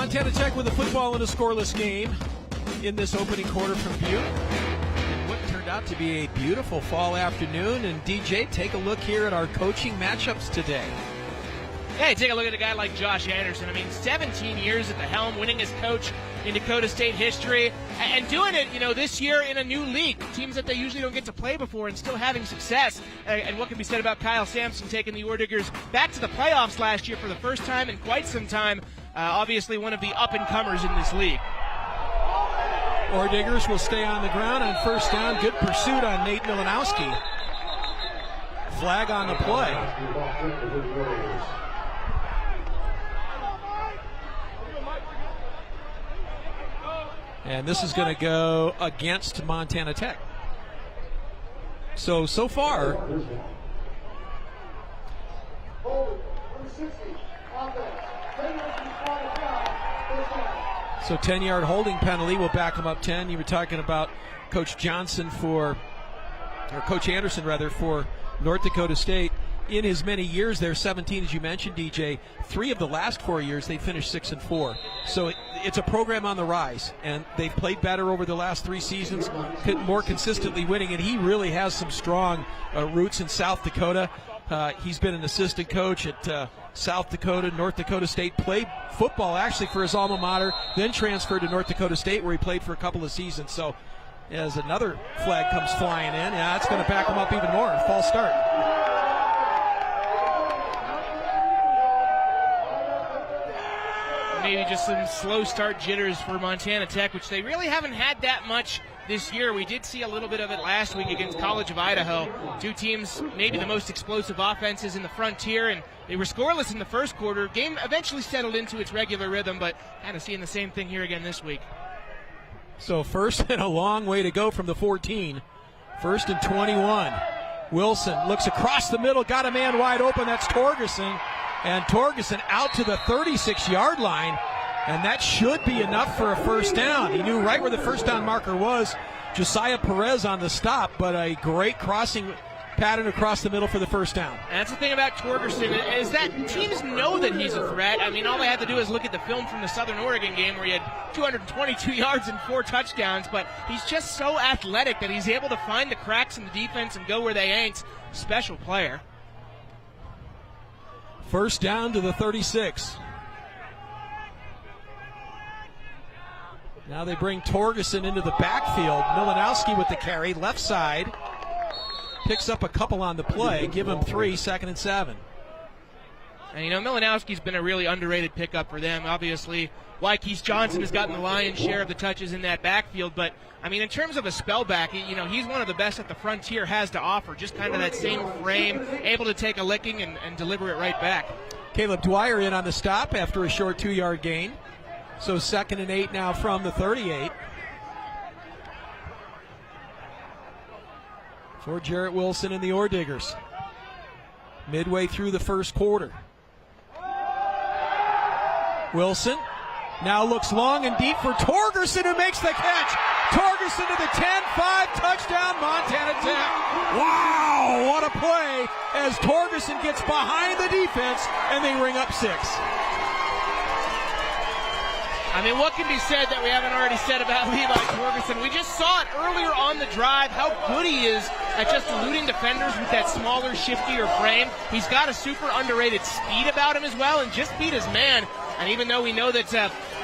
Montana Tech with a football in a scoreless game in this opening quarter from Butte. And what turned out to be a beautiful fall afternoon. And DJ, take a look here at our coaching matchups today. Yeah, you take a look at a guy like Josh Anderson. I mean, 17 years at the helm, winning as coach in Dakota State history, and doing it, this year in a new league. Teams that they usually don't get to play before and still having success. And what can be said about Kyle Sampson taking the Orediggers back to the playoffs last year for the first time in quite some time. Obviously one of the up-and-comers in this league. Orediggers will stay on the ground on first down. Good pursuit on Nate Milanowski. Flag on the play. And this is going to go against Montana Tech. So far, so 10-yard holding penalty will back them up 10. You were talking about Coach Anderson for North Dakota State. In his many years there, 17 as you mentioned, DJ, 3 of the last 4 years they finished 6-4. So it's a program on the rise, and they've played better over the last 3 seasons, more consistently winning, and he really has some strong roots in South Dakota. He's been an assistant coach at South Dakota, North Dakota State, played football actually for his alma mater, then transferred to North Dakota State where he played for a couple of seasons. So as another flag comes flying in, that's going to back him up even more. False start. Maybe just some slow start jitters for Montana Tech, which they really haven't had that much this year. We did see a little bit of it last week against College of Idaho. 2 teams, maybe the most explosive offenses in the frontier, and they were scoreless in the first quarter. Game eventually settled into its regular rhythm, but kind of seeing the same thing here again this week. So first and a long way to go from the 14. First and 21. Wilson looks across the middle, got a man wide open. That's Torgerson. And Torgerson out to the 36-yard line, and that should be enough for a first down. He knew right where the first down marker was. Josiah Perez on the stop, but a great crossing pattern across the middle for the first down. And that's the thing about Torgerson, is that teams know that he's a threat. I mean, all they have to do is look at the film from the Southern Oregon game where he had 222 yards and 4 touchdowns, but he's just so athletic that he's able to find the cracks in the defense and go where they ain't. Special player. First down to the 36. Now they bring Torgerson into the backfield. Milanowski with the carry, left side. Picks up a couple on the play. Give him 3, 2nd and 7. And Milanowski's been a really underrated pickup for them. Obviously, Wykees Johnson has gotten the lion's share of the touches in that backfield, but I mean, in terms of a spellback, he's one of the best that the frontier has to offer. Just kind of that same frame, able to take a licking and deliver it right back. Caleb Dwyer in on the stop after a short 2-yard gain. So 2nd and 8 now from the 38. For Jarrett Wilson and the Orediggers. Midway through the first quarter. Wilson now looks long and deep for Torgerson, who makes the catch. Torgerson to the 10-5 touchdown, Montana Tech. Wow, what a play as Torgerson gets behind the defense and they ring up 6. I mean, what can be said that we haven't already said about Levi Torgerson? We just saw it earlier on the drive, how good he is at just eluding defenders with that smaller, shiftier frame. He's got a super underrated speed about him as well, and just beat his man. And even though we know that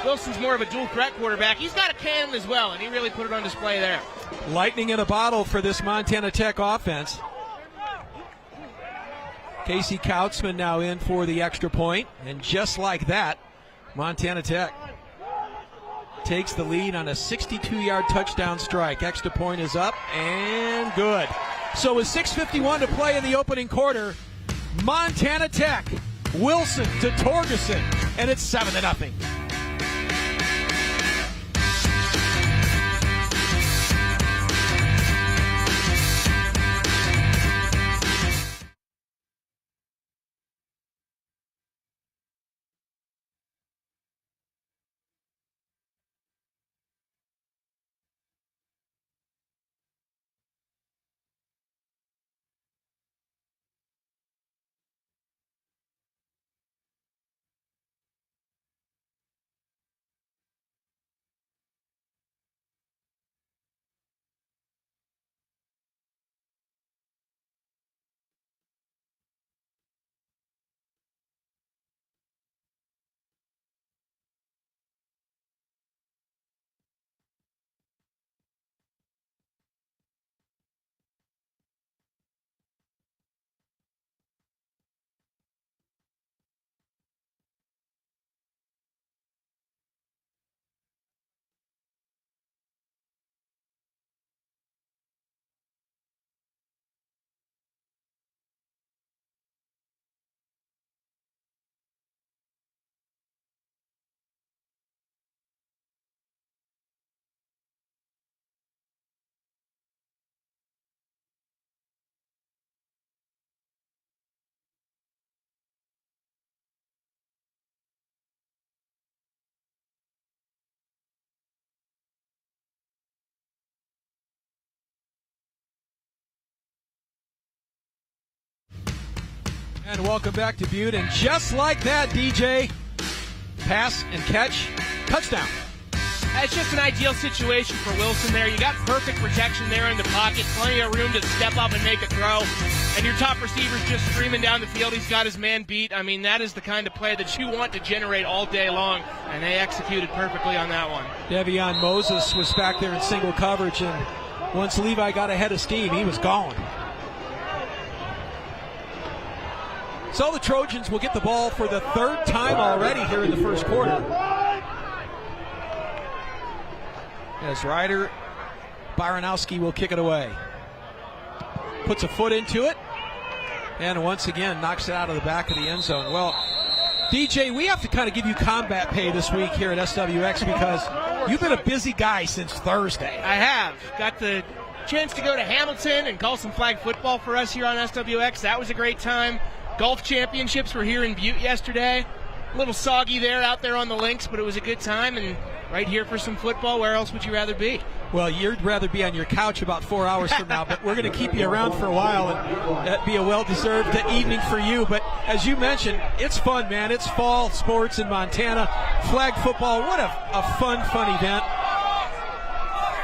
Wilson's more of a dual threat quarterback, he's got a cannon as well, and he really put it on display there. Lightning in a bottle for this Montana Tech offense. Casey Kautzman now in for the extra point, and just like that, Montana Tech takes the lead on a 62-yard touchdown strike. Extra point is up and good. So with 6:51 to play in the opening quarter, Montana Tech, Wilson to Torgerson, and it's 7-0. And welcome back to Butte. And just like that, DJ, pass and catch, touchdown. It's just an ideal situation for Wilson there. You got perfect protection there in the pocket, plenty of room to step up and make a throw. And your top receiver's just screaming down the field. He's got his man beat. I mean, that is the kind of play that you want to generate all day long. And they executed perfectly on that one. Devion Moses was back there in single coverage, and once Levi got ahead of steam, he was gone. So the Trojans will get the ball for the third time already here in the first quarter. As Ryder Baranowski will kick it away. Puts a foot into it, and once again knocks it out of the back of the end zone. Well, DJ, we have to kind of give you combat pay this week here at SWX because you've been a busy guy since Thursday. I have. Got the chance to go to Hamilton and call some flag football for us here on SWX. That was a great time. Golf championships were here in Butte yesterday. A little soggy there out there on the links, but it was a good time. And right here for some football. Where else would you rather be? Well, you'd rather be on your couch about 4 hours from now, but we're going to keep you around for a while, and that'd be a well-deserved evening for you. But as you mentioned, it's fun, man. It's fall sports in Montana. Flag football, what a fun event.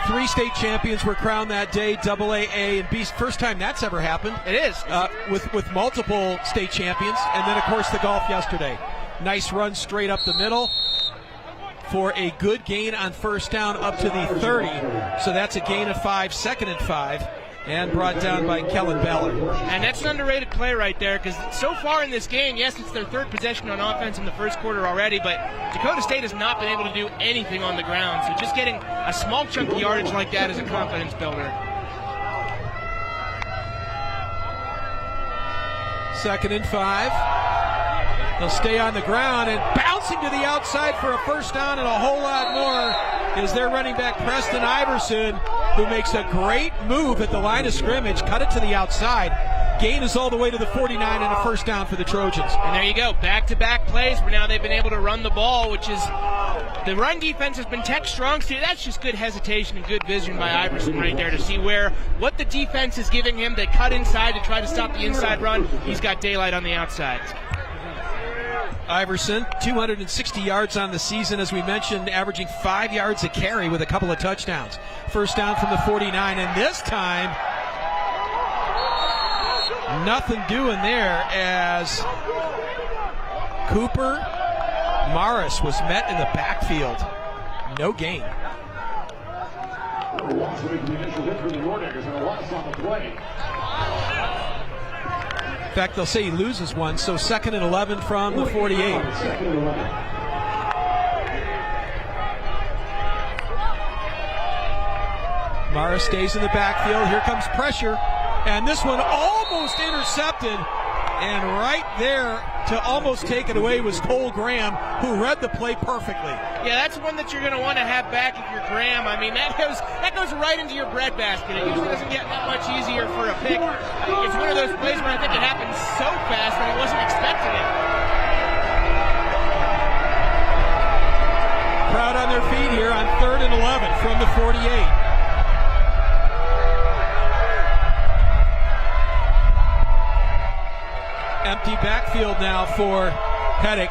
3 state champions were crowned that day, AA, A, and B. First time that's ever happened. It is. With multiple state champions, and then, of course, the golf yesterday. Nice run straight up the middle for a good gain on first down up to the 30. So that's a gain of 5, second and 5, and brought down by Kellen Beller. And that's an underrated play right there, because so far in this game, yes, it's their third possession on offense in the first quarter already, but Dakota State has not been able to do anything on the ground. So just getting a small chunk of yardage like that is a confidence builder. Second and 5. They'll stay on the ground, and bouncing to the outside for a first down and a whole lot more is their running back Preston Iverson, who makes a great move at the line of scrimmage, cut it to the outside. Gain is all the way to the 49 and a first down for the Trojans. And there you go, back-to-back plays where now they've been able to run the ball, which is the run defense has been Tech strong suit. That's just good hesitation and good vision by Iverson right there to see what the defense is giving him. They cut inside to try to stop the inside run. He's got daylight on the outside. Iverson, 260 yards on the season, as we mentioned, averaging 5 yards a carry with a couple of touchdowns. First down from the 49, and this time, nothing doing there as Cooper Morris was met in the backfield. No gain. In fact, they'll say he loses one, so second and 11 from the 48. Morris stays in the backfield. Here comes pressure, and this one almost intercepted. And right there to almost take it away was Cole Graham, who read the play perfectly. Yeah, that's one that you're going to want to have back if you're Graham. I mean, that goes right into your breadbasket. It usually doesn't get that much easier for a pick. It's one of those plays where I think it happened so fast that he wasn't expecting it. Crowd on their feet here on 3rd and 11 from the 48. Empty backfield now for Heddick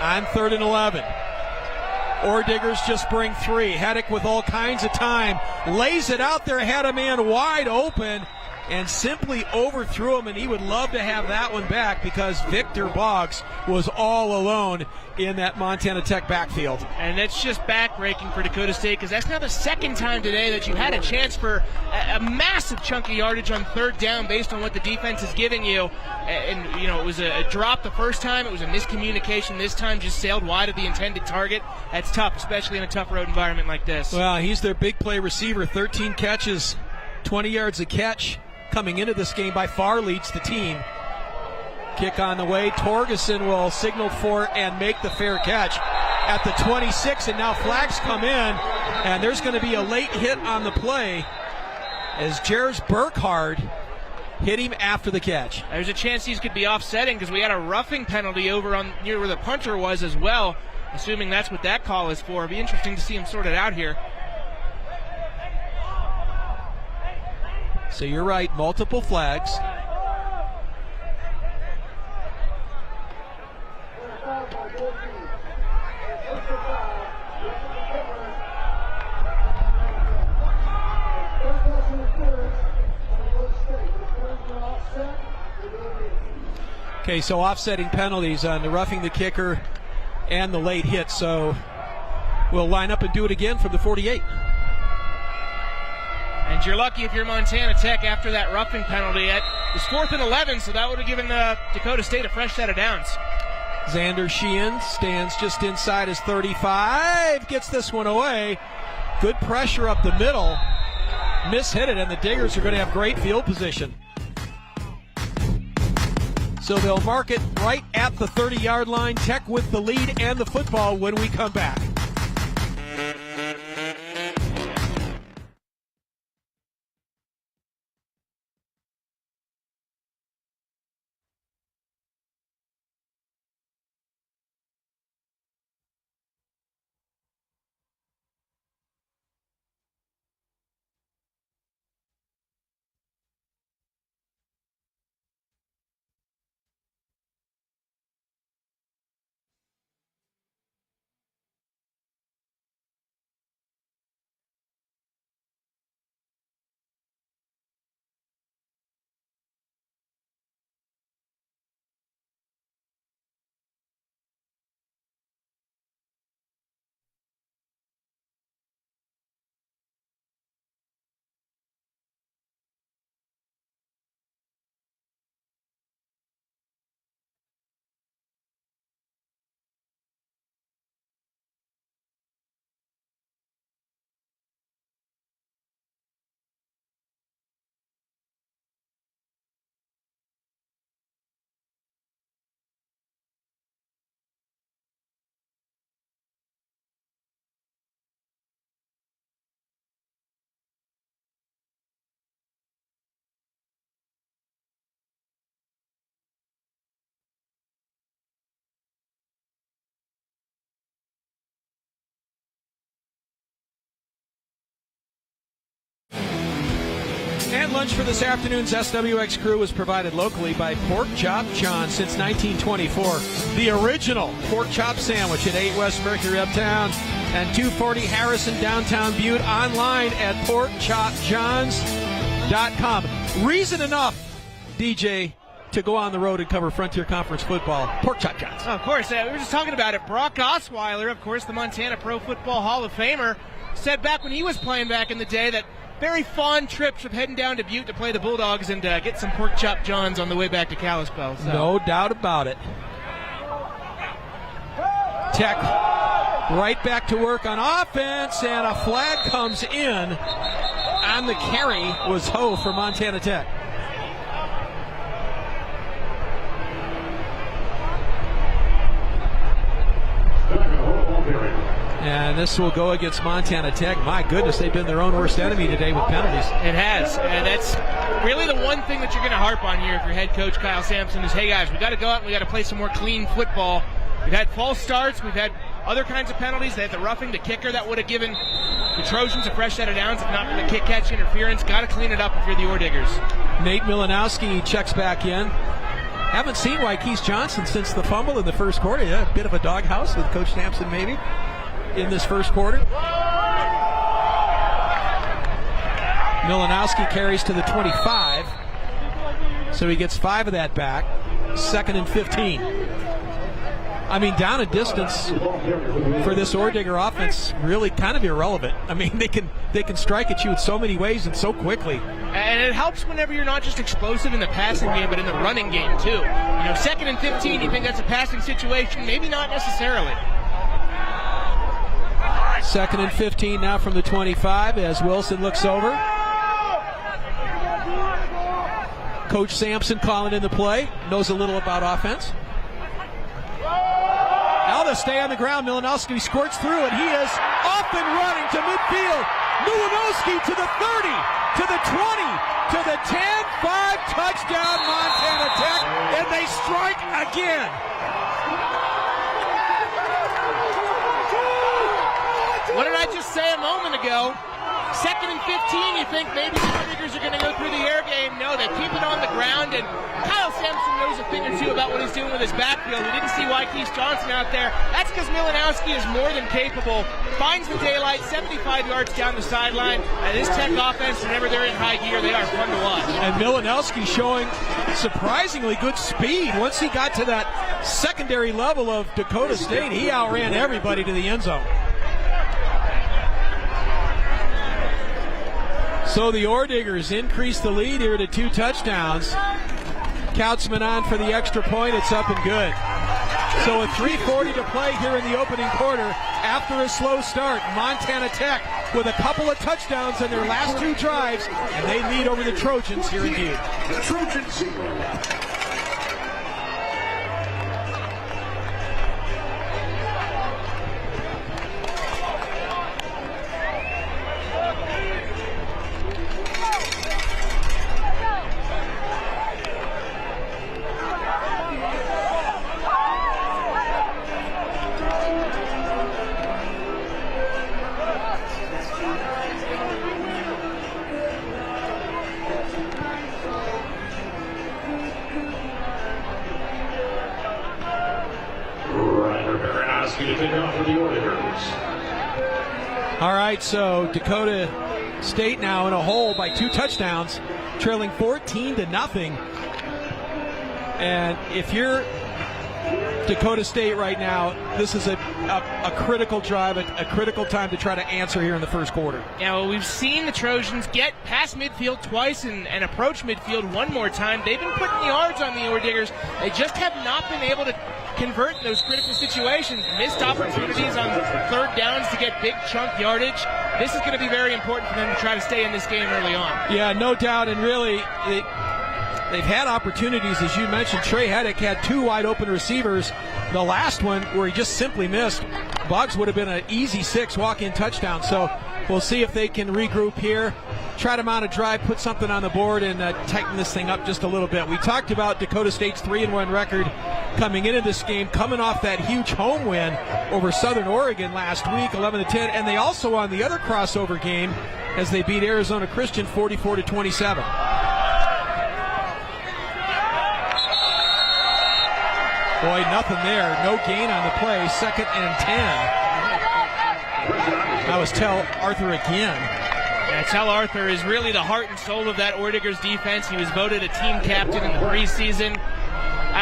on 3rd and 11. Orediggers just bring 3. Heddick with all kinds of time, lays it out there, had a man wide open, and simply overthrew him, and he would love to have that one back because Victor Boggs was all alone in that Montana Tech backfield. And that's just back-breaking for Dakota State because that's now the second time today that you had a chance for a massive chunk of yardage on 3rd down based on what the defense is giving you. And, you know, it was a drop the first time. It was a miscommunication this time, just sailed wide of the intended target. That's tough, especially in a tough road environment like this. Well, he's their big play receiver, 13 catches, 20 yards a catch. Coming into this game, by far leads the team. Kick on the way. Torgerson will signal for and make the fair catch at the 26, and now flags come in, and there's going to be a late hit on the play as Jers Burkhardt hit him after the catch. There's a chance these could be offsetting because we had a roughing penalty over on near where the punter was as well, assuming that's what that call is for. It'll be interesting to see him sort it out here. So you're right, multiple flags. Okay, so offsetting penalties on the roughing the kicker and the late hit. So we'll line up and do it again from the 48. And you're lucky if you're Montana Tech after that roughing penalty. It was 4th and 11, so that would have given Dakota State a fresh set of downs. Xander Sheehan stands just inside his 35, gets this one away. Good pressure up the middle. Mishit it, and the Diggers are going to have great field position. So they'll mark it right at the 30-yard line. Tech with the lead and the football when we come back. And lunch for this afternoon's SWX crew was provided locally by Pork Chop John since 1924. The original pork chop sandwich at 8 West Mercury uptown and 240 Harrison downtown Butte, online at porkchopjohns.com. Reason enough, DJ, to go on the road and cover Frontier Conference football. Pork Chop Johns. Of course, we were just talking about it. Brock Osweiler, of course, the Montana Pro Football Hall of Famer, said back when he was playing back in the day that very fond trips of heading down to Butte to play the Bulldogs and get some pork chop johns on the way back to Kalispell. So. No doubt about it. Tech right back to work on offense, and a flag comes in on the carry. Was Ho for Montana Tech. And this will go against Montana Tech. My goodness, they've been their own worst enemy today with penalties. It has. And that's really the one thing that you're going to harp on here if your head coach Kyle Sampson is, hey guys, we got to go out and we got to play some more clean football. We've had false starts. We've had other kinds of penalties. They had the roughing, the kicker that would have given the Trojans a fresh set of downs, if not for the kick-catch interference. Got to clean it up if you're the Orediggers. Nate Milanowski checks back in. Haven't seen Wykees Johnson since the fumble in the first quarter. Yeah, a bit of a doghouse with Coach Sampson maybe in this first quarter. Milanowski carries to the 25, so he gets 5 of that back. 2nd and 15. I mean, down a distance for this Orediger offense, really kind of irrelevant. I mean, they can strike at you in so many ways and so quickly. And it helps whenever you're not just explosive in the passing game, but in the running game too. You know, 2nd and 15, you think that's a passing situation? Maybe not necessarily. 2nd and 15 now from the 25 as Wilson looks over. Coach Sampson calling in the play, knows a little about offense. Now they stay on the ground. Milanowski squirts through, and he is off and running to midfield. Milanowski to the 30, to the 20, to the 10, 5, touchdown Montana Tech, and they strike again. What did I just say a moment ago? 2nd and 15, you think maybe the Orediggers are going to go through the air game. No, they keep it on the ground, and Kyle Sampson knows a thing or two about what he's doing with his backfield. We didn't see Wykees Johnson out there. That's because Milanowski is more than capable. Finds the daylight, 75 yards down the sideline. And this Tech offense, whenever they're in high gear, they are fun to watch. And Milanowski showing surprisingly good speed. Once he got to that secondary level of Dakota State, he outran everybody to the end zone. So the Orediggers increase the lead here to 2 touchdowns. Kautzman on for the extra point. It's up and good. So with 3:40 to play here in the opening quarter, after a slow start, Montana Tech with a couple of touchdowns in their last 2 drives, and they lead over the Trojans here in Butte. The Trojans. All right, so Dakota State now in a hole by 2 touchdowns, trailing 14-0. And if you're Dakota State right now, this is a critical drive, a critical time to try to answer here in the first quarter. Yeah, well, we've seen the Trojans get past midfield twice and approach midfield one more time. They've been putting yards on the Orediggers. They just have not been able to convert in those critical situations. Missed opportunities on 3rd downs to get big chunk yardage. This is going to be very important for them to try to stay in this game early on. Yeah, no doubt, and really they've had opportunities, as you mentioned. Trey Heddick had 2 wide open receivers. The last one where he just simply missed, Boggs would have been an easy 6 walk-in touchdown. So we'll see if they can regroup here, try to mount a drive, put something on the board, and tighten this thing up just a little bit. We talked about Dakota State's 3-1 record coming into this game, coming off that huge home win over Southern Oregon last week, 11-10, and they also won the other crossover game as they beat Arizona Christian 44-27. Boy, nothing there. No gain on the play. 2nd and 10. That was Tell Arthur again. Yeah, Tell Arthur is really the heart and soul of that Orediggers defense. He was voted a team captain in the preseason.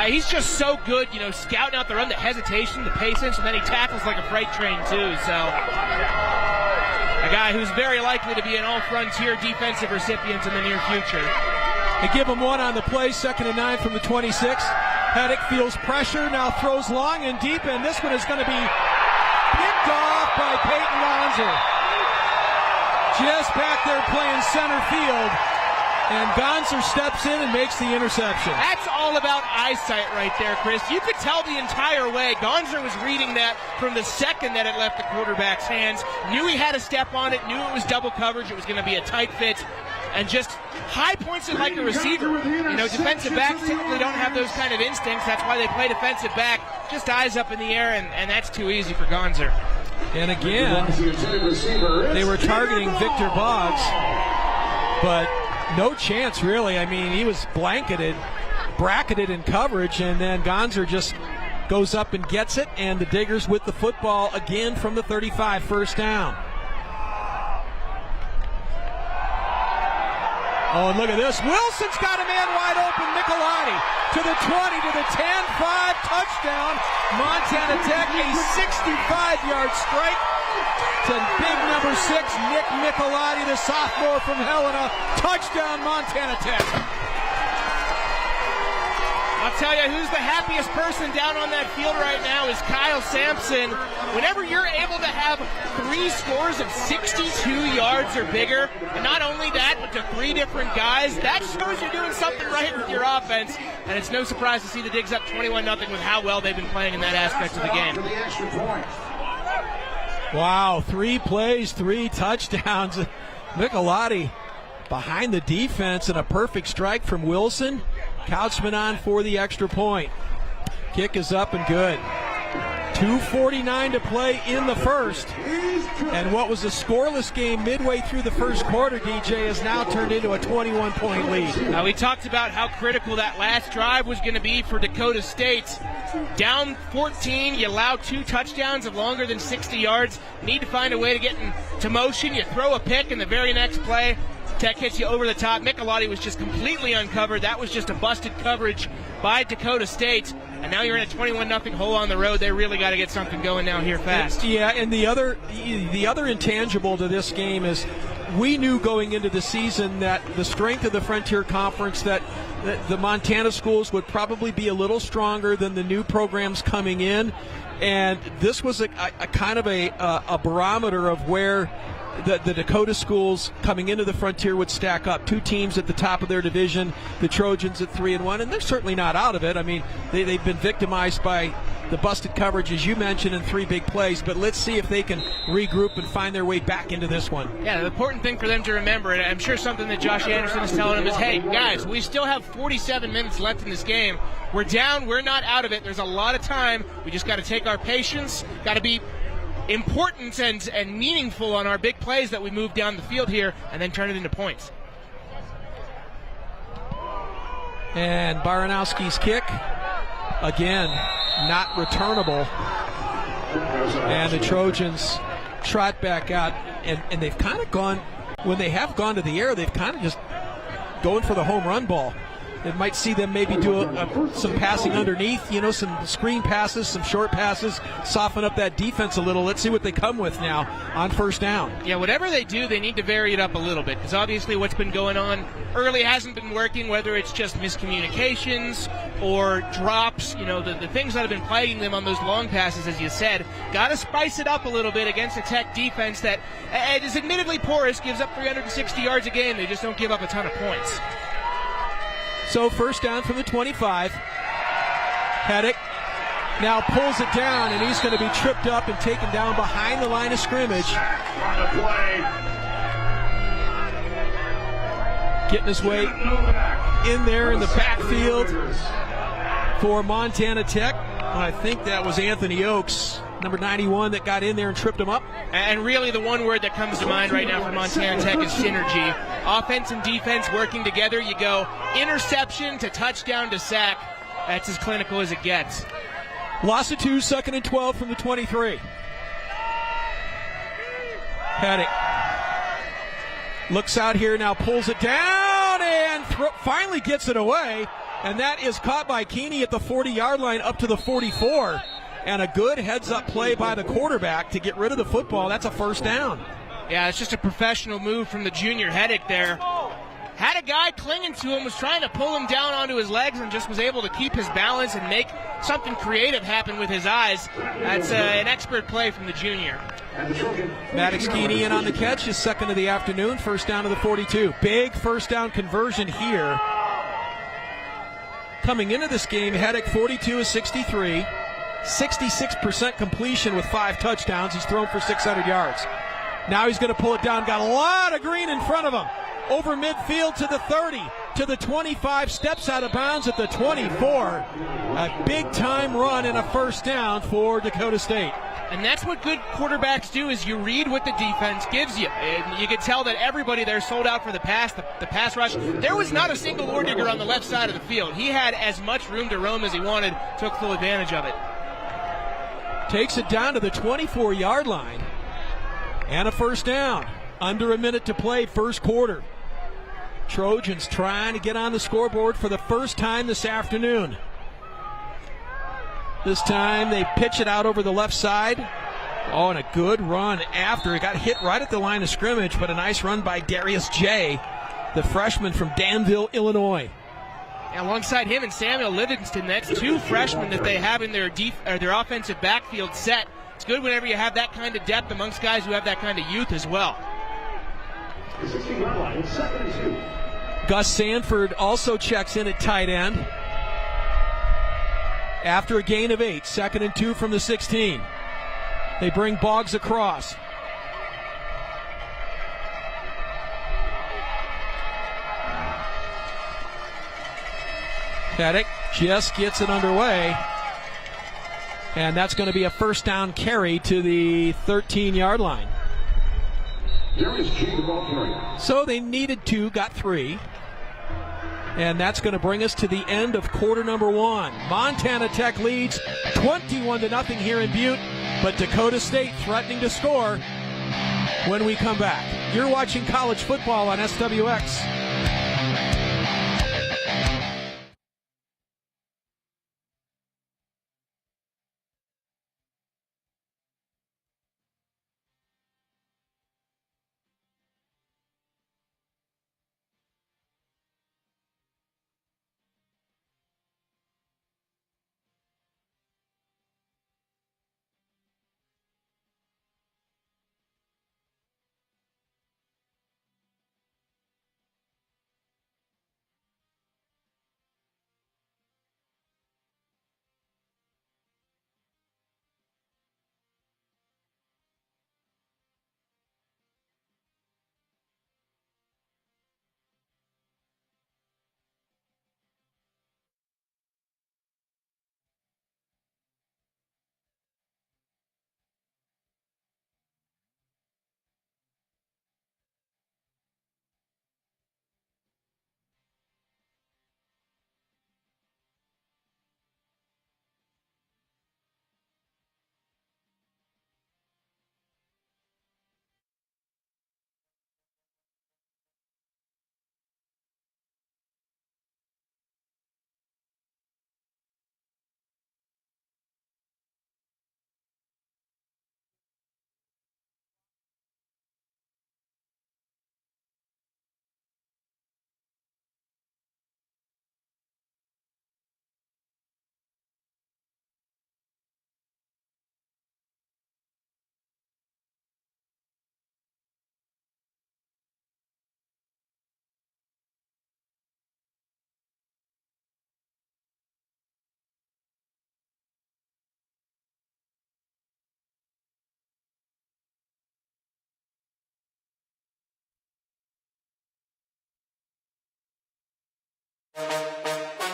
He's just so good, scouting out the run, the hesitation, the patience, and then he tackles like a freight train too. So a guy who's very likely to be an all-frontier defensive recipient in the near future. They give him 1 on the play, 2nd and 9 from the 26. Heddick feels pressure, now throws long and deep, and this one is going to be picked off by Peyton Gonzer. Just back there playing center field, and Gonzer steps in and makes the interception. That's all about eyesight right there, Chris. You could tell the entire way. Gonzer was reading that from the second that it left the quarterback's hands. Knew he had a step on it, knew it was double coverage, it was going to be a tight fit, and just high points it like a receiver. Defensive backs typically don't have those kind of instincts. That's why they play defensive back. Just eyes up in the air, and that's too easy for Gonzer. And again, they were targeting Victor Boggs, but no chance really. I mean, he was bracketed in coverage, and then Gonzer just goes up and gets it, and the Diggers with the football again from the 35, 1st down. Oh, and look at this. Wilson's got a man wide open. Michelotti to the 20, to the 10, 5, touchdown. Montana Tech, a 65-yard strike to big number 6, Nick Michelotti, the sophomore from Helena. Touchdown, Montana Tech. I'll tell you, who's the happiest person down on that field right now is Kyle Sampson. Whenever you're able to have 3 scores of 62 yards or bigger, and not only that, but to 3 different guys, that shows you're doing something right with your offense. And it's no surprise to see the Digs up 21-0 with how well they've been playing in that aspect of the game. Wow, 3 plays, 3 touchdowns. Michelotti behind the defense, and a perfect strike from Wilson. Kautzman on for the extra point. Kick is up and good. 2:49 to play in the first. And what was a scoreless game midway through the first quarter, DJ, has now turned into a 21-point lead. We talked about how critical that last drive was going to be for Dakota State. Down 14, you allow 2 touchdowns of longer than 60 yards. Need to find a way to get into motion. You throw a pick in the very next play. Tech hits you over the top. Michelottie was just completely uncovered. That was just a busted coverage by Dakota State. And now you're in a 21-0 hole on the road. They really got to get something going now here fast. Yeah, and the other intangible to this game is we knew going into the season that the strength of the Frontier Conference, that the Montana schools would probably be a little stronger than the new programs coming in. And this was a kind of a barometer of where the Dakota schools coming into the Frontier would stack up. 2 teams at the top of their division, the Trojans at 3-1, and they're certainly not out of it. I mean, they've been victimized by the busted coverage, as you mentioned, in 3 big plays, but let's see if they can regroup and find their way back into this one. Yeah, the important thing for them to remember, and I'm sure something that Josh Anderson is telling them is, hey, guys, we still have 47 minutes left in this game. We're down, we're not out of it. There's a lot of time. We just got to take our patience, got to be important and meaningful on our big plays that we move down the field here and then turn it into points. And Baranowski's kick, again, not returnable. And the Trojans trot back out, and they've kind of gone, when they have gone to the air, they've kind of just going for the home run ball. It might see them maybe do some passing underneath, some screen passes, some short passes, soften up that defense a little. Let's see what they come with now on first down. Yeah, whatever they do, they need to vary it up a little bit, because obviously what's been going on early hasn't been working, whether it's just miscommunications or drops, the things that have been plaguing them on those long passes, as you said. Got to spice it up a little bit against a Tech defense that is admittedly porous, gives up 360 yards a game. They just don't give up a ton of points. So first down from the 25. Hedrick now pulls it down, and he's going to be tripped up and taken down behind the line of scrimmage. Getting his way in there in the backfield for Montana Tech. I think that was Anthony Oakes, number 91, that got in there and tripped him up. And really the one word that comes to mind right now for Montana Tech is synergy. Offense and defense working together. You go interception to touchdown to sack. That's as clinical as it gets. Loss of 2, 2nd and 12 from the 23. Hedrick looks out here now, pulls it down, and finally gets it away. And that is caught by Keeney at the 40-yard line up to the 44. And a good heads-up play by the quarterback to get rid of the football. That's a first down. Yeah, it's just a professional move from the junior Hedrick there. Had a guy clinging to him, was trying to pull him down onto his legs, and just was able to keep his balance and make something creative happen with his eyes. That's an expert play from the junior. Maddox Keeney in on the catch, his second of the afternoon, first down to the 42. Big first down conversion here. Coming into this game, Hedrick 42 of 63, 66% completion with 5 touchdowns. He's thrown for 600 yards. Now he's going to pull it down. Got a lot of green in front of him. Over midfield to the 30, to the 25, steps out of bounds at the 24. A big-time run and a first down for Dakota State. And that's what good quarterbacks do, is you read what the defense gives you. And you can tell that everybody there sold out for the pass, the pass rush. There was not a single Orediger on the left side of the field. He had as much room to roam as he wanted, took full advantage of it. Takes it down to the 24-yard line. And a first down. Under a minute to play, first quarter. Trojans trying to get on the scoreboard for the first time this afternoon. This time they pitch it out over the left side. Oh, and a good run after. It got hit right at the line of scrimmage, but a nice run by Darius J., the freshman from Danville, Illinois. And alongside him and Samuel Livingston, that's 2 freshmen that they have in their offensive backfield set. It's good whenever you have that kind of depth amongst guys who have that kind of youth as well. Gus Sanford also checks in at tight end after a gain of 8, 2nd and 2 from the 16. They bring Boggs across. Hedrick just gets it underway. And that's going to be a first down carry to the 13-yard line. So they needed 2, got 3. And that's going to bring us to the end of quarter number 1. Montana Tech leads 21-0 here in Butte, but Dakota State threatening to score when we come back. You're watching college football on SWX.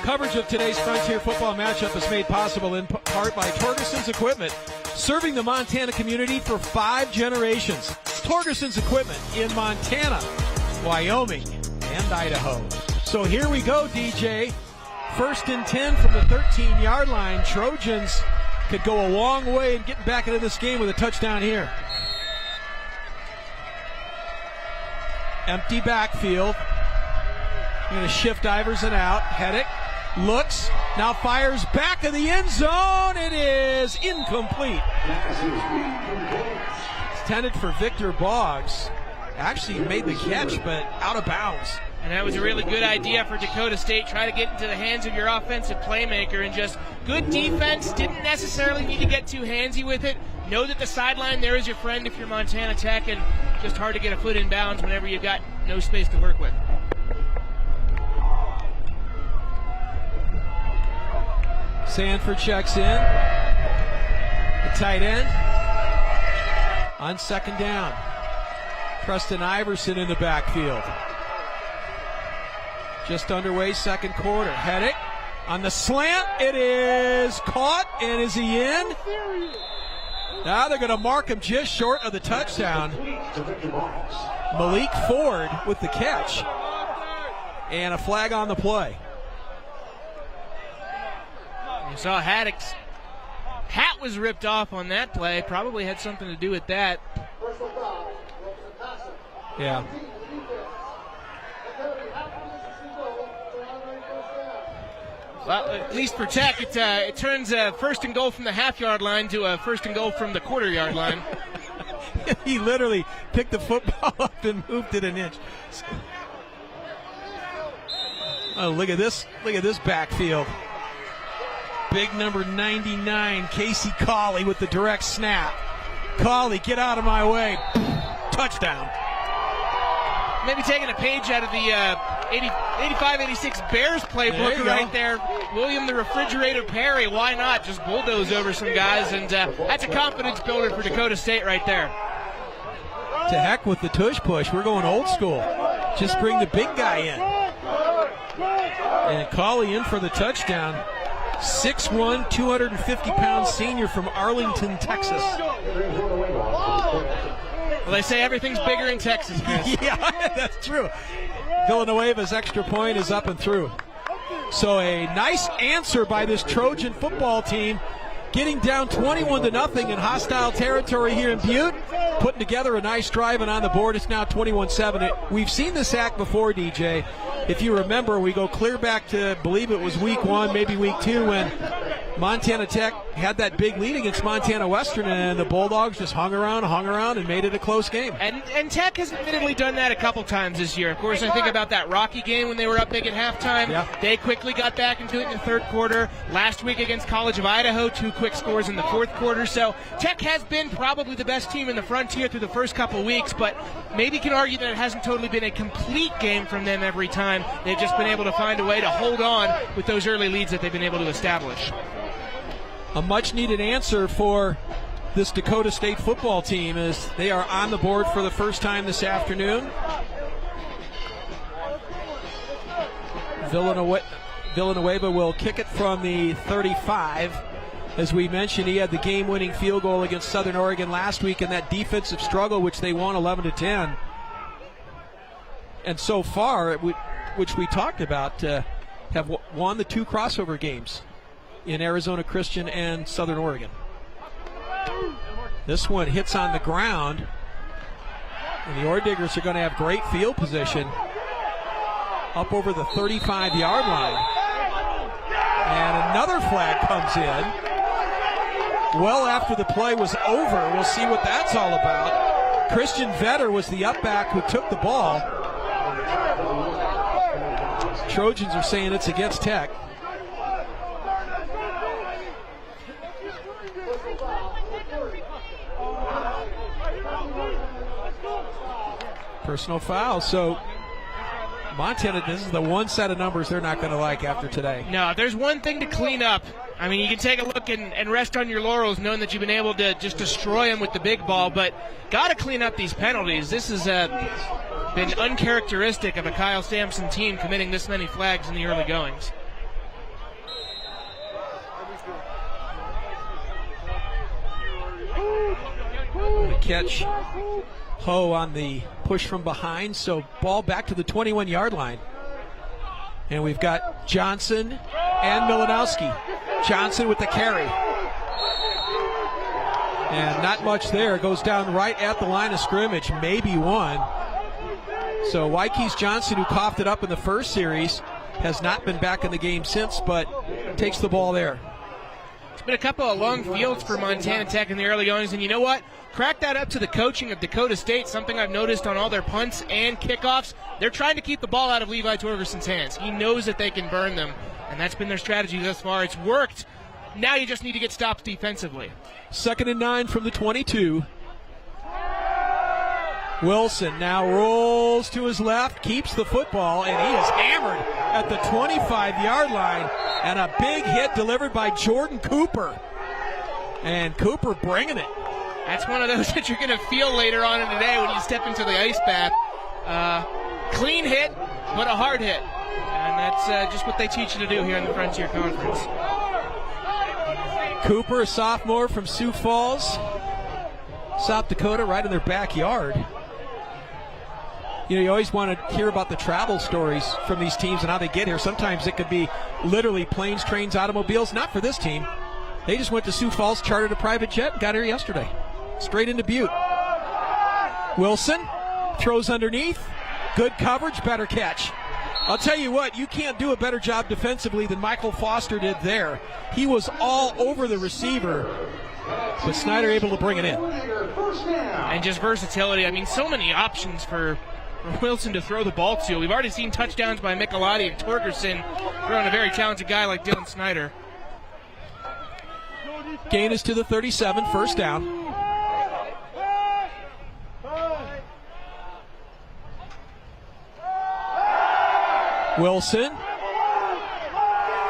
Coverage of today's Frontier football matchup is made possible in part by Torgerson's Equipment, serving the Montana community for 5 generations. Torgerson's Equipment in Montana, Wyoming, and Idaho. So here we go, DJ. 1st and 10 from the 13-yard line. Trojans could go a long way in getting back into this game with a touchdown here. Empty backfield. Going to shift Iverson out. Heddick looks, now fires back of the end zone. It is incomplete. It's intended for Victor Boggs. Actually made the catch, but out of bounds. And that was a really good idea for Dakota State. Try to get into the hands of your offensive playmaker, and just good defense. Didn't necessarily need to get too handsy with it. Know that the sideline there is your friend if you're Montana Tech, and just hard to get a foot in bounds whenever you've got no space to work with. Sanford checks in. The tight end on 2nd down. Preston Iverson in the backfield. Just underway, 2nd quarter. Heddick on the slant. It is caught, and is he in? Now they're going to mark him just short of the touchdown. Malik Ford with the catch. And a flag on the play. You saw Haddock's hat was ripped off on that play. Probably had something to do with that. Yeah. Well, at least for Tech, it turns 1st and goal from the half-yard line to a 1st and goal from the quarter-yard line. He literally picked the football up and moved it an inch. Oh, look at this backfield. Big number 99, Casey Cawley with the direct snap. Cawley, get out of my way. Touchdown. Maybe taking a page out of the 85-86 Bears playbook right there. William the Refrigerator Perry, why not? Just bulldoze over some guys, and that's a confidence builder for Dakota State right there. To heck with the tush push. We're going old school. Just bring the big guy in. And Cawley in for the touchdown. 6'1", 250-pound senior from Arlington, Texas. Well, they say everything's bigger in Texas, Chris. Yeah, that's true. Villanueva's extra point is up and through. So a nice answer by this Trojan football team, getting down 21-0 in hostile territory here in Butte, putting together a nice drive, and on the board it's now 21-7. We've seen this act before, DJ. If you remember, we go clear back to, I believe it was week 1, maybe week 2, when Montana Tech had that big lead against Montana Western, and the Bulldogs just hung around, and made it a close game. And Tech has admittedly done that a couple times this year. Of course, I think about that Rocky game when they were up big at halftime. Yeah. They quickly got back into it in the third quarter. Last week against College of Idaho, 2 quick scores in the fourth quarter. So Tech has been probably the best team in the Frontier through the first couple weeks, but maybe can argue that it hasn't totally been a complete game from them every time. They've just been able to find a way to hold on with those early leads that they've been able to establish. A much-needed answer for this Dakota State football team as they are on the board for the first time this afternoon. Villanueva will kick it from the 35. As we mentioned, he had the game-winning field goal against Southern Oregon last week in that defensive struggle, which they won 11-10. And so far, which we talked about, have won the 2 crossover games in Arizona Christian and Southern Oregon. This one hits on the ground, and the Orediggers are going to have great field position up over the 35-yard line. And another flag comes in well after the play was over. We'll see what that's all about. Christian Vetter was the up-back who took the ball. Trojans are saying it's against Tech. Personal foul. So Montana, this is the one set of numbers they're not going to like after today. No, there's one thing to clean up. I mean, you can take a look and rest on your laurels knowing that you've been able to just destroy them with the big ball, but got to clean up these penalties. This has been uncharacteristic of a Kyle Sampson team committing this many flags in the early goings. Going to catch Ho on the push from behind, so ball back to the 21-yard line. And we've got Johnson and Milanowski. Johnson with the carry. And not much there. Goes down right at the line of scrimmage, maybe one. So Wyke's Johnson, who coughed it up in the first series, has not been back in the game since, but takes the ball there. It's been a couple of long fields for Montana Tech in the early goings, and you know what? Crack that up to the coaching of Dakota State, something I've noticed on all their punts and kickoffs. They're trying to keep the ball out of Levi Torgerson's hands. He knows that they can burn them, and that's been their strategy thus far. It's worked. Now you just need to get stops defensively. 2nd and 9 from the 22. Wilson now rolls to his left, keeps the football, and he is hammered at the 25-yard line. And a big hit delivered by Jordan Cooper. And Cooper bringing it. That's one of those that you're going to feel later on in the day when you step into the ice bath. Clean hit, but a hard hit. And that's just what they teach you to do here in the Frontier Conference. Cooper, a sophomore from Sioux Falls, South Dakota, right in their backyard. You know, you always want to hear about the travel stories from these teams and how they get here. Sometimes it could be literally planes, trains, automobiles. Not for this team. They just went to Sioux Falls, chartered a private jet, and got here yesterday. Straight into Butte. Wilson throws underneath. Good coverage, better catch. I'll tell you what, you can't do a better job defensively than Michael Foster did there. He was all over the receiver, but Snyder able to bring it in. And just versatility. I mean, so many options for Wilson to throw the ball to. We've already seen touchdowns by Michelati and Torgerson, throwing a very talented guy like Dylan Snyder. Gain is to the 37, first down. Wilson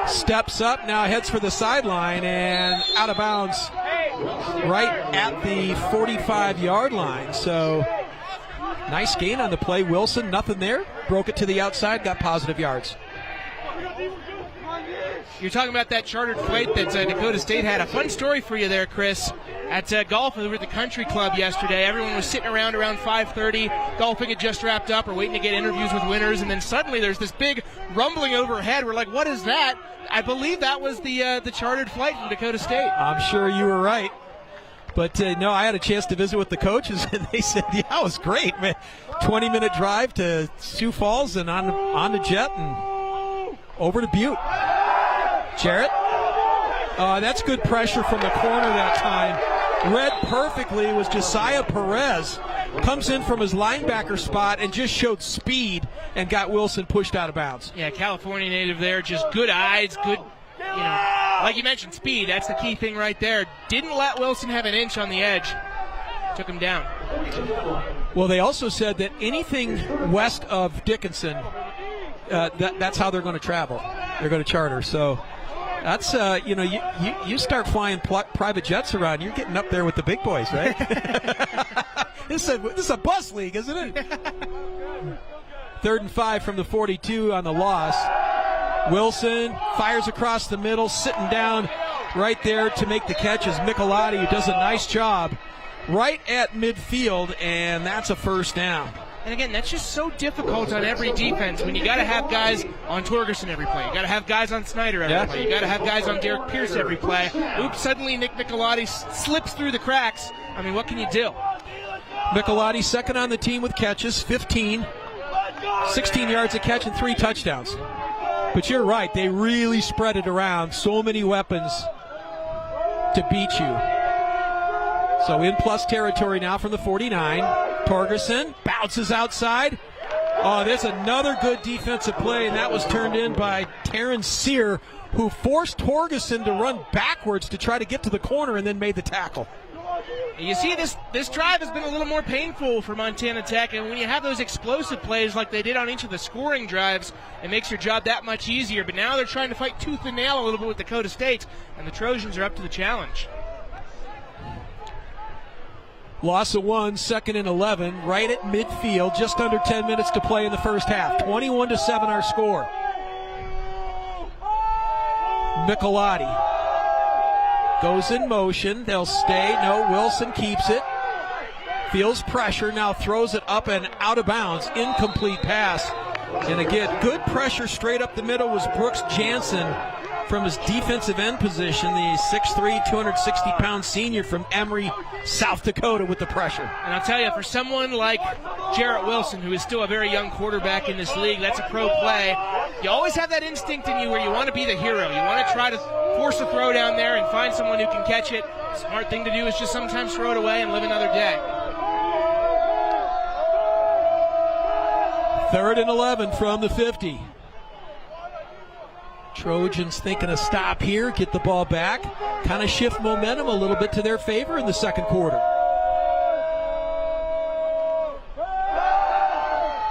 steps up, now heads for the sideline, and out of bounds right at the 45-yard line. So nice gain on the play. Wilson, nothing there. Broke it to the outside, got positive yards. You're talking about that chartered flight that Dakota State had. A fun story for you there, Chris. At golf over at the country club yesterday, everyone was sitting around 5:30. Golfing had just wrapped up. We're waiting to get interviews with winners, and then suddenly there's this big rumbling overhead. We're like, what is that? I believe that was the chartered flight from Dakota State. I'm sure you were right. But, no, I had a chance to visit with the coaches, and they said, yeah, it was great, man. 20-minute drive to Sioux Falls and on the jet and over to Butte. Jarrett? That's good pressure from the corner that time. Read perfectly was Josiah Perez. Comes in from his linebacker spot and just showed speed and got Wilson pushed out of bounds. Yeah, California native there. Just good eyes, good, like you mentioned, speed. That's the key thing right there. Didn't let Wilson have an inch on the edge. Took him down. Well, they also said that anything west of Dickinson, that's how they're going to travel. They're going to charter. So that's, you start flying private jets around, you're getting up there with the big boys, right? This is a bus league, isn't it? 3rd and 5 from the 42 on the loss. Wilson fires across the middle, sitting down right there to make the catch is Michelotti, who does a nice job right at midfield, and that's a first down. And again, that's just so difficult on every defense when you got to have guys on Torgerson every play. You got to have guys on Snyder every play. You got to have guys on Derek Pierce every play. Oops, suddenly Nick Michelotti slips through the cracks. I mean, what can you do? Michelotti second on the team with catches, 16 yards a catch and 3 touchdowns. But you're right, they really spread it around. So many weapons to beat you. So in plus territory now from the 49. Torgerson bounces outside. Oh, there's another good defensive play, and that was turned in by Terrence Sear, who forced Torgerson to run backwards to try to get to the corner and then made the tackle. You see, this drive has been a little more painful for Montana Tech, and when you have those explosive plays like they did on each of the scoring drives, it makes your job that much easier. But now they're trying to fight tooth and nail a little bit with Dakota State, and the Trojans are up to the challenge. Loss of 1, 2nd and 11, right at midfield, just under 10 minutes to play in the first half. 21-7 our score. Michelotti goes in motion. They'll stay. No, Wilson keeps it. Feels pressure. Now throws it up and out of bounds. Incomplete pass. And again, good pressure straight up the middle was Brooks Jansen from his defensive end position, the 6'3", 260-pound senior from Emory, South Dakota with the pressure. And I'll tell you, for someone like Jarrett Wilson, who is still a very young quarterback in this league, that's a pro play. You always have that instinct in you where you want to be the hero. You want to try to force a throw down there and find someone who can catch it. Smart thing to do is just sometimes throw it away and live another day. 3rd and 11 from the 50. Trojans thinking a stop here, get the ball back, kind of shift momentum a little bit to their favor in the second quarter.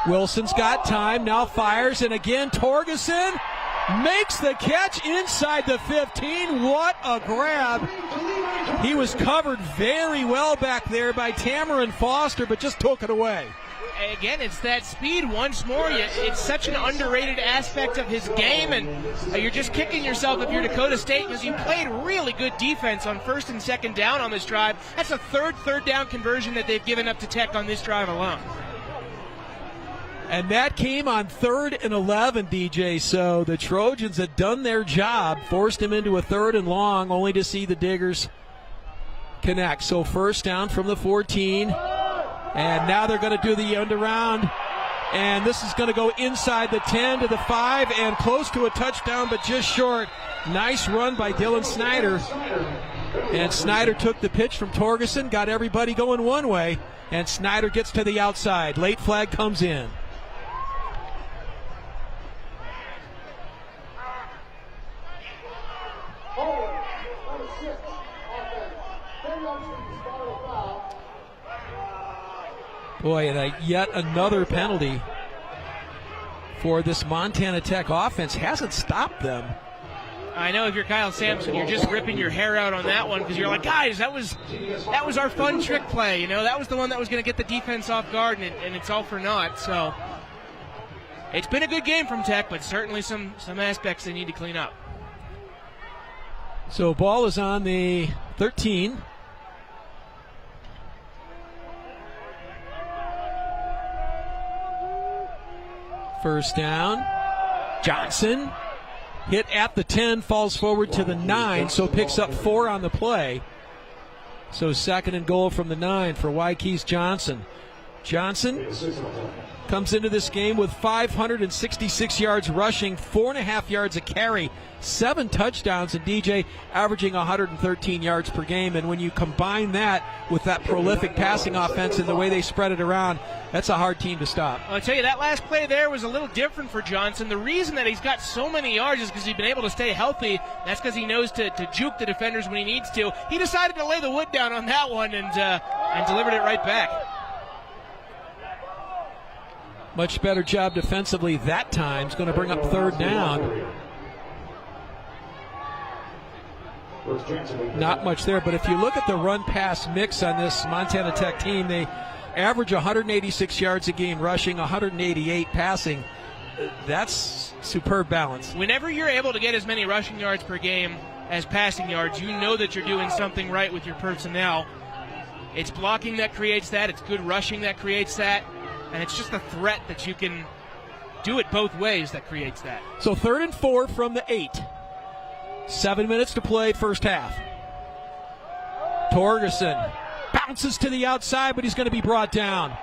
Wilson's got time, now fires, and again Torgerson makes the catch inside the 15. What a grab. He was covered very well back there by Tamarin Foster, but just took it away. Again, it's that speed once more. It's such an underrated aspect of his game, and you're just kicking yourself if you're Dakota State because you played really good defense on 1st and 2nd down on this drive. That's a third down conversion that they've given up to Tech on this drive alone. And that came on 3rd and 11, DJ. So the Trojans had done their job, forced him into a 3rd and long, only to see the Diggers connect. So first down from the 14. And now they're going to do the end around. And this is going to go inside the 10 to the 5 and close to a touchdown, but just short. Nice run by Dylan Snyder. And Snyder took the pitch from Torgerson, got everybody going one way, and Snyder gets to the outside. Late flag comes in. Boy, and yet another penalty for this Montana Tech offense. Hasn't stopped them. I know if you're Kyle Sampson, you're just ripping your hair out on that one because you're like, guys, that was our fun trick play. You know, that was the one that was going to get the defense off guard, and it's all for naught. So it's been a good game from Tech, but certainly some aspects they need to clean up. So ball is on the 13. First down. Johnson hit at the 10, falls forward to the 9, so picks up 4 on the play. So second and goal from the 9 for Wyke's Johnson. Johnson comes into this game with 566 yards rushing, 4.5 yards a carry, 7 touchdowns, and DJ averaging 113 yards per game. And when you combine that with that prolific passing offense and the way they spread it around, that's a hard team to stop. I'll tell you, that last play there was a little different for Johnson. The reason that he's got so many yards is because he's been able to stay healthy. That's because he knows to juke the defenders when he needs to. He decided to lay the wood down on that one and delivered it right back. Much better job defensively that time. It's going to bring up third down. Not much there, but if you look at the run-pass mix on this Montana Tech team, they average 186 yards a game rushing, 188 passing. That's superb balance. Whenever you're able to get as many rushing yards per game as passing yards, you know that you're doing something right with your personnel. It's blocking that creates that. It's good rushing that creates that. And it's just the threat that you can do it both ways that creates that. So 3rd and 4 from the 8. 7 minutes to play, first half. Torgerson bounces to the outside, but he's going to be brought down.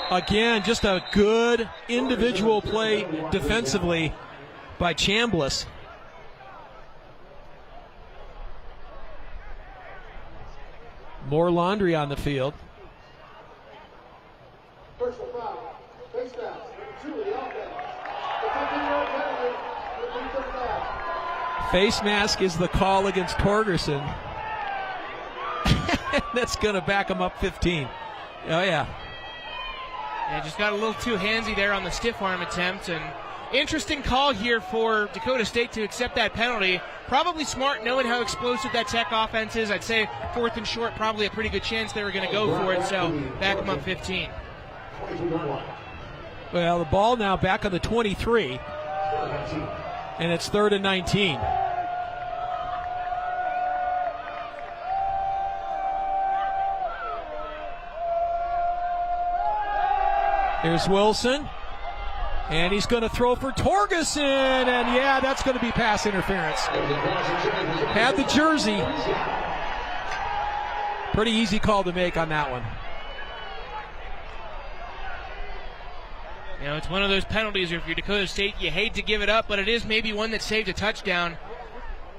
Again, just a good individual play defensively by Chambliss. More Laundry on the field. Personal foul. Face mask. Number 2 of the offense. The 15-yard penalty. Face mask is the call against Torgerson. That's going to back him up 15. Oh, yeah. Yeah, just got a little too handsy there on the stiff arm attempt. And interesting call here for Dakota State to accept that penalty. Probably smart knowing how explosive that Tech offense is. I'd say 4th and short, probably a pretty good chance they were going to go for it. So back them up 15. Well, the ball now back on the 23, and it's 3rd and 19. Here's Wilson, and he's going to throw for Torgerson, and yeah, that's going to be pass interference. Had the jersey. Pretty easy call to make on that one. You know, it's one of those penalties where if you're Dakota State, you hate to give it up, but it is maybe one that saved a touchdown.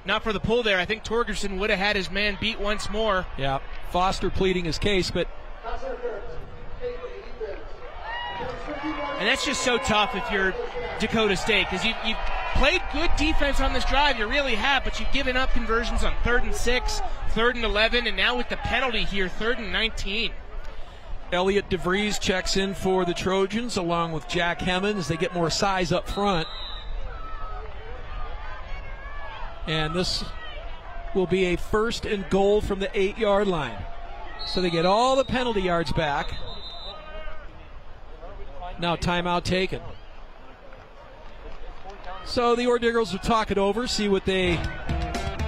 Not for the pull there. I think Torgerson would have had his man beat once more. Yeah, Foster pleading his case, but... And that's just so tough if you're Dakota State, because you've played good defense on this drive, you really have, but you've given up conversions on 3rd and 6, 3rd and 11, and now with the penalty here, 3rd and 19. Elliot DeVries checks in for the Trojans along with Jack Hemmons. They get more size up front. And this will be a 1st and goal from the 8-yard line. So they get all the penalty yards back. Now timeout taken. So the Orediggers will talk it over, see what they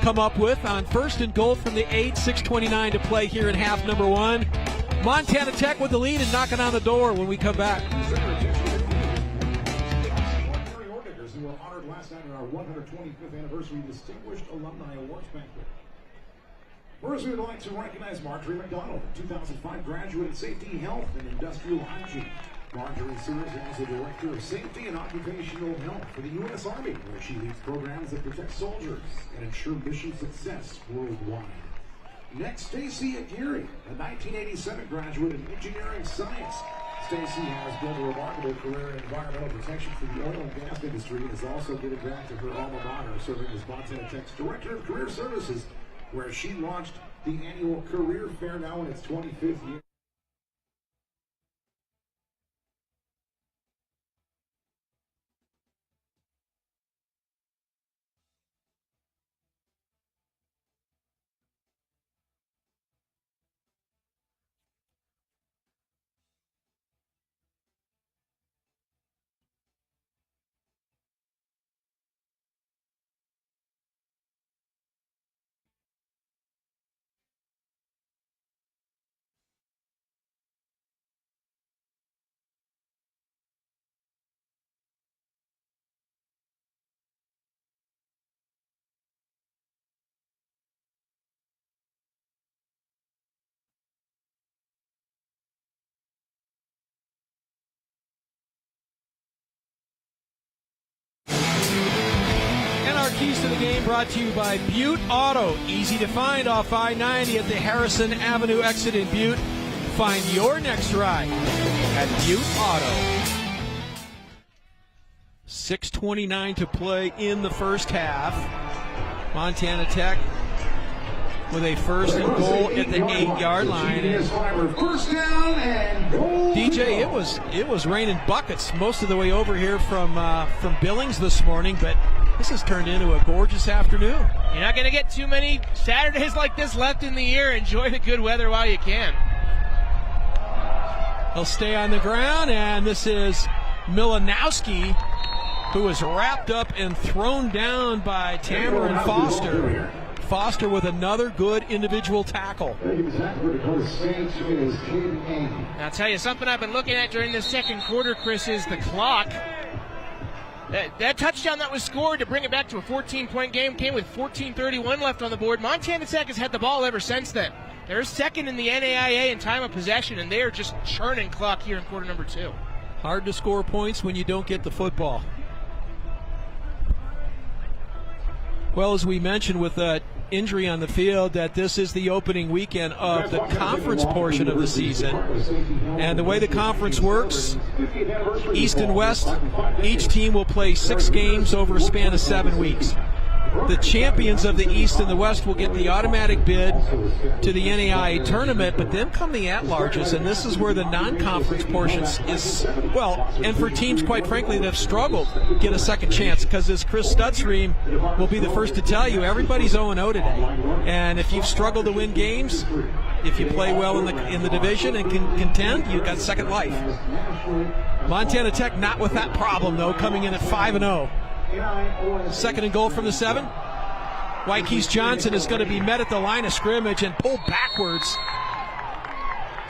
come up with on 1st and goal from the 8, 6:29 to play here in half number 1. Montana Tech with the lead and knocking on the door when we come back. Orediggers, who were honored last night in our 125th anniversary Distinguished Alumni Awards Banquet. First, we would like to recognize Marjorie McDonald, 2005 graduate in Safety, Health, and Industrial Hygiene. Marjorie serves as the Director of Safety and Occupational Health for the U.S. Army, where she leads programs that protect soldiers and ensure mission success worldwide. Next, Stacy Aguirre, a 1987 graduate in engineering science. Stacy has built a remarkable career in environmental protection for the oil and gas industry and has also given back to her alma mater, serving as Montana Tech's Director of Career Services, where she launched the annual Career Fair now in its 25th year. And our keys to the game brought to you by Butte Auto. Easy to find off I-90 at the Harrison Avenue exit in Butte. Find your next ride at Butte Auto. 6:29 to play in the first half. Montana Tech with a first and goal at the 8-yard line. First down and goal. DJ, it was raining buckets most of the way over here from Billings this morning, but this has turned into a gorgeous afternoon. You're not going to get too many Saturdays like this left in the year. Enjoy the good weather while you can. He'll stay on the ground, and this is Milanowski, who was wrapped up and thrown down by Tameron Foster. Foster with another good individual tackle. I'll tell you something I've been looking at during this second quarter, Chris, is the clock. That touchdown that was scored to bring it back to a 14-point game came with 14:31 left on the board. Montana Tech has had the ball ever since then. They're second in the NAIA in time of possession, and they are just churning clock here in quarter number 2. Hard to score points when you don't get the football. Well, as we mentioned with that injury on the field, that this is the opening weekend of the conference portion of the season. And the way the conference works, East and West, each team will play 6 games over a span of 7 weeks. The champions of the East and the West will get the automatic bid to the NAIA tournament, but then come the at-larges, and this is where the non-conference portions is, well, and for teams, quite frankly, that have struggled, get a second chance, because as Chris Stutzream will be the first to tell you, everybody's 0-0 today. And if you've struggled to win games, if you play well in the division and can contend, you've got second life. Montana Tech not with that problem, though, coming in at 5-0. Second and goal from the 7. Wykees Johnson is going to be met at the line of scrimmage and pulled backwards.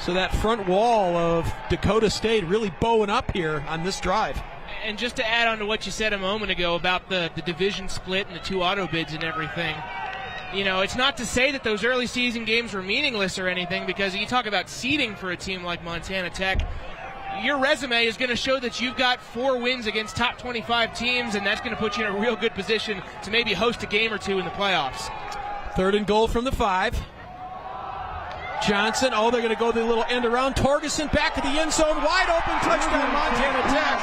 So that front wall of Dakota State really bowing up here on this drive. And just to add on to what you said a moment ago about the division split and the 2 auto bids and everything, you know, it's not to say that those early season games were meaningless or anything, because you talk about seeding for a team like Montana Tech. Your resume is going to show that you've got 4 wins against top 25 teams, and that's going to put you in a real good position to maybe host a game or 2 in the playoffs. Third and goal from the 5. Johnson, they're going to go the little end around. Torgerson back at the end zone, wide open, touchdown Montana Tech.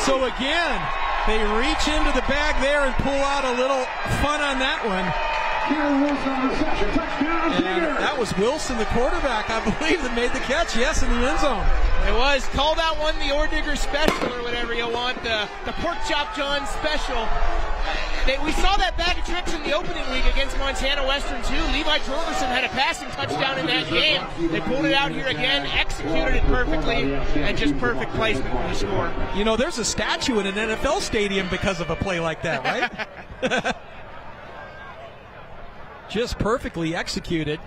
So again, they reach into the bag there and pull out a little fun on that one. And that was Wilson, the quarterback, I believe, that made the catch, yes, in the end zone. It was. Call that one the Orediggers special or whatever you want, the Pork Chop John special. We saw that bag of tricks in the opening week against Montana Western too. Levi Torgerson had a passing touchdown in that game. They pulled it out here again, executed it perfectly, and just perfect placement for the score. You know, there's a statue in an NFL stadium because of a play like that, right? Just perfectly executed.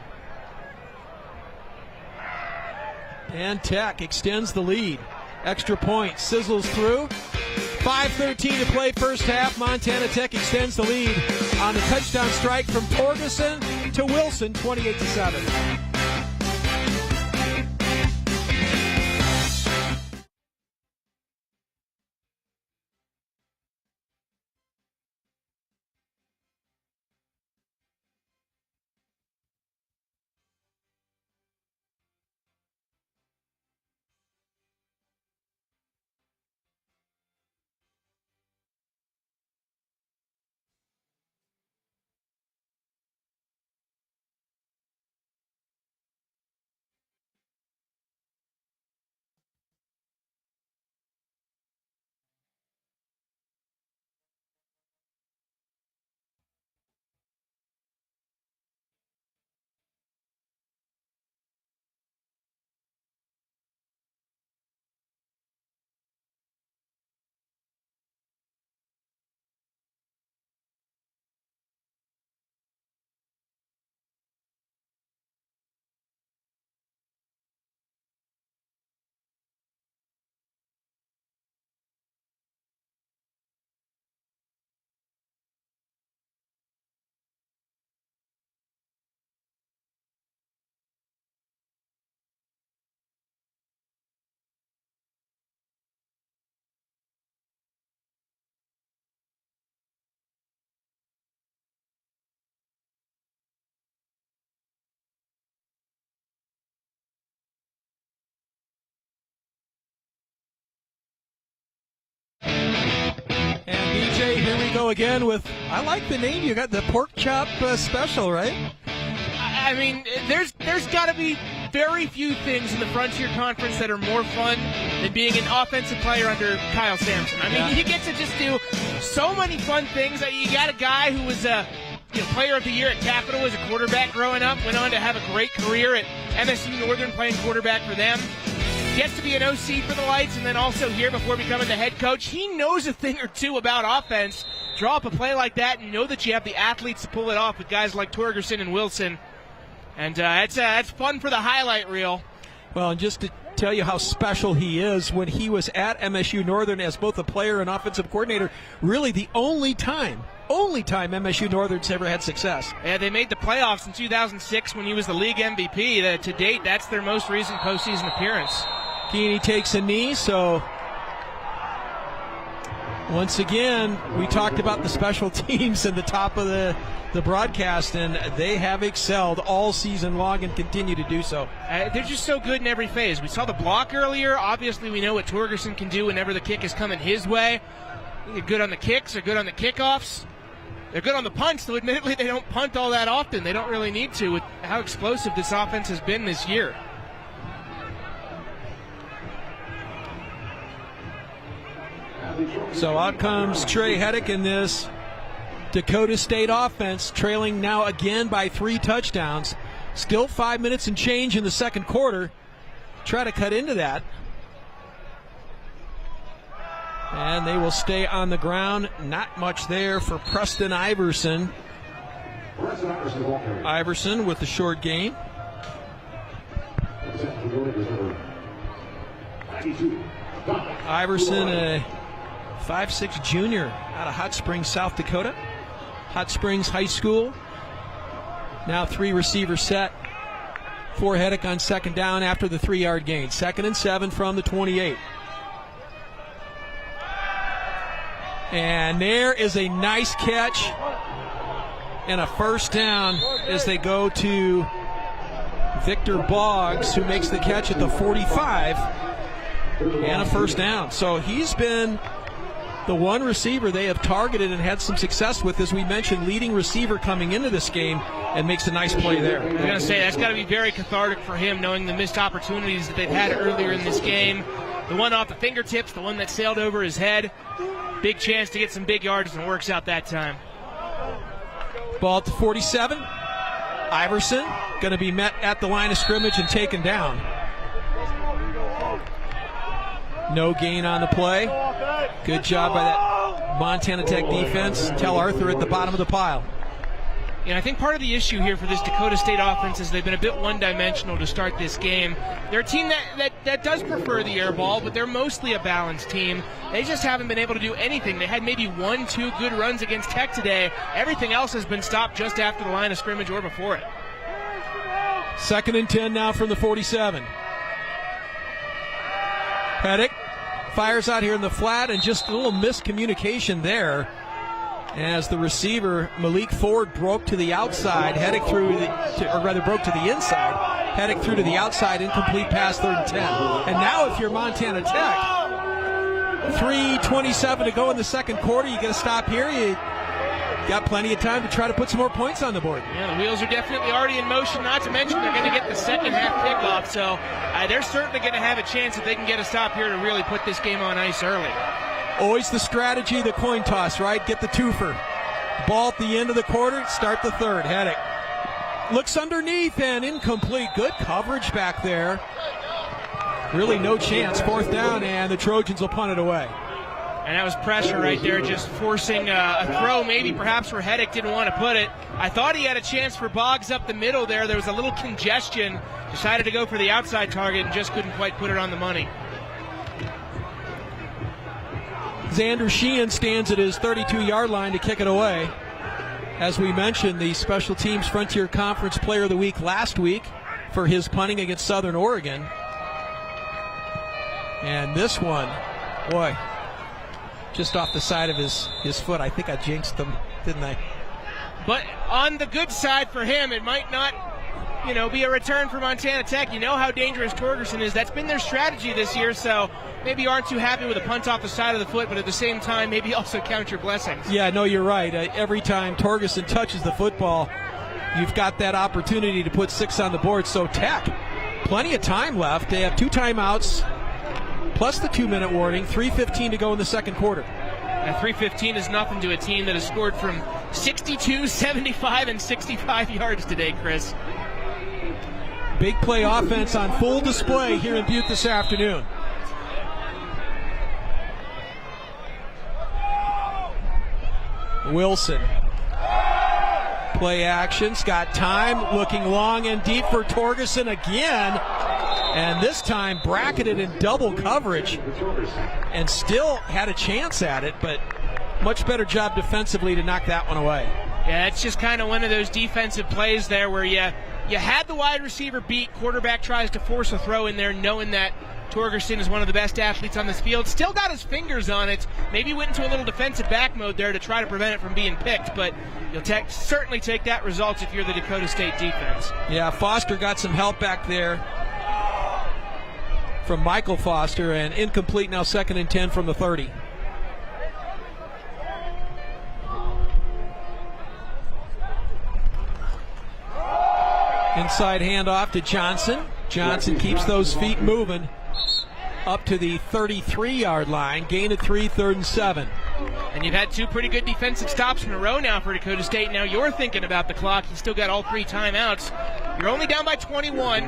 And Tech extends the lead. Extra point, sizzles through. 5:13 to play first half. Montana Tech extends the lead on the touchdown strike from Torgerson to Wilson, 28-7. DJ, here we go again with, I like the name, you got the pork chop special, right? I mean, there's got to be very few things in the Frontier Conference that are more fun than being an offensive player under Kyle Sampson. I mean, you get to just do so many fun things. You got a guy who was a player of the year at Capital as a quarterback growing up, went on to have a great career at MSU Northern playing quarterback for them. Gets to be an OC for the Lights and then also here before becoming the head coach. He knows a thing or two about offense. Draw up a play like that and know that you have the athletes to pull it off with guys like Torgerson and Wilson. And it's fun for the highlight reel. Well, and just to tell you how special he is, when he was at MSU Northern as both a player and offensive coordinator, really the only time MSU Northern's ever had success. Yeah, they made the playoffs in 2006 when he was the league MVP. To date, that's their most recent postseason appearance. Keeney takes a knee, so once again, we talked about the special teams at the top of the broadcast, and they have excelled all season long and continue to do so. They're just so good in every phase. We saw the block earlier. Obviously, we know what Torgerson can do whenever the kick is coming his way. They're good on the kicks. They're good on the kickoffs. They're good on the punts, though admittedly they don't punt all that often. They don't really need to with how explosive this offense has been this year. So out comes Trey Heddick in this Dakota State offense, trailing now again by 3 touchdowns. Still 5 minutes and change in the second quarter. Try to cut into that. And they will stay on the ground. Not much there for Preston Iverson. Iverson with the short gain. Iverson, a 5'6" junior out of Hot Springs, South Dakota. Hot Springs High School. Now 3 receiver set for Heddick on second down after the 3-yard gain. 2nd and 7 from the 28. And there is a nice catch and a first down as they go to Victor Boggs, who makes the catch at the 45, and a first down. So he's been the one receiver they have targeted and had some success with, as we mentioned, leading receiver coming into this game, and makes a nice play there. I was going to say, that's got to be very cathartic for him, knowing the missed opportunities that they've had earlier in this game. The one off the fingertips, the one that sailed over his head. Big chance to get some big yards, and it works out that time. Ball at the 47. Iverson going to be met at the line of scrimmage and taken down. No gain on the play. Good job by that Montana Tech defense. Tel Arthur at the bottom of the pile. And I think part of the issue here for this Dakota State offense is they've been a bit one-dimensional to start this game. They're a team that does prefer the air ball, but they're mostly a balanced team. They just haven't been able to do anything. They had maybe 1-2 good runs against Tech today. Everything else has been stopped just after the line of scrimmage or before it. 2nd and 10 now from the 47. Heddick fires out here in the flat, and just a little miscommunication there as the receiver Malik Ford broke to the outside. Heddick broke to the inside. Heddick threw to the outside, incomplete pass, 3rd and 10. And now if you're Montana Tech, 3:27 to go in the second quarter, you get a stop here. You got plenty of time to try to put some more points on the board. Yeah, the wheels are definitely already in motion, not to mention they're going to get the second half kickoff, so they're certainly going to have a chance if they can get a stop here to really put this game on ice early. Always the strategy, the coin toss, right? Get the twofer. Ball at the end of the quarter, start the third. Heddick looks underneath and incomplete. Good coverage back there. Really no chance. 4th down, and the Trojans will punt it away. And that was pressure right there, just forcing a throw, maybe perhaps where Heddick didn't want to put it. I thought he had a chance for Boggs up the middle there. There was a little congestion. Decided to go for the outside target and just couldn't quite put it on the money. Xander Sheehan stands at his 32-yard line to kick it away. As we mentioned, the Special Teams Frontier Conference Player of the Week last week for his punting against Southern Oregon. And this one, boy, just off the side of his foot. I think I jinxed them, didn't I? But on the good side for him, it might not be a return for Montana Tech. You know how dangerous Torgerson is. That's been their strategy this year, so maybe you aren't too happy with a punt off the side of the foot, but at the same time, maybe also count your blessings. Yeah, no, you're right. Every time Torgerson touches the football, you've got that opportunity to put 6 on the board. So Tech, plenty of time left. They have 2 timeouts, plus the 2-minute warning, 3:15 to go in the second quarter. And 3:15 is nothing to a team that has scored from 62, 75, and 65 yards today, Chris. Big play offense on full display here in Butte this afternoon. Wilson. Play action's got time, looking long and deep for Torgerson again. And this time bracketed in double coverage and still had a chance at it, but much better job defensively to knock that one away. Yeah, it's just kind of one of those defensive plays there where you had the wide receiver beat, quarterback tries to force a throw in there knowing that Torgerson is one of the best athletes on this field, still got his fingers on it, maybe went into a little defensive back mode there to try to prevent it from being picked, but you'll certainly take that result if you're the Dakota State defense. Yeah, Foster got some help back there from Michael Foster, and incomplete now, 2nd and 10 from the 30. Inside handoff to Johnson. Johnson keeps those feet moving up to the 33-yard line. Gain of 3, 3rd and 7. And you've had 2 pretty good defensive stops in a row now for Dakota State. Now you're thinking about the clock. You still got all 3 timeouts. You're only down by 21.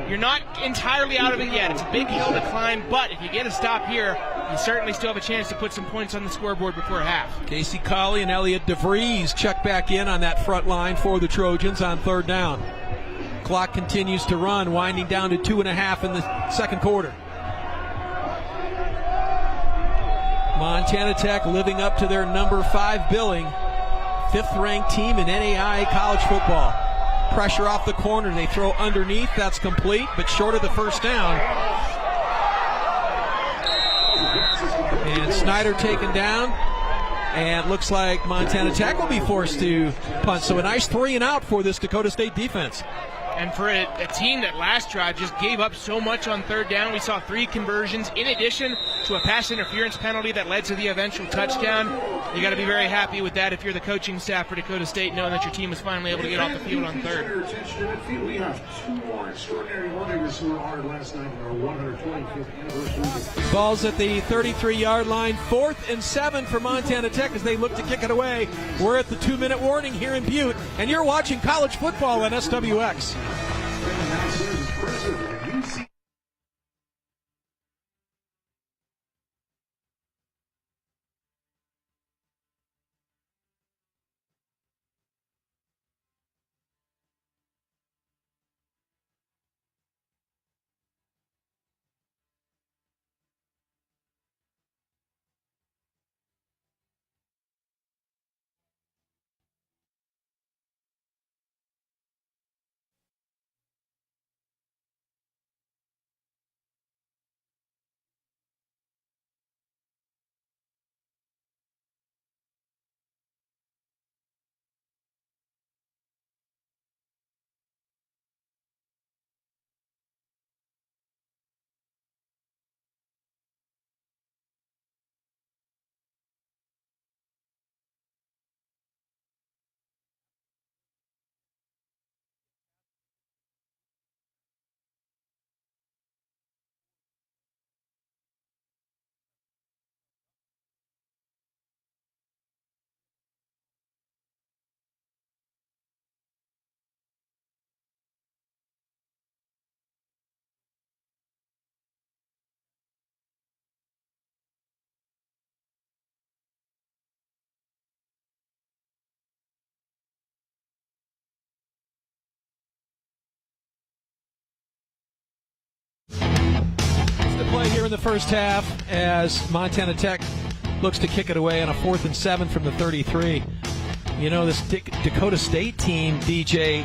You're not entirely out of it yet. It's a big hill to climb, but if you get a stop here, you certainly still have a chance to put some points on the scoreboard before half. Casey Colley and Elliot DeVries check back in on that front line for the Trojans on 3rd down. Clock continues to run, winding down to 2.5 in the second quarter. Montana Tech living up to their number 5 billing. 5th-ranked team in NAIA college football. Pressure off the corner. They throw underneath. That's complete, but short of the first down. And Snyder taken down. And it looks like Montana Tech will be forced to punt. So a nice 3 and out for this Dakota State defense. And for a team that last drive just gave up so much on 3rd down, we saw 3 conversions in addition to a pass interference penalty that led to the eventual touchdown. You got to be very happy with that if you're the coaching staff for Dakota State, knowing that your team was finally able to get off the field on 3rd. We have 2 more extraordinary Orediggers who were honored last night in our 125th anniversary. Ball's at the 33-yard line. 4th and 7 for Montana Tech as they look to kick it away. We're at the 2-minute warning here in Butte, and you're watching college football on SWX. Play here in the first half as Montana Tech looks to kick it away on a 4th and 7 from the 33. You know, this Dakota State team, DJ,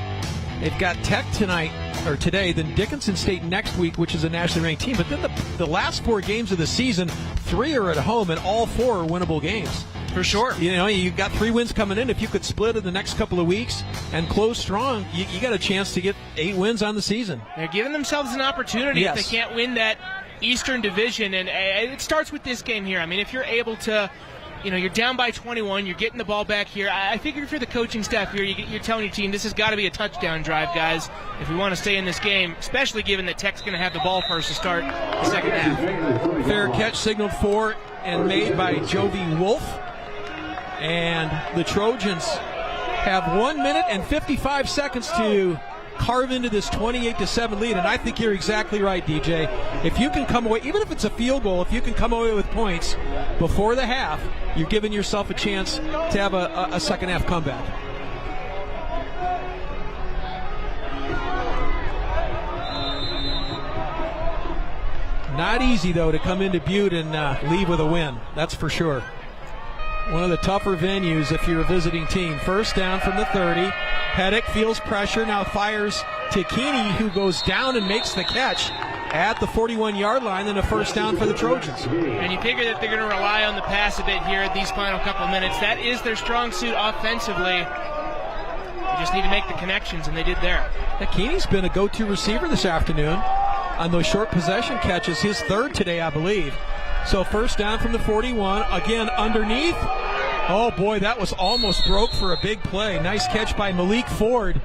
they've got Tech tonight or today, then Dickinson State next week, which is a nationally ranked team. But then the last 4 games of the season, 3 are at home and all 4 are winnable games. For sure. You know, you've got 3 wins coming in. If you could split in the next couple of weeks and close strong, you got a chance to get 8 wins on the season. They're giving themselves an opportunity Yes. if they can't win that Eastern Division. And it starts with this game here. I mean, if you're able to, you're down by 21, you're getting the ball back here. I figure if you're the coaching staff here, you're telling your team this has got to be a touchdown drive, guys, if we want to stay in this game, especially given that Tech's going to have the ball first to start the second half. Fair catch signaled for and made by Jovi Wolf. And the Trojans have 1 minute and 55 seconds to carve into this 28-7 lead. And I think you're exactly right, DJ. If you can come away, even if it's a field goal, if you can come away with points before the half, you're giving yourself a chance to have a second half comeback. Not easy, though, to come into Butte and leave with a win. That's for sure. One of the tougher venues if you're a visiting team. First down from the 30. Hedrick feels pressure, now fires to Keeney, who goes down and makes the catch at the 41-yard line, and a first down for the Trojans. And you figure that they're going to rely on the pass a bit here at these final couple of minutes. That is their strong suit offensively. They just need to make the connections, and they did there. Keeney's been a go-to receiver this afternoon on those short possession catches, his third today, I believe. So first down from the 41, again underneath. Oh boy, that was almost broke for a big play. Nice catch by Malik Ford.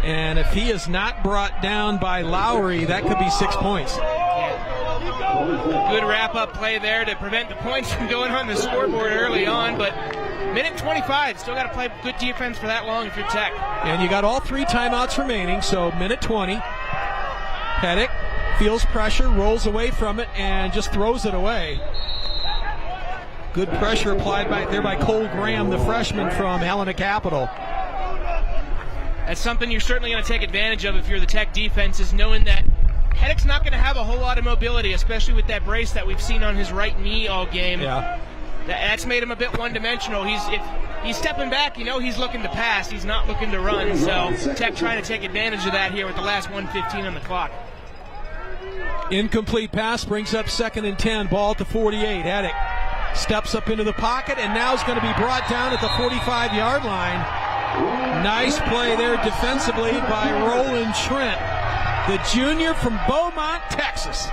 And if he is not brought down by Lowry, that could be 6 points. Good wrap-up play there to prevent the points from going on the scoreboard early on, but minute 25, still got to play good defense for that long if you're Tech. And you got all 3 timeouts remaining, so minute 20. Hedrick feels pressure, rolls away from it, and just throws it away. Good pressure applied by Cole Graham, the freshman from Helena Capital. That's something you're certainly going to take advantage of if you're the Tech defense, is knowing that Hedrick's not going to have a whole lot of mobility, especially with that brace that we've seen on his right knee all game. Yeah. That's made him a bit one-dimensional. If he's stepping back, he's looking to pass. He's not looking to run. So Tech trying to take advantage of that here with the last 1:15 on the clock. Incomplete pass brings up 2nd and 10. Ball to 48. Hedrick steps up into the pocket and now is going to be brought down at the 45-yard line. Nice play there defensively by Roland Trent, the junior from Beaumont, Texas.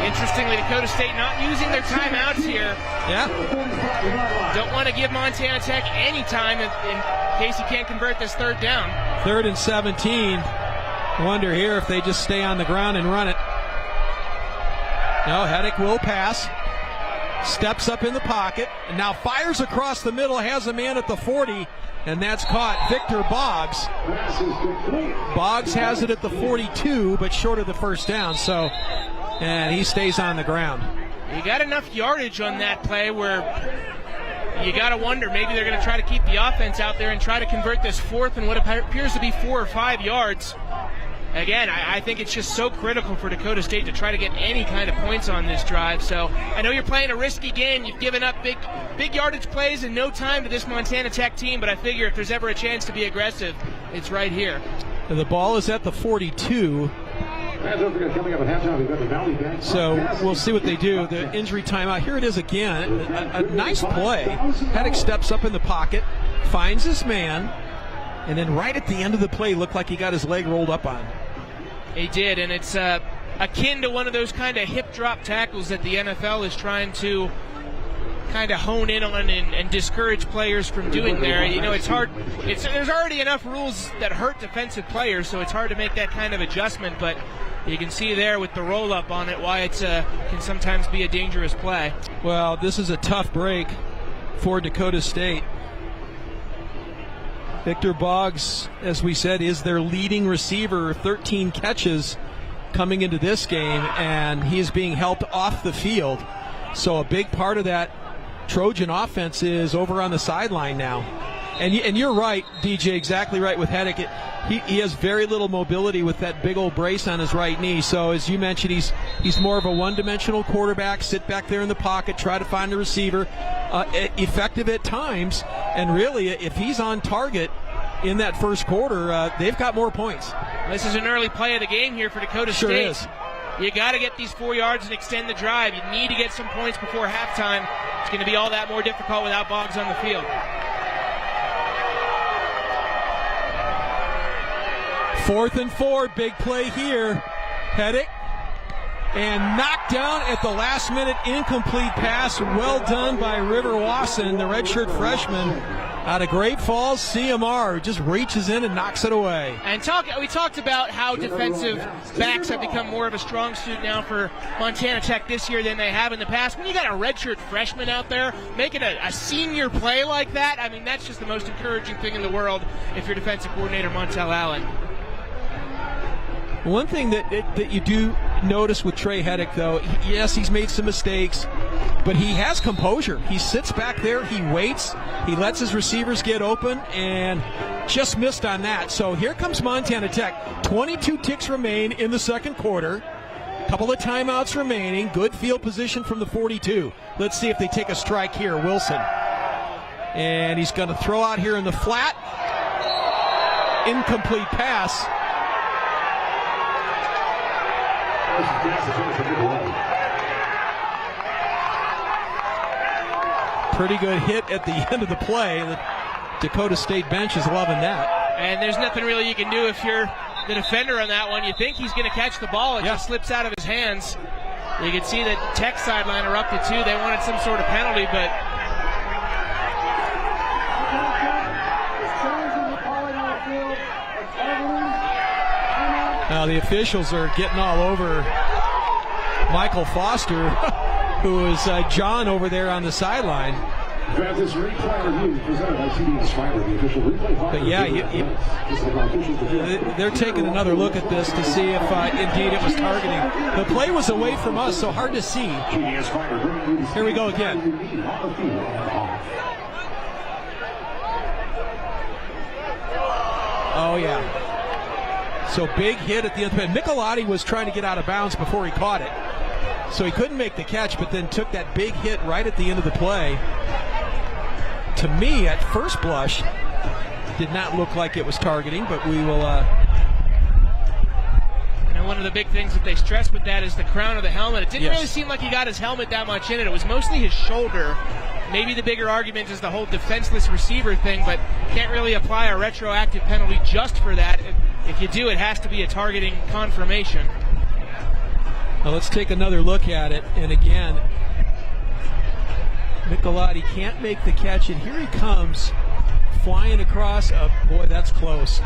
Interestingly, Dakota State not using their timeouts here. Yeah. Don't want to give Montana Tech any time in case he can't convert this third down. 3rd and 17. Wonder here if they just stay on the ground and run it. No, Hedrick will pass. Steps up in the pocket, and now fires across the middle, has a man at the 40, and that's caught. Victor Boggs. Boggs has it at the 42, but short of the first down, and he stays on the ground. You got enough yardage on that play where you got to wonder, maybe they're going to try to keep the offense out there and try to convert this fourth and what appears to be 4 or 5 yards. Again, I think it's just so critical for Dakota State to try to get any kind of points on this drive. So I know you're playing a risky game. You've given up big yardage plays in no time to this Montana Tech team, but I figure if there's ever a chance to be aggressive, it's right here. The ball is at the 42. So we'll see what they do. The injury timeout. Here it is again. A nice play. Hedrick steps up in the pocket, finds his man, and then right at the end of the play looked like he got his leg rolled up on. He did, and it's akin to one of those kind of hip drop tackles that the NFL is trying to kind of hone in on and discourage players from doing there. It's hard. There's already enough rules that hurt defensive players, so it's hard to make that kind of adjustment, but you can see there with the roll-up on it why it can sometimes be a dangerous play. Well, this is a tough break for Dakota State. Victor Boggs, as we said, is their leading receiver, 13 catches coming into this game, and he is being helped off the field. So a big part of that Trojan offense is over on the sideline now. And you're right, DJ, exactly right with Hedrick. He has very little mobility with that big old brace on his right knee. So as you mentioned, he's more of a one-dimensional quarterback, sit back there in the pocket, try to find the receiver, effective at times. And really, if he's on target in that first quarter, they've got more points. This is an early play of the game here for Dakota State. Sure is. You got to get these 4 yards and extend the drive. You need to get some points before halftime. It's going to be all that more difficult without Boggs on the field. 4th and 4, big play here. Hedrick, and knocked down at the last minute, incomplete pass. Well done by River Wasson, the redshirt freshman out of Great Falls, CMR, who just reaches in and knocks it away. And we talked about how defensive backs have become more of a strong suit now for Montana Tech this year than they have in the past. When you got a redshirt freshman out there making a senior play like that, I mean, that's just the most encouraging thing in the world if you're defensive coordinator Montel Allen. One thing that you do notice with Trey Hedrick, though, yes, he's made some mistakes, but he has composure. He sits back there, he waits, he lets his receivers get open, and just missed on that. So here comes Montana Tech. 22 ticks remain in the second quarter. Couple of timeouts remaining. Good field position from the 42. Let's see if they take a strike here. Wilson. And he's going to throw out here in the flat. Incomplete pass. Pretty good hit at the end of the play. The Dakota State bench is loving that. And there's nothing really you can do if you're the defender on that one. You think he's going to catch the ball. It just slips out of his hands. You can see that Tech sideline erupted too. They wanted some sort of penalty, but now the officials are getting all over Michael Foster, who is John over there on the sideline. But yeah, they're taking another look at this to see if indeed it was targeting. The play was away from us, so hard to see. Here we go again. Oh, yeah. So big hit at the end. Michelotti was trying to get out of bounds before he caught it. So he couldn't make the catch, but then took that big hit right at the end of the play. To me, at first blush, did not look like it was targeting, but we will... And one of the big things that they stress with that is the crown of the helmet. It didn't really seem like he got his helmet that much in it. It was mostly his shoulder. Maybe the bigger argument is the whole defenseless receiver thing, but can't really apply a retroactive penalty just for that. If you do, it has to be a targeting confirmation. Now let's take another look at it. And again, Michelotti can't make the catch, and here he comes flying across. Oh, boy, that's close.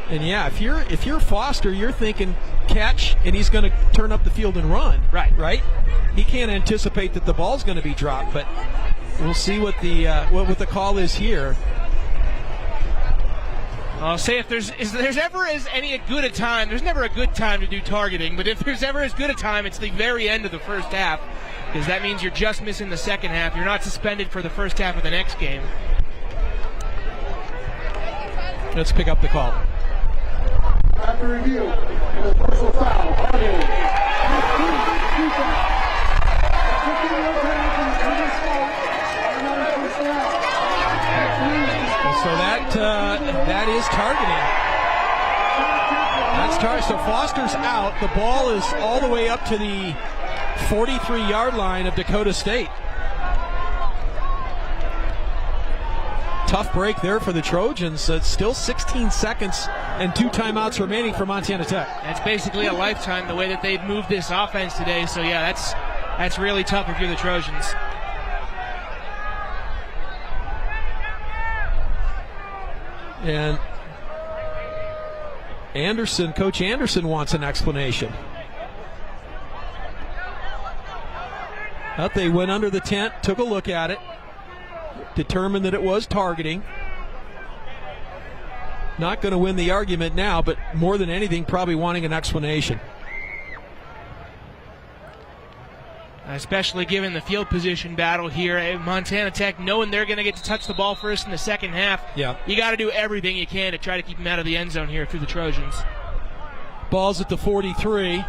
And yeah, if you're Foster, you're thinking catch, and he's going to turn up the field and run. Right. He can't anticipate that the ball's going to be dropped, but we'll see what the call is here. I'll say if there's ever any good a time, there's never a good time to do targeting, but if there's ever as good a time, it's the very end of the first half, because that means you're just missing the second half. You're not suspended for the first half of the next game. Let's pick up the call. After review, and a personal foul. So that is targeting. That's targeting. So Foster's out. The ball is all the way up to the 43-yard line of Dakota State. Tough break there for the Trojans. It's still 16 seconds and 2 timeouts remaining for Montana Tech. That's basically a lifetime the way that they've moved this offense today. So yeah, that's really tough if you're the Trojans. And Coach Anderson wants an explanation. But they went under the tent, took a look at it, determined that it was targeting. Not going to win the argument now, but more than anything, probably wanting an explanation. Especially given the field position battle here. Montana Tech, knowing they're going to get to touch the ball first in the second half, you got to do everything you can to try to keep them out of the end zone here through the Trojans. Ball's at the 43.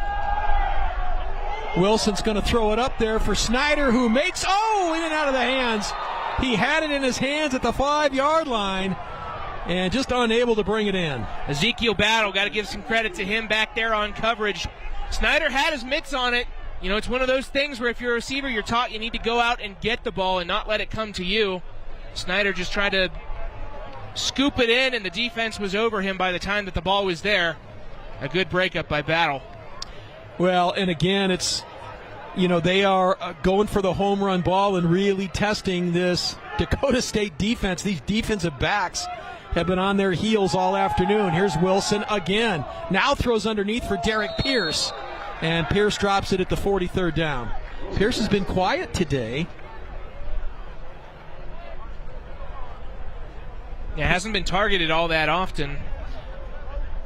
Wilson's going to throw it up there for Snyder, who makes, in and out of the hands He had it in his hands at the 5-yard line and just unable to bring it in. Ezekiel Battle, got to give some credit to him back there on coverage. Snyder had his mitts on it. You know, it's one of those things where if you're a receiver, you're taught you need to go out and get the ball and not let it come to you. Snyder just tried to scoop it in, and the defense was over him by the time that the ball was there. A good breakup by Battle. Well, and again, it's, you know, they are going for the home run ball and really testing this Dakota State defense. These defensive backs have been on their heels all afternoon. Here's Wilson again. Now throws underneath for Derek Pierce. And Pierce drops it at the 43rd down. Pierce has been quiet today. Yeah, hasn't been targeted all that often.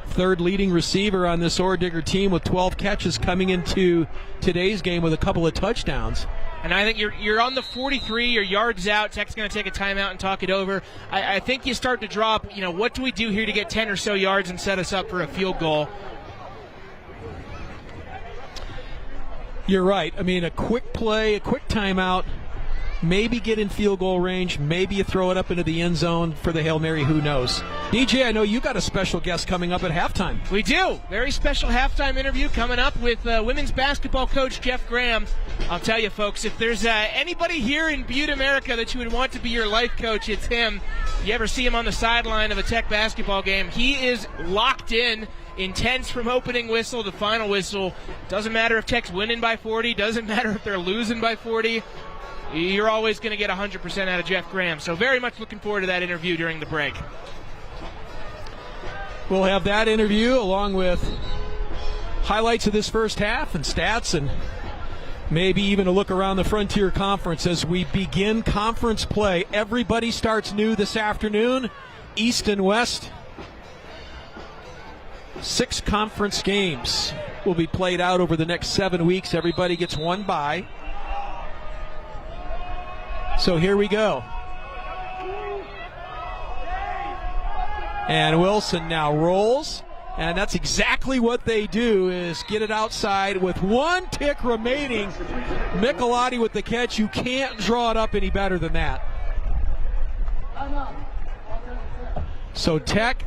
Third leading receiver on this Orediggers team with 12 catches coming into today's game with a couple of touchdowns. And I think you're on the 43, your yards out. Tech's going to take a timeout and talk it over. I think you start to drop, you know, what do we do here to get 10 or so yards and set us up for a field goal? You're right. I mean, a quick play, a quick timeout, maybe get in field goal range, maybe you throw it up into the end zone for the Hail Mary, who knows. DJ, I know you got a special guest coming up at halftime. We do. Very special halftime interview coming up with women's basketball coach Jeff Graham. I'll tell you, folks, if there's anybody here in Butte, America that you would want to be your life coach, it's him. You ever see him on the sideline of a Tech basketball game, he is locked in, intense from opening whistle to final whistle. Doesn't matter if Tech's winning by 40, doesn't matter if they're losing by 40. You're always going to get 100% out of Jeff Graham. So very much looking forward to that interview during the break. We'll have that interview along with highlights of this first half and stats, and maybe even a look around the Frontier Conference as we begin conference play. Everybody starts new this afternoon, East and West. 6 conference games will be played out over the next 7 weeks. Everybody gets one bye. So here we go. And Wilson now rolls, and that's exactly what they do, is get it outside with 1 tick remaining. Michelotti with the catch. You can't draw it up any better than that. So Tech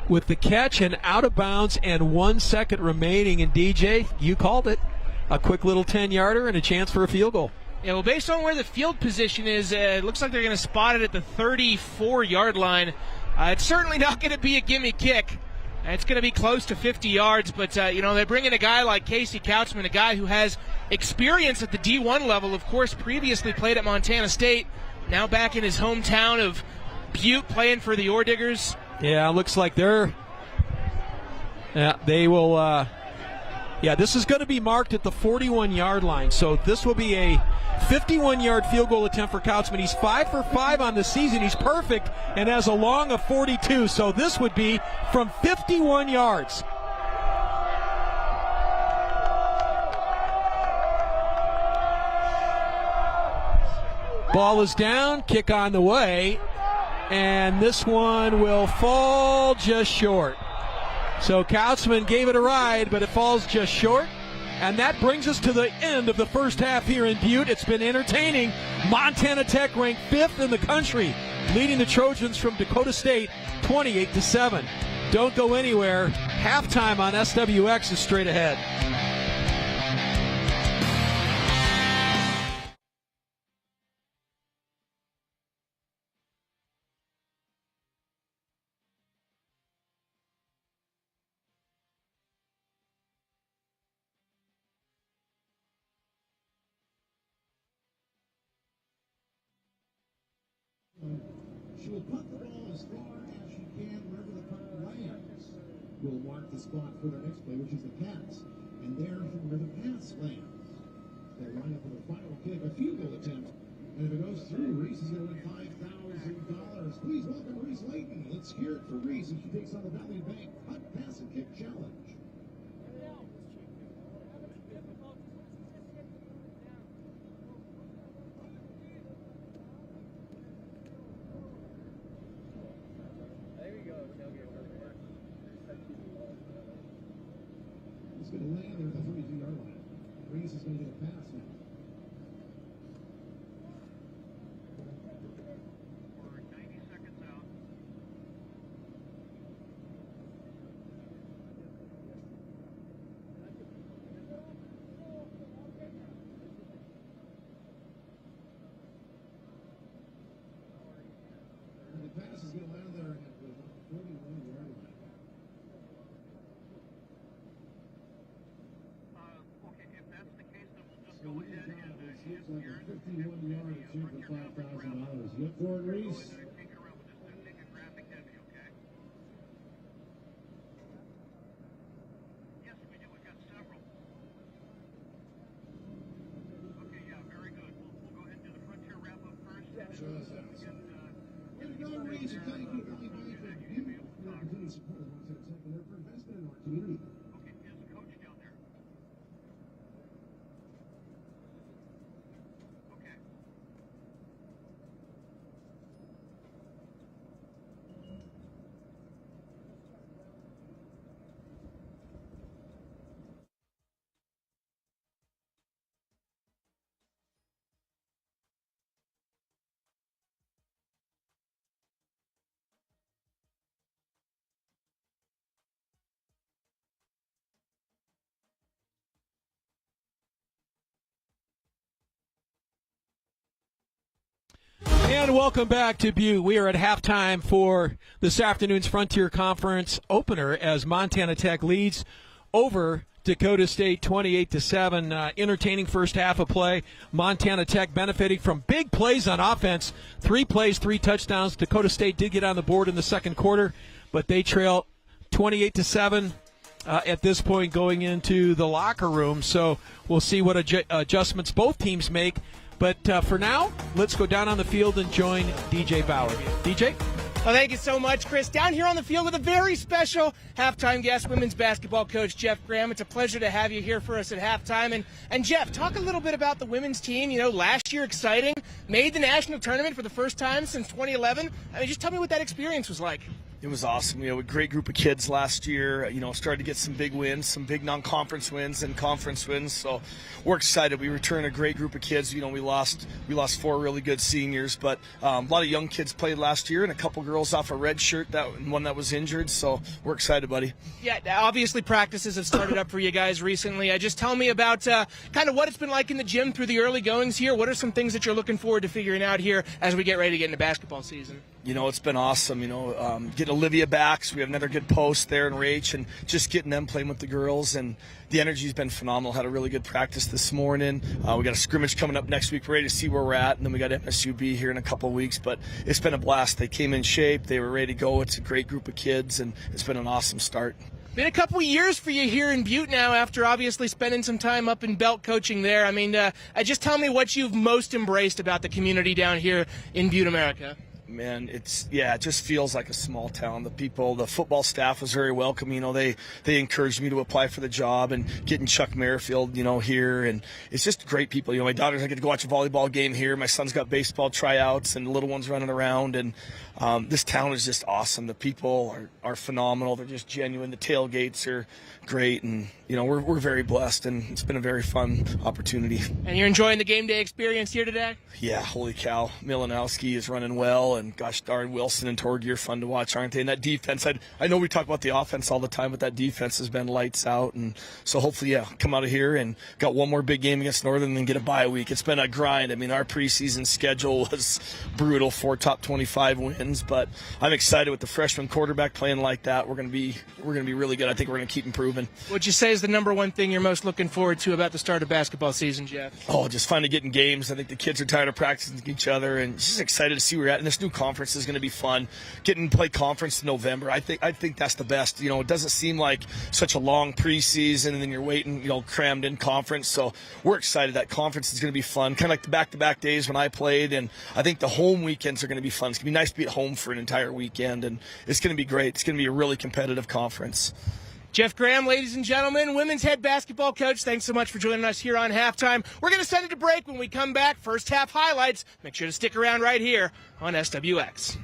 with the catch and out of bounds and 1 second remaining. And DJ, you called it. A quick little 10-yarder and a chance for a field goal. Yeah, well, based on where the field position is, it looks like they're going to spot it at the 34-yard line. It's certainly not going to be a gimme kick. It's going to be close to 50 yards, but, you know, they bring in a guy like Casey Couchman, a guy who has experience at the D1 level, of course, previously played at Montana State, now back in his hometown of Butte playing for the Orediggers. Yeah, looks like they will, this is going to be marked at the 41-yard line, so this will be a 51-yard field goal attempt for Couchman. He's 5 for 5 on the season. He's perfect and has a long of 42, so this would be from 51 yards. Ball is down, kick on the way, and this one will fall just short. So Couchman gave it a ride, but it falls just short. And that brings us to the end of the first half here in Butte. It's been entertaining. Montana Tech ranked 5th in the country, leading the Trojans from Dakota State 28-7. Don't go anywhere. Halftime on SWX is straight ahead. She will punt the ball as far as she can wherever the punt lands. Will mark the spot for the next play, which is the pass. And there where the pass lands. They line up for the final kick, a field goal attempt. And if it goes through, Reese is going to win $5,000. Please welcome Reese Layton. Let's hear it for Reese as she takes on the Valley Bank punt, pass, and kick challenge. It's going to land there at the 32-yard line. Reese is going to get a pass now. Look for it, Reese. Way to go, Reese. Thank you very much for your continued support of Montana Tech and their investment in our community. And welcome back to Butte. We are at halftime for this afternoon's Frontier Conference opener as Montana Tech leads over Dakota State 28-7. Entertaining first half of play. Montana Tech benefiting from big plays on offense. 3 plays, 3 touchdowns. Dakota State did get on the board in the second quarter, but they trail 28-7 at this point going into the locker room. So we'll see what adjustments both teams make. But for now, let's go down on the field and join DJ Bauer. DJ? Well, thank you so much, Chris. Down here on the field with a very special halftime guest, women's basketball coach Jeff Graham. It's a pleasure to have you here for us at halftime. And Jeff, talk a little bit about the women's team. You know, last year exciting, made the national tournament for the first time since 2011. I mean, just tell me what that experience was like. It was awesome. You know, a great group of kids last year. You know, started to get some big wins, some big non-conference wins and conference wins. So we're excited. We returned a great group of kids. You know, we lost 4 really good seniors, but a lot of young kids played last year, and a couple girls off a red shirt, one that was injured. So we're excited, buddy. Yeah, obviously practices have started up for you guys recently. Just tell me about kind of what it's been like in the gym through the early goings here. What are some things that you're looking forward to figuring out here as we get ready to get into basketball season? You know, it's been awesome. You know, getting Olivia back, so we have another good post there in Rach, and just getting them playing with the girls. And the energy's been phenomenal. Had a really good practice this morning. We got a scrimmage coming up next week. We're ready to see where we're at, and then we got MSUB here in a couple of weeks. But it's been a blast. They came in shape. They were ready to go. It's a great group of kids, and it's been an awesome start. Been a couple of years for you here in Butte now after obviously spending some time up in Belt coaching there. I mean, just tell me what you've most embraced about the community down here in Butte, America. Man, it just feels like a small town. The people, the football staff was very welcoming. You know, they encouraged me to apply for the job, and getting Chuck Merrifield, you know, here, and it's just great people. You know, my daughters, I get to go watch a volleyball game here. My son's got baseball tryouts, and the little one's running around, and this town is just awesome. The people are phenomenal. They're just genuine. The tailgates are great, and you know, we're very blessed, and it's been a very fun opportunity. And you're enjoying the game day experience here today? Yeah, holy cow. Milanowski is running well, and gosh darn, Wilson and Torgy are fun to watch, aren't they? And that defense, I know we talk about the offense all the time, but that defense has been lights out. And so hopefully, come out of here and got one more big game against Northern and then get a bye week. It's been a grind. I mean, our preseason schedule was brutal, 4 top 25 wins, but I'm excited with the freshman quarterback playing like that. We're gonna be really good. I think we're gonna keep improving. What'd you say is the number one thing you're most looking forward to about the start of basketball season, Jeff? Oh, just finally getting games. I think the kids are tired of practicing each other, and just excited to see where we're at. And this new conference is going to be fun. Getting to play conference in November, I think that's the best. You know, it doesn't seem like such a long preseason, and then you're waiting, you know, crammed in conference. So we're excited. That conference is going to be fun, kind of like the back-to-back days when I played. And I think the home weekends are going to be fun. It's going to be nice to be at home for an entire weekend, and it's going to be great. It's going to be a really competitive conference. Jeff Graham, ladies and gentlemen, women's head basketball coach, thanks so much for joining us here on halftime. We're going to send it to break. When we come back, first half highlights. Make sure to stick around right here on SWX.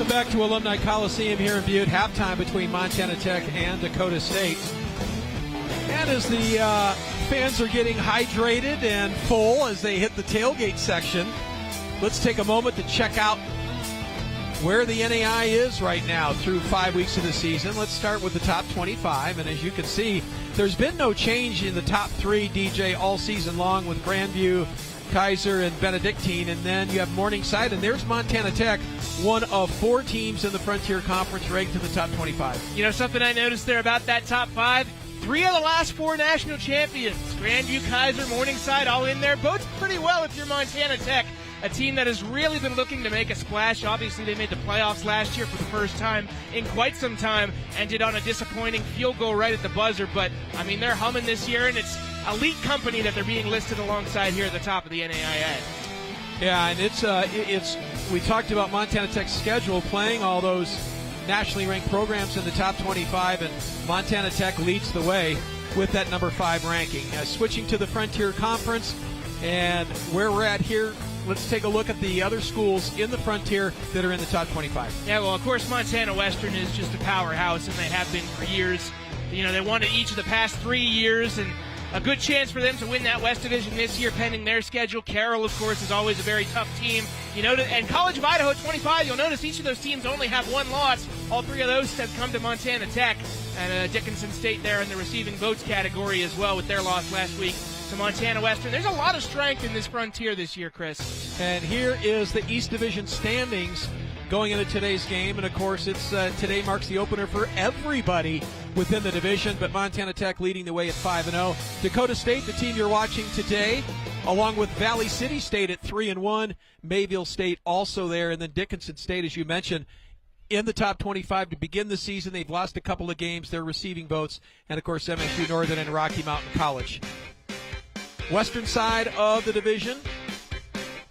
back to Alumni Coliseum here in Butte. Halftime between Montana Tech and Dakota State. And as the fans are getting hydrated and full as they hit the tailgate section, let's take a moment to check out where the NAI is right now through 5 weeks of the season. Let's start with the top 25. And as you can see, there's been no change in the top three, DJ, all season long with Grandview, Kaiser, and Benedictine. And then you have Morningside, and there's Montana Tech, one of four teams in the Frontier Conference ranked in the top 25. You know, something I noticed there about that top five, 3 of the last 4 national champions, Grandview, Kaiser, Morningside, all in there. Bodes pretty well if you're Montana Tech, a team that has really been looking to make a splash. Obviously, they made the playoffs last year for the first time in quite some time, ended on a disappointing field goal right at the buzzer. But, I mean, they're humming this year, and it's elite company that they're being listed alongside here at the top of the NAIA. Yeah, and it's we talked about Montana Tech's schedule, playing all those nationally ranked programs in the top 25, and Montana Tech leads the way with that number 5 ranking. Switching to the Frontier Conference, and where we're at here, let's take a look at the other schools in the Frontier that are in the top 25. Yeah, well, of course, Montana Western is just a powerhouse, and they have been for years. You know, they won it each of the past 3 years, and a good chance for them to win that West Division this year, pending their schedule. Carroll, of course, is always a very tough team. You know, and College of Idaho at 25, you'll notice each of those teams only have 1 loss. All 3 of those have come to Montana Tech, and Dickinson State there in the receiving votes category as well with their loss last week to Montana Western. There's a lot of strength in this Frontier this year, Chris. And here is the East Division standings going into today's game. And, of course, it's today marks the opener for everybody within the division, but Montana Tech leading the way at 5-0. Dakota State, the team you're watching today, along with Valley City State at 3-1. Mayville State also there, and then Dickinson State, as you mentioned, in the top 25 to begin the season. They've lost a couple of games. They're receiving votes. And, of course, MSU Northern and Rocky Mountain College. Western side of the division,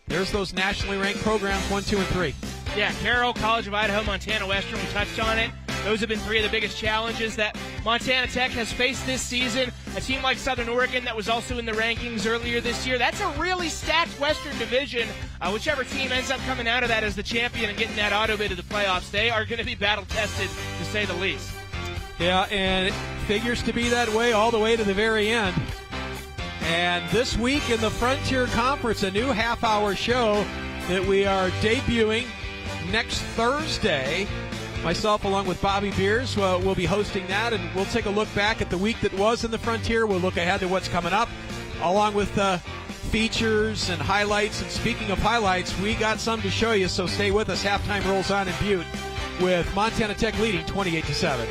there's those nationally ranked programs, 1, 2, and 3. Yeah, Carroll, College of Idaho, Montana Western, we touched on it. Those have been 3 of the biggest challenges that Montana Tech has faced this season. A team like Southern Oregon that was also in the rankings earlier this year. That's a really stacked Western division. Whichever team ends up coming out of that as the champion and getting that auto bid to the playoffs, they are going to be battle-tested, to say the least. Yeah, and it figures to be that way all the way to the very end. And this week in the Frontier Conference, a new half-hour show that we are debuting next Thursday. Myself, along with Bobby Beers, will be hosting that, and we'll take a look back at the week that was in the Frontier. We'll look ahead to what's coming up, along with features and highlights. And speaking of highlights, we got some to show you, so stay with us. Halftime rolls on in Butte with Montana Tech leading 28-7.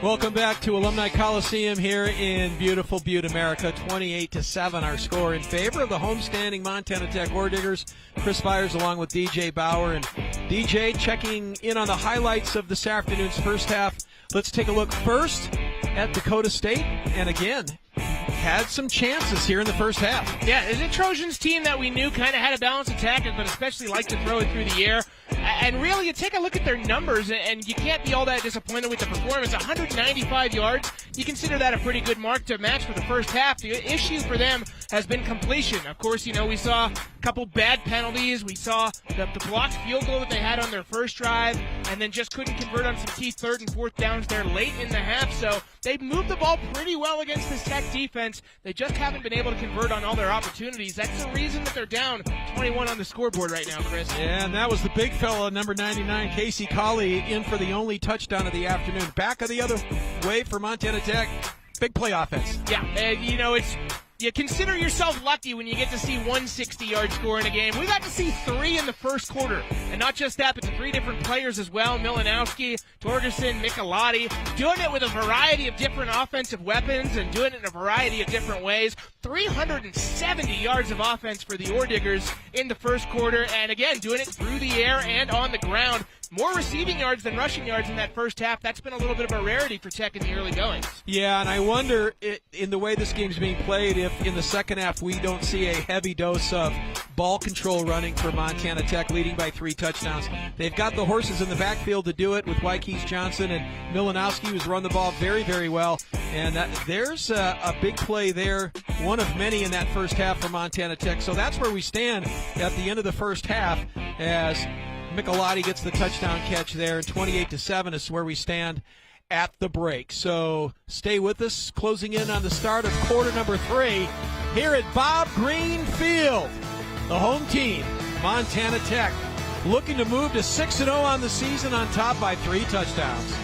Welcome back to Alumni Coliseum here in beautiful Butte, America. 28-7 our score in favor of the homestanding Montana Tech Orediggers. Chris Byers along with DJ Bauer. And DJ checking in on the highlights of this afternoon's first half. Let's take a look first at Dakota State. And again, had some chances here in the first half. Yeah, it's a Trojans team that we knew kind of had a balanced attack, but especially liked to throw it through the air. And really, you take a look at their numbers, and you can't be all that disappointed with the performance. 195 yards, you consider that a pretty good mark to match for the first half. The issue for them has been completion. Of course, we saw a couple bad penalties. We saw the blocked field goal that they had on their first drive, and then just couldn't convert on some key third and fourth downs there late in the half. So they've moved the ball pretty well against this Tech defense. They just haven't been able to convert on all their opportunities. That's the reason that they're down 21 on the scoreboard right now, Chris. Yeah, and that was the big fella, number 99, Casey Colley, in for the only touchdown of the afternoon. Back of the other way for Montana Tech. Big play offense. Yeah, it's you consider yourself lucky when you get to see 160-yard score in a game. We got to see 3 in the first quarter. And not just that, but the 3 different players as well. Milanowski, Torgerson, Michelati, doing it with a variety of different offensive weapons and doing it in a variety of different ways. 370 yards of offense for the Orediggers in the first quarter. And again, doing it through the air and on the ground. More receiving yards than rushing yards in that first half. That's been a little bit of a rarity for Tech in the early goings. Yeah, and I wonder, in the way this game's being played, if in the second half we don't see a heavy dose of ball control running for Montana Tech, leading by 3 touchdowns. They've got the horses in the backfield to do it with Wykees Johnson and Milanowski, who's run the ball very, very well. And there's a big play there, one of many in that first half for Montana Tech. So that's where we stand at the end of the first half as Michelati gets the touchdown catch there, and 28-7 is where we stand at the break. So stay with us, closing in on the start of quarter number 3 here at Bob Green Field. The home team, Montana Tech, looking to move to 6-0 on the season on top by 3 touchdowns.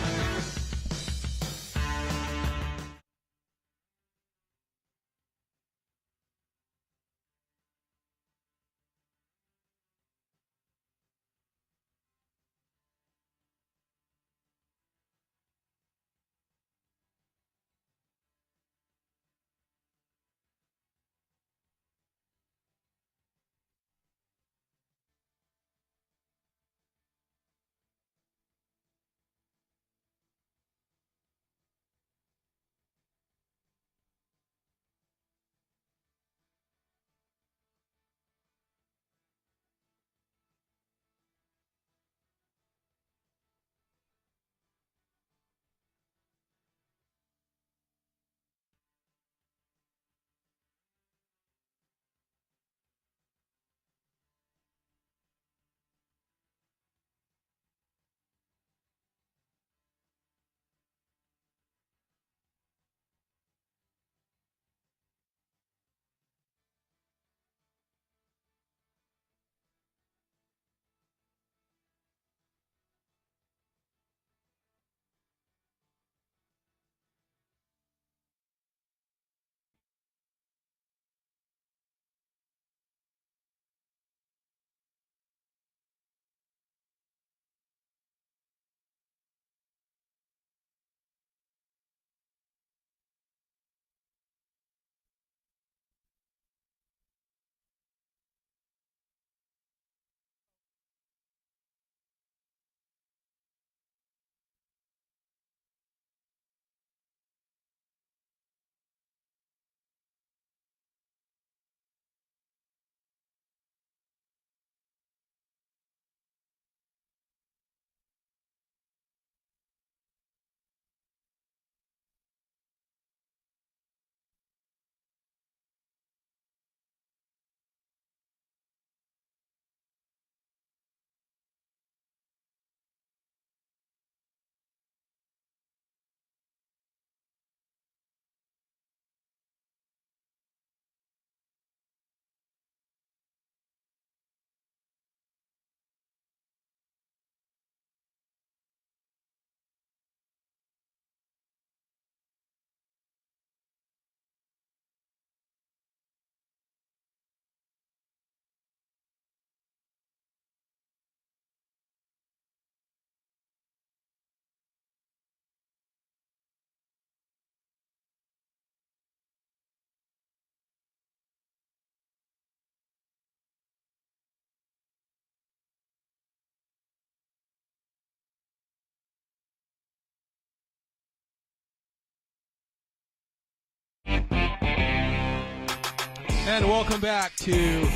And welcome back to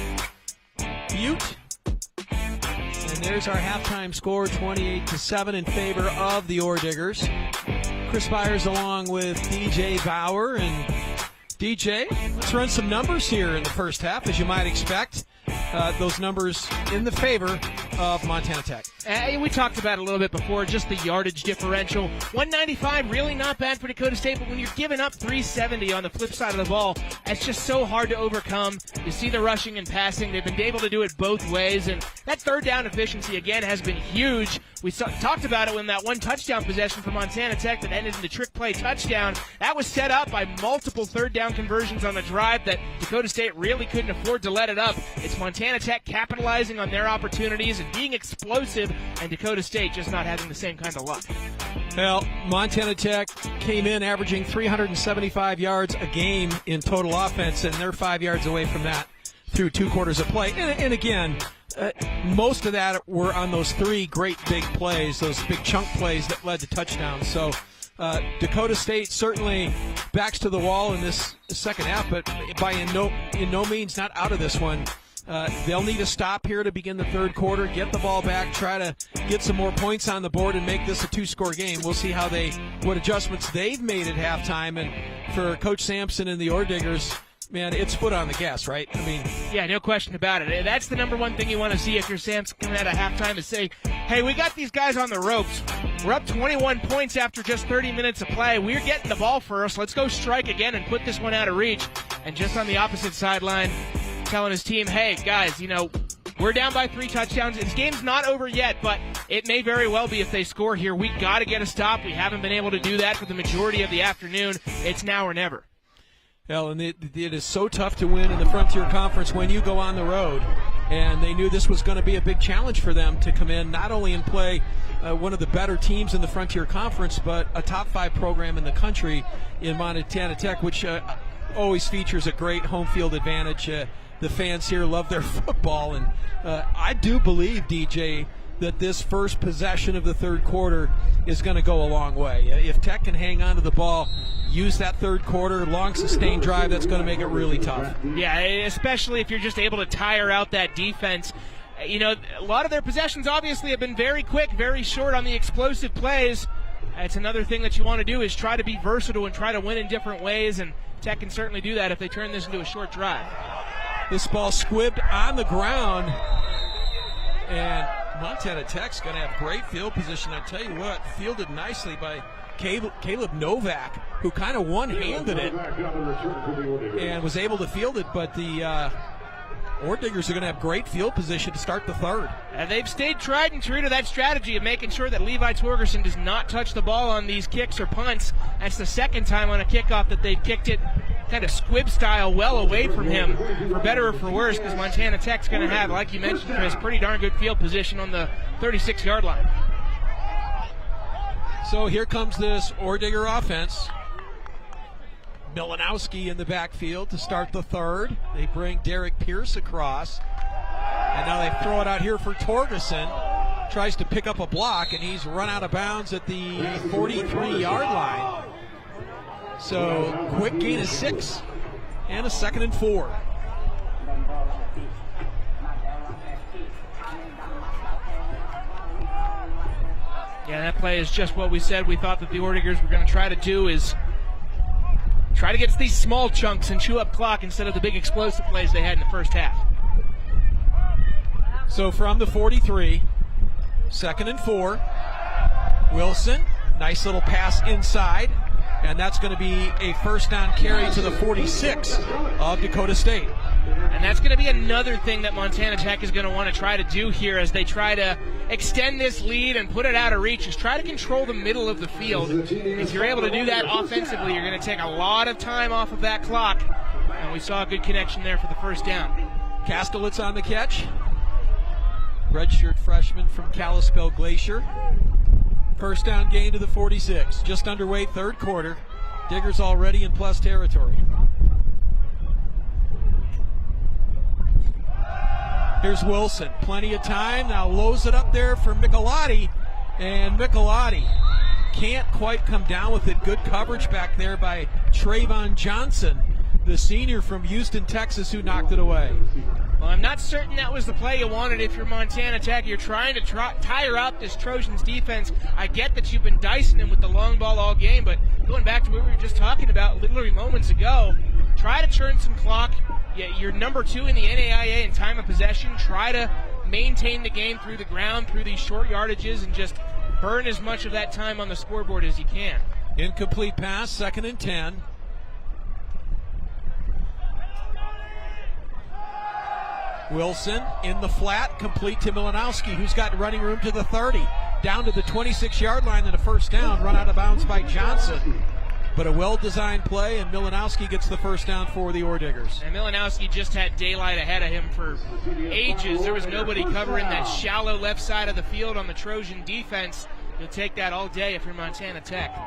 Butte. And there's our halftime score, 28-7 in favor of the Orediggers. Chris Byers along with DJ Bauer. And DJ, let's run some numbers here in the first half, as you might expect. Those numbers in the favor of Montana Tech. We talked about it a little bit before, just the yardage differential. 195, really not bad for Dakota State, but when you're giving up 370 on the flip side of the ball, it's just so hard to overcome. You see the rushing and passing. They've been able to do it both ways, and that third down efficiency, again, has been huge. We talked about it when that one touchdown possession for Montana Tech that ended in the trick play touchdown. That was set up by multiple third down conversions on the drive that Dakota State really couldn't afford to let it up. It's Montana Tech capitalizing on their opportunities and being explosive, and Dakota State just not having the same kind of luck. Well, Montana Tech came in averaging 375 yards a game in total offense, and they're 5 yards away from that through 2 quarters of play. And again, most of that were on those 3 great big plays, those big chunk plays that led to touchdowns. So Dakota State certainly backs to the wall in this second half, but in no means not out of this one. They'll need a stop here to begin the third quarter, get the ball back, try to get some more points on the board and make this a 2-score game. We'll see what adjustments they've made at halftime. And for Coach Sampson and the Orediggers, man, it's foot on the gas, right? I mean, yeah, no question about it. That's the number one thing you want to see if you're Sampson coming out of halftime is say, hey, we got these guys on the ropes. We're up 21 points after just 30 minutes of play. We're getting the ball first. Let's go strike again and put this one out of reach. And just on the opposite sideline, telling his team, hey, guys, we're down by 3 touchdowns. This game's not over yet, but it may very well be if they score here. We got to get a stop. We haven't been able to do that for the majority of the afternoon. It's now or never. Well, and it is so tough to win in the Frontier Conference when you go on the road. And they knew this was going to be a big challenge for them to come in, not only and play one of the better teams in the Frontier Conference, but a top 5 program in the country in Montana Tech, which always features a great home field advantage. The fans here love their football, and I do believe, DJ, that this first possession of the third quarter is going to go a long way. If Tech can hang on to the ball, use that third quarter, long sustained drive, that's going to make it really tough. Yeah, especially if you're just able to tire out that defense. A lot of their possessions obviously have been very quick, very short on the explosive plays. It's another thing that you want to do is try to be versatile and try to win in different ways, and Tech can certainly do that if they turn this into a short drive. This ball squibbed on the ground, and Montana Tech's going to have great field position. I tell you what, fielded nicely by Caleb Novak, who kind of one-handed it and was able to field it, but the Orediggers are going to have great field position to start the third. And they've stayed tried and true to that strategy of making sure that Levi Torgerson does not touch the ball on these kicks or punts. That's the second time on a kickoff that they've kicked it kind of squib style well away from him, for better or for worse, because Montana Tech's going to have, like you mentioned, Chris, pretty darn good field position on the 36-yard line. So here comes this Oredigger offense. Milanowski in the backfield to start the third. They bring Derek Pierce across. And now they throw it out here for Torgerson. Tries to pick up a block, and he's run out of bounds at the 43-yard line. So quick gain of 6 and a 2nd and 4. Yeah, that play is just what we said we thought that the Orediggers were going to try to do, is try to get to these small chunks and chew up clock instead of the big explosive plays they had in the first half. So from the 43, 2nd and 4, Wilson, nice little pass inside, and that's going to be a first down carry to the 46 of Dakota State. And that's going to be another thing that Montana Tech is going to want to try to do here as they try to extend this lead and put it out of reach, is try to control the middle of the field. If you're able to do that offensively, you're going to take a lot of time off of that clock. And we saw a good connection there for the first down. Kastelitz on the catch. Redshirt freshman from Kalispell Glacier. First down gain to the 46. Just underway, third quarter. Diggers already in plus territory. Here's Wilson, plenty of time, now lows it up there for Michelotti, and Michelotti can't quite come down with it. Good coverage back there by Trayvon Johnson, the senior from Houston, Texas, who knocked it away. Well, I'm not certain that was the play you wanted if you're Montana Tech. You're trying to tire out this Trojans defense. I get that you've been dicing them with the long ball all game, but going back to what we were just talking about literally moments ago, try to turn some clock. Yeah, you're number 2 in the NAIA in time of possession. Try to maintain the game through the ground, through these short yardages, and just burn as much of that time on the scoreboard as you can. Incomplete pass, 2nd and 10. Wilson in the flat, complete to Milanowski, who's got running room to the 30. Down to the 26-yard line and a first down, run out of bounds by Johnson. But a well-designed play, and Milanowski gets the first down for the Orediggers. And Milanowski just had daylight ahead of him for ages. There was nobody covering that shallow left side of the field on the Trojan defense. You'll take that all day if you're Montana Tech.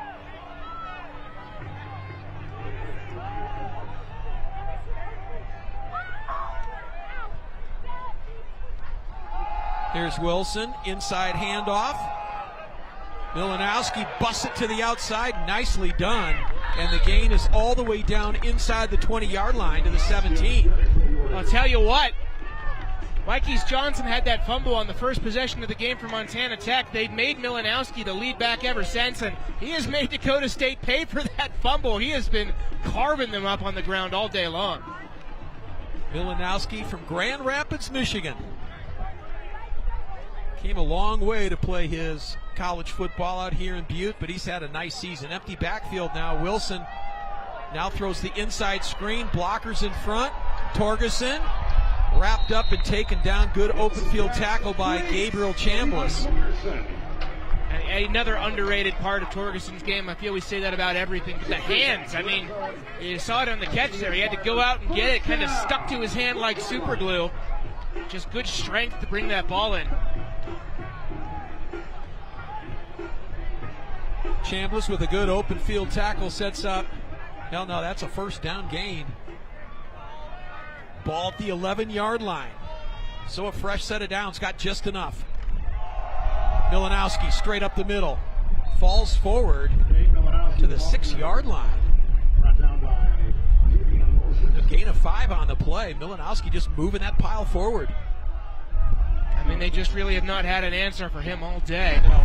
Here's Wilson, inside handoff. Milanowski busts it to the outside, nicely done. And the gain is all the way down inside the 20-yard line to the 17. I'll tell you what, Mikey's Johnson had that fumble on the first possession of the game for Montana Tech. They've made Milanowski the lead back ever since, and he has made Dakota State pay for that fumble. He has been carving them up on the ground all day long. Milanowski from Grand Rapids, Michigan. Came a long way to play his college football out here in Butte, but he's had a nice season. Empty backfield now. Wilson now throws the inside screen. Blockers in front. Torgerson wrapped up and taken down. Good open field tackle by Gabriel Chambliss. Another underrated part of Torgerson's game. I feel we say that about everything. The hands. I mean, you saw it on the catch there. He had to go out and get it. Kind of stuck to his hand like super glue. Just good strength to bring that ball in. Chambliss with a good open field tackle sets up. Hell no, that's a first down gain. Ball at the 11-yard line. So a fresh set of downs, got just enough. Milanowski straight up the middle. Falls forward to the 6-yard line. A gain of 5 on the play. Milanowski just moving that pile forward. I mean, they just really have not had an answer for him all day. No.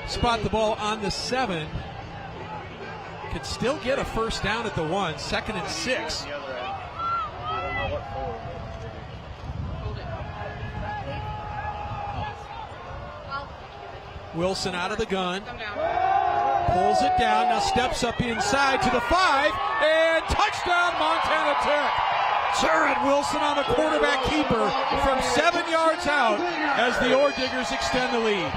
Spot the ball on the 7. Could still get a first down at the 1. 2nd and 6. Wilson out of the gun. Pulls it down. Now steps up inside to the 5. And touchdown Montana Tech. Jarrett Wilson on the quarterback keeper from 7 yards out as the Orediggers extend the lead.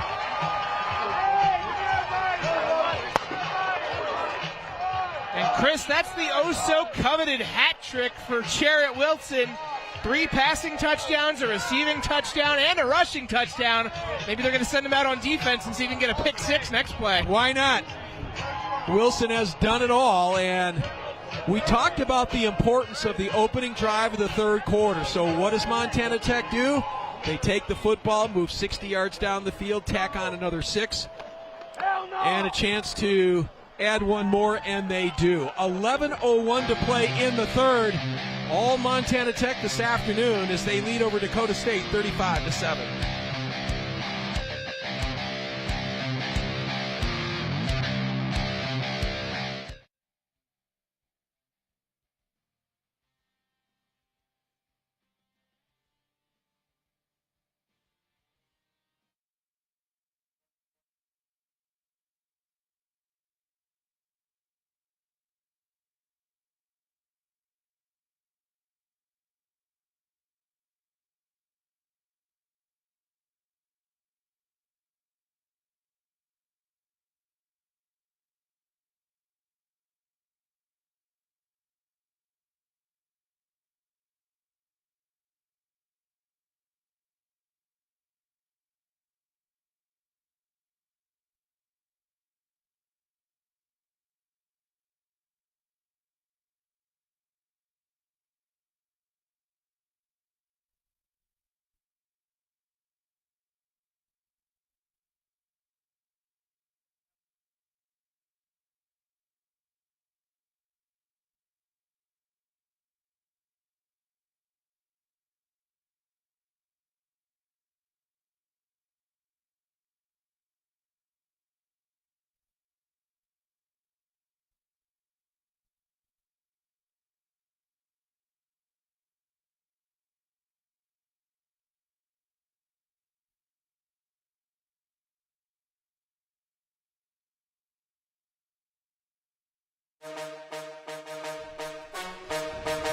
And Chris, that's the oh-so-coveted hat trick for Jarrett Wilson. 3 passing touchdowns, a receiving touchdown, and a rushing touchdown. Maybe they're going to send him out on defense and see if he can get a pick 6 next play. Why not? Wilson has done it all, and we talked about the importance of the opening drive of the third quarter. So what does Montana Tech do? They take the football, move 60 yards down the field, tack on another 6, and a chance to add one more, and they do. 11:01 to play in the third. All Montana Tech this afternoon as they lead over Dakota State 35-7.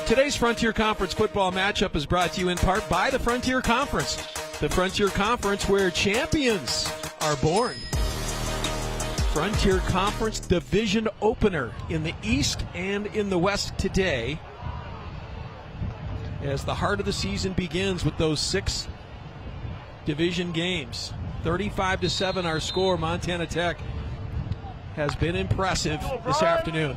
Today's Frontier Conference football matchup is brought to you in part by the Frontier Conference. The Frontier Conference, where champions are born. Frontier Conference division opener in the East and in the West today, as the heart of the season begins with those 6 division games. 35-7 our score. Montana Tech has been impressive this afternoon.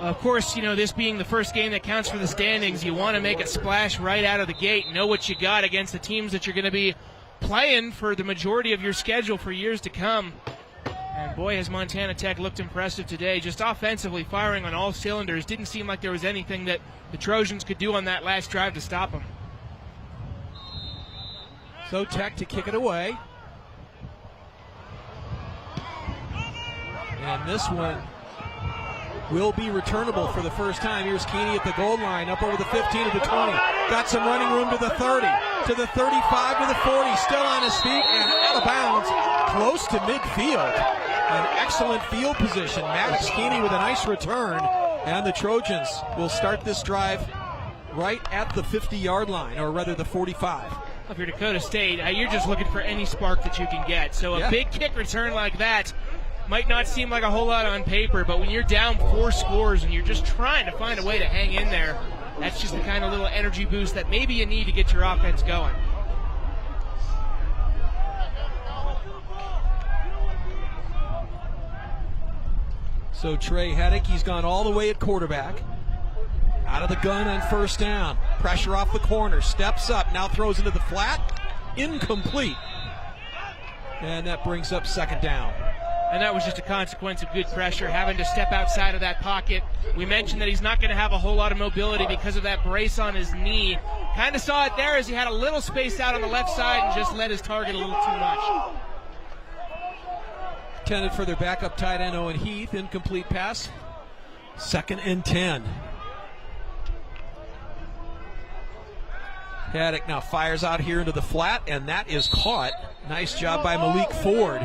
Of course, this being the first game that counts for the standings, you want to make a splash right out of the gate, know what you got against the teams that you're going to be playing for the majority of your schedule for years to come. And boy, has Montana Tech looked impressive today, just offensively firing on all cylinders. Didn't seem like there was anything that the Trojans could do on that last drive to stop them. So Tech to kick it away. And this one will be returnable for the first time. Here's Keeney at the goal line, up over the 15 to the 20. Got some running room to the 30, to the 35, to the 40. Still on his feet and out of bounds, close to midfield. An excellent field position. Maddox Keeney with a nice return. And the Trojans will start this drive right at the 50-yard line, or rather the 45. If you're Dakota State, you're just looking for any spark that you can get. So a big kick return like that might not seem like a whole lot on paper, but when you're down 4 scores and you're just trying to find a way to hang in there, that's just the kind of little energy boost that maybe you need to get your offense going. So Trey Heddick, he's gone all the way at quarterback. Out of the gun on first down. Pressure off the corner, steps up, now throws into the flat. Incomplete. And that brings up second down. And that was just a consequence of good pressure, having to step outside of that pocket. We mentioned that he's not going to have a whole lot of mobility because of that brace on his knee. Kind of saw it there as he had a little space out on the left side and just let his target a little too much. Intended for their backup tight end Owen Heath. Incomplete pass. 2nd and 10. Haddock now fires out here into the flat, and that is caught. Nice job by Malik Ford.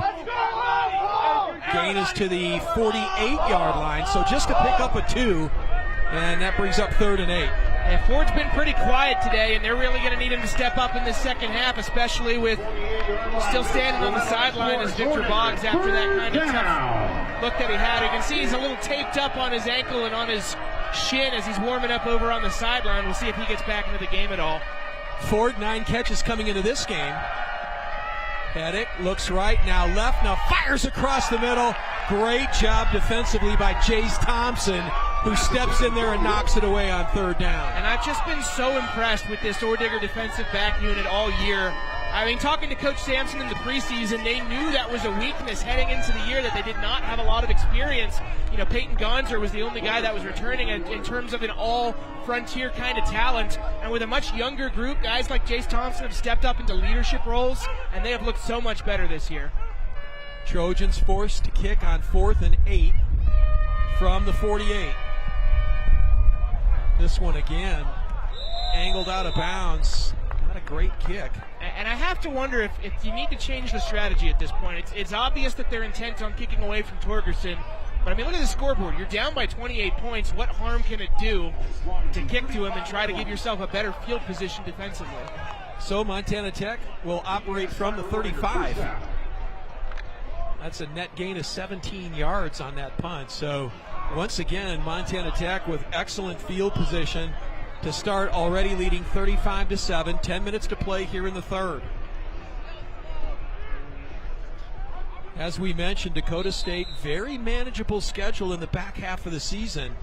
Gain is to the 48-yard line, so just to pick up a 2, and that brings up 3rd and 8. And Ford's been pretty quiet today, and they're really going to need him to step up in the second half, especially with still standing on the sideline as Victor Boggs after that kind of tough look that he had. You can see he's a little taped up on his ankle and on his shin as he's warming up over on the sideline. We'll see if he gets back into the game at all. Ford, 9 catches coming into this game. Haddock looks right, now left, now fires across the middle. Great job defensively by Jace Thompson, who steps in there and knocks it away on 3rd down. And I've just been so impressed with this Orediggers defensive back unit all year. I mean, talking to Coach Sampson in the preseason, they knew that was a weakness heading into the year, that they did not have a lot of experience. Peyton Gonzer was the only guy that was returning in terms of an all-frontier kind of talent. And with a much younger group, guys like Jace Thompson have stepped up into leadership roles, and they have looked so much better this year. Trojans forced to kick on 4th and 8 from the 48. This one again, angled out of bounds. Not a great kick. And I have to wonder if you need to change the strategy at this point. It's obvious that they're intent on kicking away from Torgerson. But, I mean, look at the scoreboard. You're down by 28 points. What harm can it do to kick to him and try to give yourself a better field position defensively? So Montana Tech will operate from the 35. That's a net gain of 17 yards on that punt. So, once again, Montana Tech with excellent field position to start, already leading 35-7. 10 minutes to play here in the 3rd. As we mentioned, Dakota State, very manageable schedule in the back half of the season,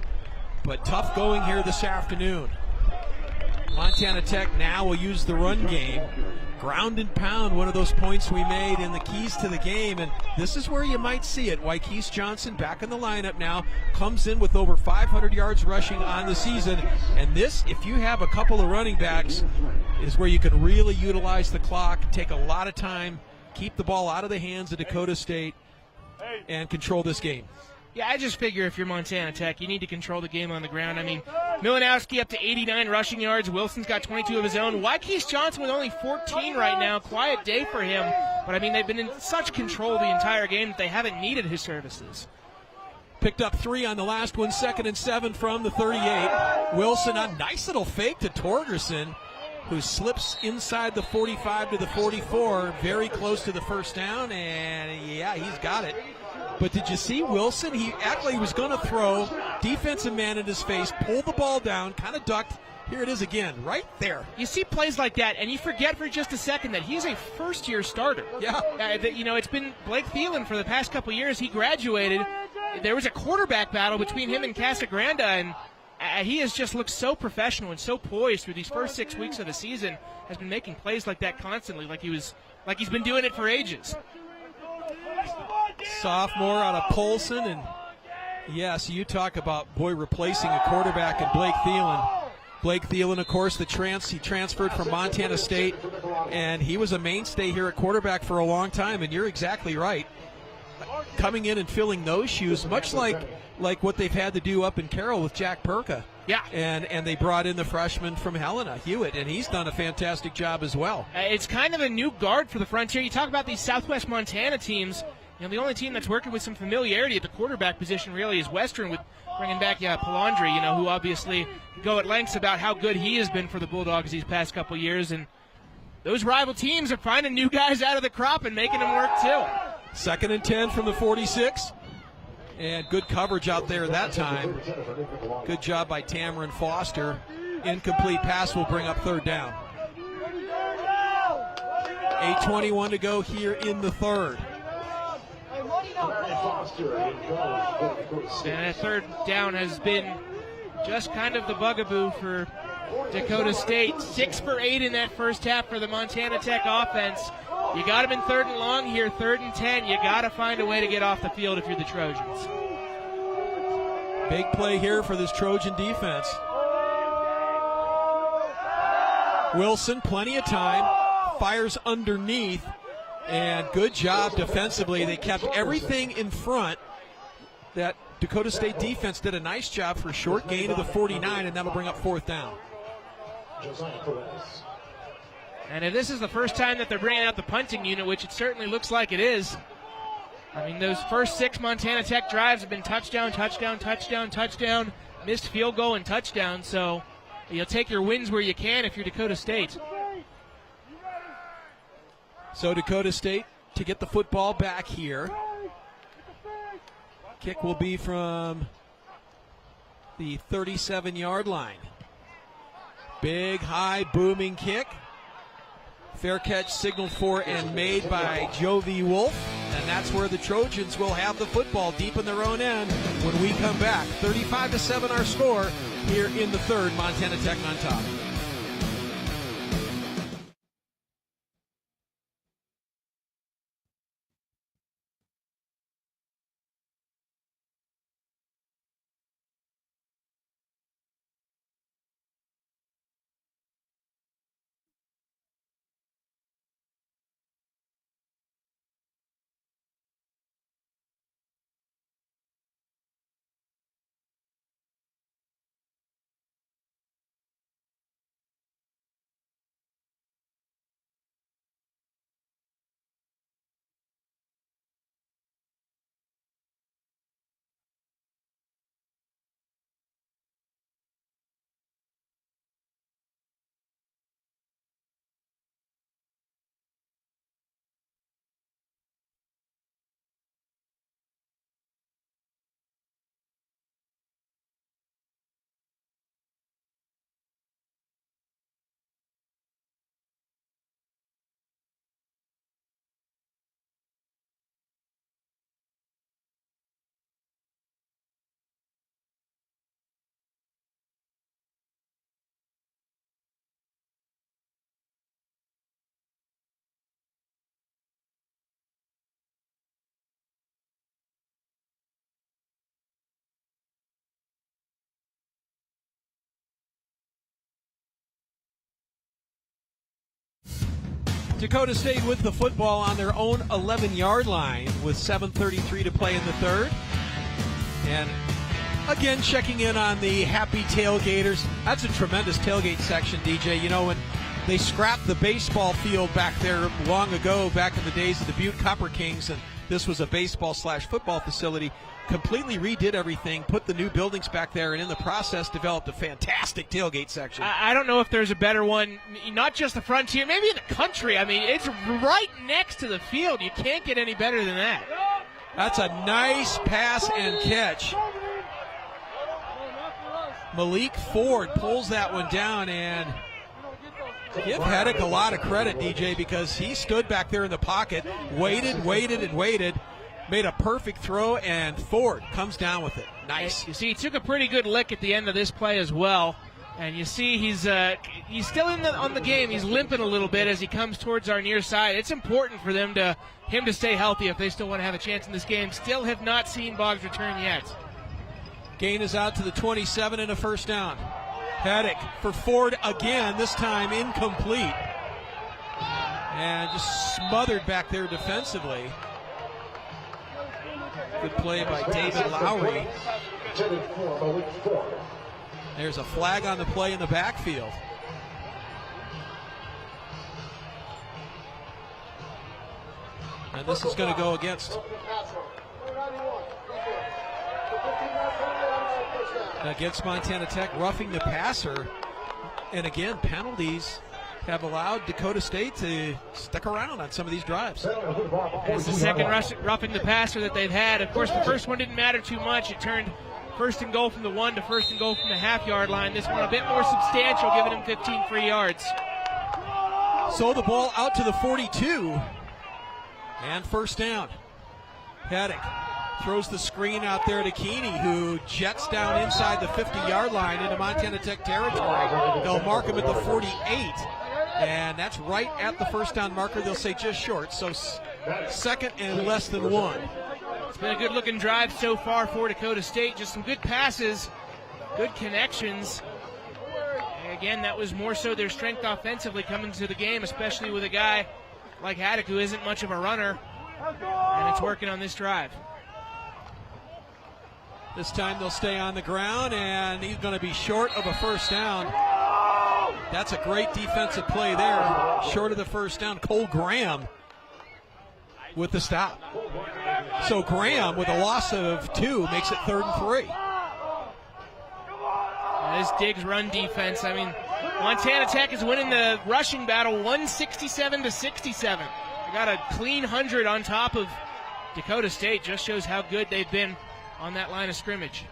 but tough going here this afternoon. Montana Tech now will use the run game. Ground and pound, one of those points we made in the keys to the game, and this is where you might see it. Wykees Johnson back in the lineup now, comes in with over 500 yards rushing on the season, and this, if you have a couple of running backs, is where you can really utilize the clock, take a lot of time, keep the ball out of the hands of Dakota State, and control this game. Yeah, I just figure if you're Montana Tech, you need to control the game on the ground. I mean, Milanowski up to 89 rushing yards. Wilson's got 22 of his own. Wykees Johnson with only 14 right now. Quiet day for him. But, I mean, they've been in such control the entire game that they haven't needed his services. Picked up 3 on the last one, 2nd and 7 from the 38. Wilson, a nice little fake to Torgerson, who slips inside the 45 to the 44, very close to the first down, and yeah, he's got it. But did you see Wilson? He actually was going to throw, defensive man in his face, pulled the ball down, kind of ducked. Here it is again, right there. You see plays like that, and you forget for just a second that he's a first-year starter. Yeah. It's been Blake Thielen for the past couple years. He graduated. There was a quarterback battle between him and Casagranda, and he has just looked so professional and so poised through these first 6 weeks of the season. Has been making plays like that constantly, like he's been doing it for ages. Sophomore out of Polson, and yes, you talk about replacing a quarterback in Blake Thielen. Blake Thielen, of course, he transferred from Montana State, and he was a mainstay here at quarterback for a long time, and you're exactly right. Coming in and filling those shoes, much like what they've had to do up in Carroll with Jack Perka. Yeah. And they brought in the freshman from Helena, Hewitt, and he's done a fantastic job as well. It's kind of a new guard for the Frontier. You talk about these Southwest Montana teams. The only team that's working with some familiarity at the quarterback position really is Western, with bringing back Palandri, who obviously go at lengths about how good he has been for the Bulldogs these past couple years. And those rival teams are finding new guys out of the crop and making them work too. 2nd and 10 from the 46. And good coverage out there that time. Good job by Tamarin Foster. Incomplete pass will bring up 3rd down. 8:21 to go here in the 3rd. And that 3rd down has been just kind of the bugaboo for Dakota State. 6 for 8 in that first half for the Montana Tech offense. You got them in 3rd and long here, 3rd and 10. You got to find a way to get off the field if you're the Trojans. Big play here for this Trojan defense. Wilson, plenty of time, fires underneath, and good job defensively. They kept everything in front. That Dakota State defense did a nice job for a short gain of the 49, and that'll bring up 4th down. And if this is the first time that they're bringing out the punting unit, which it certainly looks like it is, those first 6 Montana Tech drives have been touchdown, touchdown, touchdown, touchdown, missed field goal, and touchdown. So you'll take your wins where you can if you're Dakota State. So Dakota State to get the football back here. Kick will be from the 37-yard line. Big, high, booming kick. Fair catch signaled for and made by Jovi Wolf. And that's where the Trojans will have the football deep in their own end when we come back. 35-7 our score here in the 3rd. Montana Tech on top. Dakota State with the football on their own 11-yard line with 7:33 to play in the 3rd. And again, checking in on the happy tailgaters. That's a tremendous tailgate section, DJ. When they scrapped the baseball field back there long ago, back in the days of the Butte Copper Kings, and this was a baseball/football facility, completely redid everything, put the new buildings back there, and in the process developed a fantastic tailgate section. I don't know if there's a better one, not just the Frontier, maybe in the country. I mean, it's right next to the field. You can't get any better than that. That's a nice pass and catch. Malik Ford pulls that one down, and give Hedrick a lot of credit, DJ, because he stood back there in the pocket, waited, made a perfect throw, and Ford comes down with it. Nice. You see, he took a pretty good lick at the end of this play as well, and you see he's still on the game. He's limping a little bit as he comes towards our near side. It's important for him to stay healthy if they still want to have a chance in this game. Still have not seen Boggs return yet. Gain is out to the 27 and a first down. Hedrick for Ford again, this time incomplete. And just smothered back there defensively. Good play by David Lowry. There's a flag on the play in the backfield. And this is going to go against Montana Tech, roughing the passer. And again, penalties have allowed Dakota State to stick around on some of these drives. It's the second roughing the passer that they've had. Of course, the first one didn't matter too much. It turned first and goal from the 1 to first and goal from the half-yard line. This one a bit more substantial, giving him 15 free yards. So the ball out to the 42. And first down. Hedrick throws the screen out there to Keeney, who jets down inside the 50-yard line into Montana Tech territory. They'll mark him at the 48. And that's right at the first down marker. They'll say just short. So second and less than 1. It's been a good-looking drive so far for Dakota State. Just some good passes, good connections. And again, that was more so their strength offensively coming to the game, especially with a guy like Haddock, who isn't much of a runner. And it's working on this drive. This time they'll stay on the ground, and he's going to be short of a first down. That's a great defensive play there. Short of the first down, Cole Graham with the stop. So Graham, with a loss of 2, makes it 3rd and 3. This Diggs run defense, I mean, Montana Tech is winning the rushing battle 167 to 67. They got a clean 100 on top of Dakota State. Just shows how good they've been on that line of scrimmage.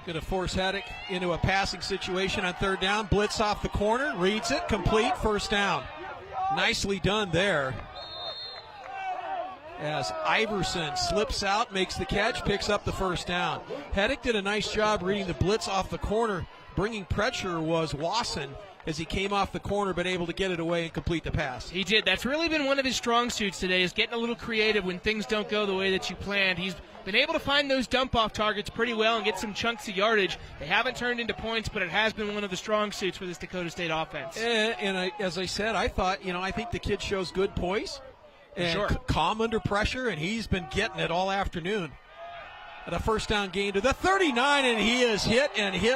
Going to force Haddock into a passing situation on 3rd down. Blitz off the corner, reads it, complete, first down. Nicely done there. As Iverson slips out, makes the catch, picks up the first down. Haddock did a nice job reading the blitz off the corner. Bringing pressure was Wasson as he came off the corner, but able to get it away and complete the pass. He did. That's really been one of his strong suits today, is getting a little creative when things don't go the way that you planned. He's been able to find those dump-off targets pretty well and get some chunks of yardage. They haven't turned into points, but it has been one of the strong suits for this Dakota State offense. As I said, I think the kid shows good poise and sure. Calm under pressure, and he's been getting it all afternoon. At a first down gain to the 39, and he is hit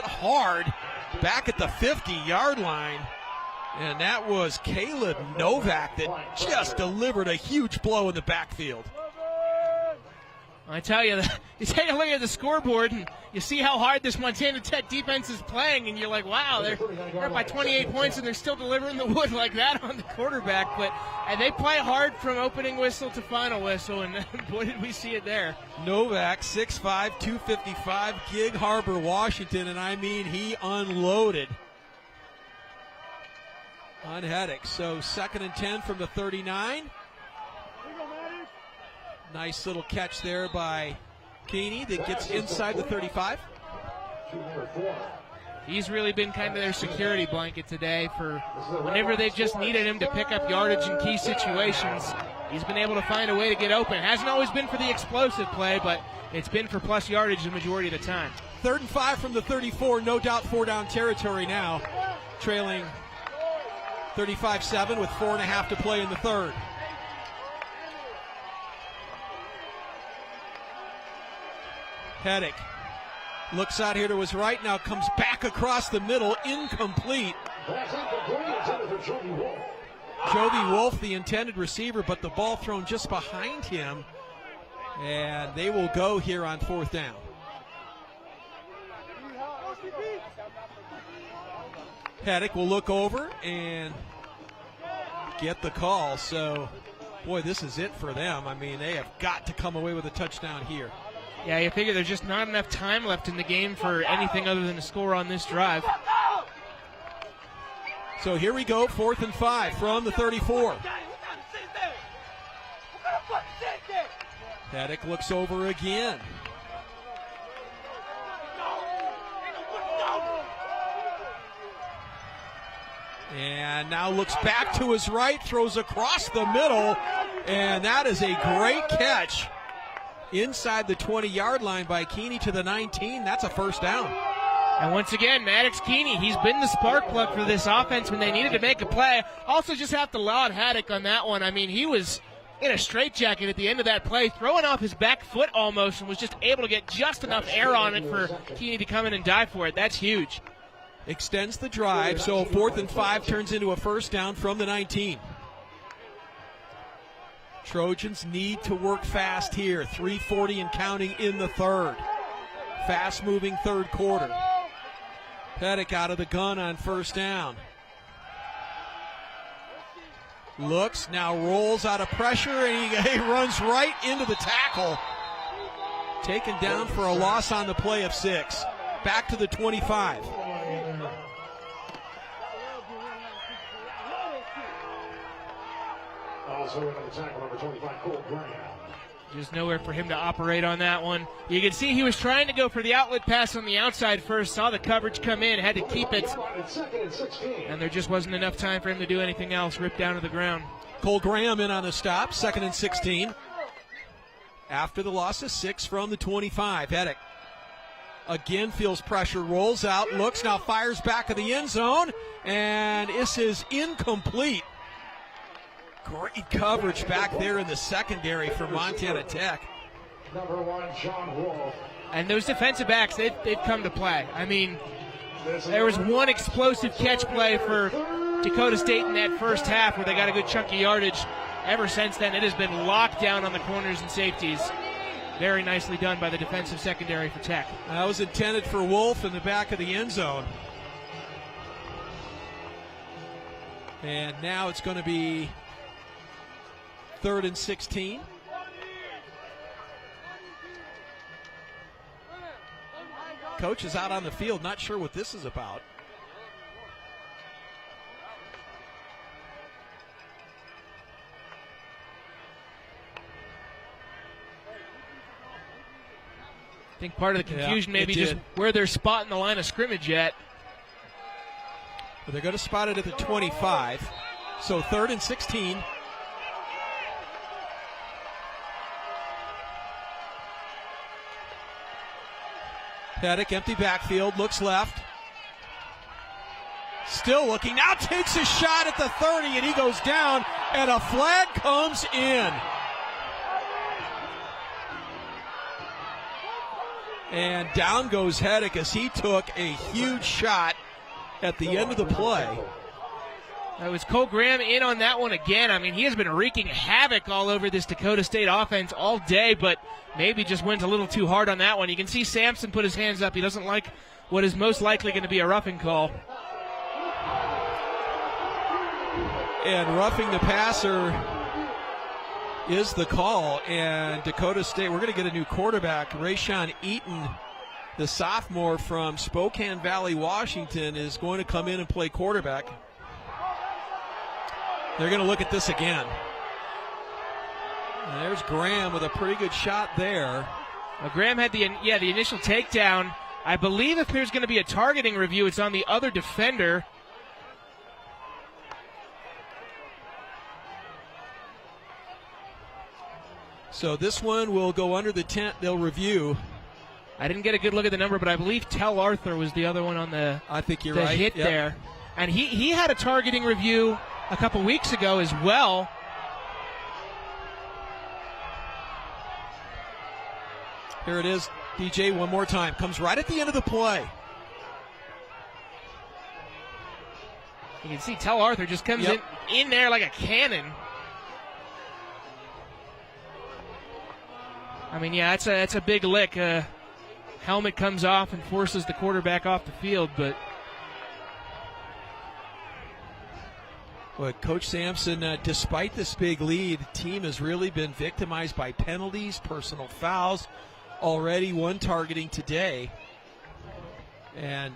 hard back at the 50-yard line. And that was Caleb Novak that just delivered a huge blow in the backfield. I tell you, you take a look at the scoreboard and you see how hard this Montana Tech defense is playing, and you're like, wow, they're up by 28 points and they're still delivering the wood like that on the quarterback. But they play hard from opening whistle to final whistle, and boy, did we see it there. Novak, 6'5", 255, Gig Harbor, Washington, and I mean he unloaded on Haddock. So 2nd and 10 from the 39. Nice little catch there by Keeney that gets inside the 35. He's really been kind of their security blanket today for whenever they've just needed him to pick up yardage in key situations. He's been able to find a way to get open. It hasn't always been for the explosive play, but it's been for plus yardage the majority of the time. 3rd and 5 from the 34, no doubt 4-down territory now. Trailing 35-7 with 4.5 to play in the 3rd. Haddock looks out here to his right, now comes back across the middle, incomplete. Jovi Wolf, the intended receiver, but the ball thrown just behind him. And they will go here on 4th down. Haddock will look over and get the call. So, boy, this is it for them. I mean, they have got to come away with a touchdown here. Yeah, you figure there's just not enough time left in the game for anything other than a score on this drive. So here we go, 4th and 5 from the 34. Haddock looks over again. And now looks back to his right, throws across the middle, and that is a great catch inside the 20-yard line by Keeney to the 19. That's a 1st down. And once again, Maddox Keeney, he's been the spark plug for this offense when they needed to make a play. Also just have to laud Haddock on that one. I mean, he was in a straitjacket at the end of that play, throwing off his back foot almost, and was just able to get just enough air on it for Keeney to come in and dive for it. That's huge. Extends the drive, so 4th and 5 turns into a 1st down from the 19. Trojans need to work fast here. 3:40 and counting in the 3rd. Fast-moving 3rd quarter. Haddock out of the gun on 1st down. Looks, now rolls out of pressure, and he runs right into the tackle. Taken down for a loss on the play of 6. Back to the 25. Also into the tackle, number 25, Cole Graham. Just nowhere for him to operate on that one. You can see he was trying to go for the outlet pass on the outside first, saw the coverage come in, had to keep it, and there just wasn't enough time for him to do anything else, ripped down to the ground. Cole Graham in on the stop, 2nd and 16. After the loss of 6 from the 25, Haddock again feels pressure, rolls out, looks, now fires back of the end zone, and this is incomplete. Great coverage back there in the secondary for Montana Tech. Number 1, John Wolf. And those defensive backs, they've come to play. I mean, there was one explosive catch play for Dakota State in that first half where they got a good chunk of yardage. Ever since then, it has been locked down on the corners and safeties. Very nicely done by the defensive secondary for Tech. That was intended for Wolf in the back of the end zone. And now it's going to be 3rd and 16. Coach is out on the field, not sure what this is about. I think part of the confusion maybe did. just where they're spotting the line of scrimmage at. But they're going to spot it at the 25. So 3rd and 16. Haddock, empty backfield, looks left. Still looking, now takes a shot at the 30, and he goes down, and a flag comes in. And down goes Haddock as he took a huge shot at the end of the play. That was Cole Graham in on that one again. I mean, he has been wreaking havoc all over this Dakota State offense all day, but maybe just went a little too hard on that one. You can see Sampson put his hands up. He doesn't like what is most likely going to be a roughing call. And roughing the passer is the call. And Dakota State, we're going to get a new quarterback. Rayshawn Eaton, the sophomore from Spokane Valley, Washington, is going to come in and play quarterback. They're going to look at this again. And there's Graham with a pretty good shot there. Well, Graham had the initial takedown. I believe if there's going to be a targeting review, it's on the other defender. So this one will go under the tent. They'll review. I didn't get a good look at the number, but I believe Tell Arthur was the other one on the, I think you're the right. hit Yep. there. And he had a targeting review a couple weeks ago as well. Here it is, DJ, one more time. Comes right at the end of the play. You can see Tell Arthur just comes in there like a cannon. I mean, yeah, that's a big lick. Helmet comes off and forces the quarterback off the field, but Coach Sampson, despite this big lead, the team has really been victimized by penalties, personal fouls, already one targeting today. And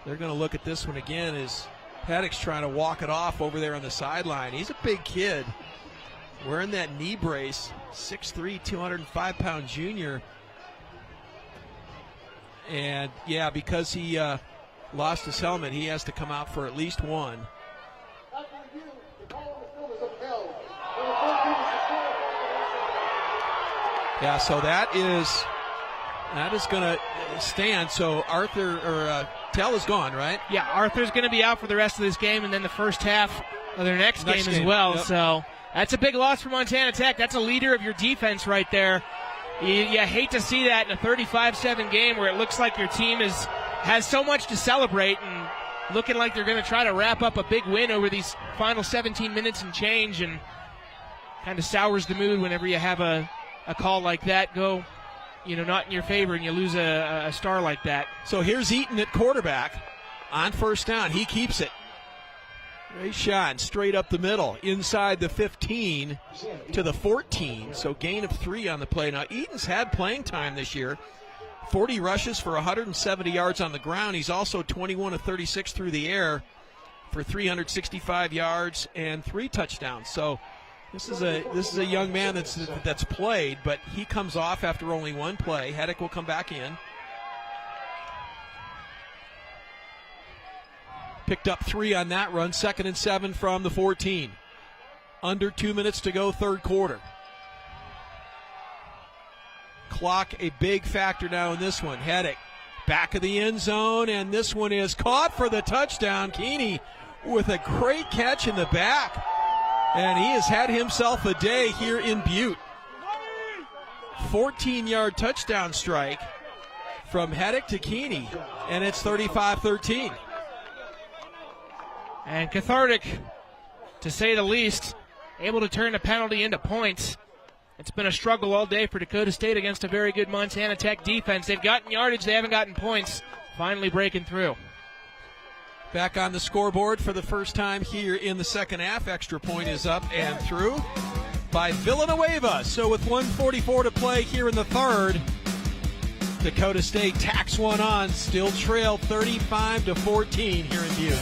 they're going to look at this one again as Paddock's trying to walk it off over there on the sideline. He's a big kid, wearing that knee brace, 6'3", 205-pound junior. And, yeah, because he lost his helmet, he has to come out for at least one. Yeah, so that is going to stand. So Tell is gone, right? Yeah, Arthur's going to be out for the rest of this game and then the first half of their next game as well. Yep. So that's a big loss for Montana Tech. That's a leader of your defense right there. You hate to see that in a 35-7 game where it looks like your team has so much to celebrate and looking like they're going to try to wrap up a big win over these final 17 minutes and change, and kind of sours the mood whenever you have a call like that go, not in your favor and you lose a star like that. So here's Eaton at quarterback on first down. He keeps it. Great shot, straight up the middle, inside the 15 to the 14. So gain of 3 on the play. Now, Eaton's had playing time this year. 40 rushes for 170 yards on the ground. He's also 21 of 36 through the air for 365 yards and 3 touchdowns. So this is a young man that's played, but he comes off after only one play. Hedrick will come back in. Picked up 3 on that run. 2nd and 7 from the 14. Under 2 minutes to go, third quarter. Clock a big factor now in this one. Hedrick back of the end zone, and this one is caught for the touchdown. Keeney with a great catch in the back, and he has had himself a day here in Butte. 14-yard touchdown strike from Hedrick to Keeney, and it's 35-13. And cathartic, to say the least, able to turn a penalty into points. It's been a struggle all day for Dakota State against a very good Montana Tech defense. They've gotten yardage, they haven't gotten points. Finally breaking through. Back on the scoreboard for the first time here in the second half. Extra point is up and through by Villanueva. So with 1:44 to play here in the third, Dakota State tacks one on, still trailed 35-14 here in Butte.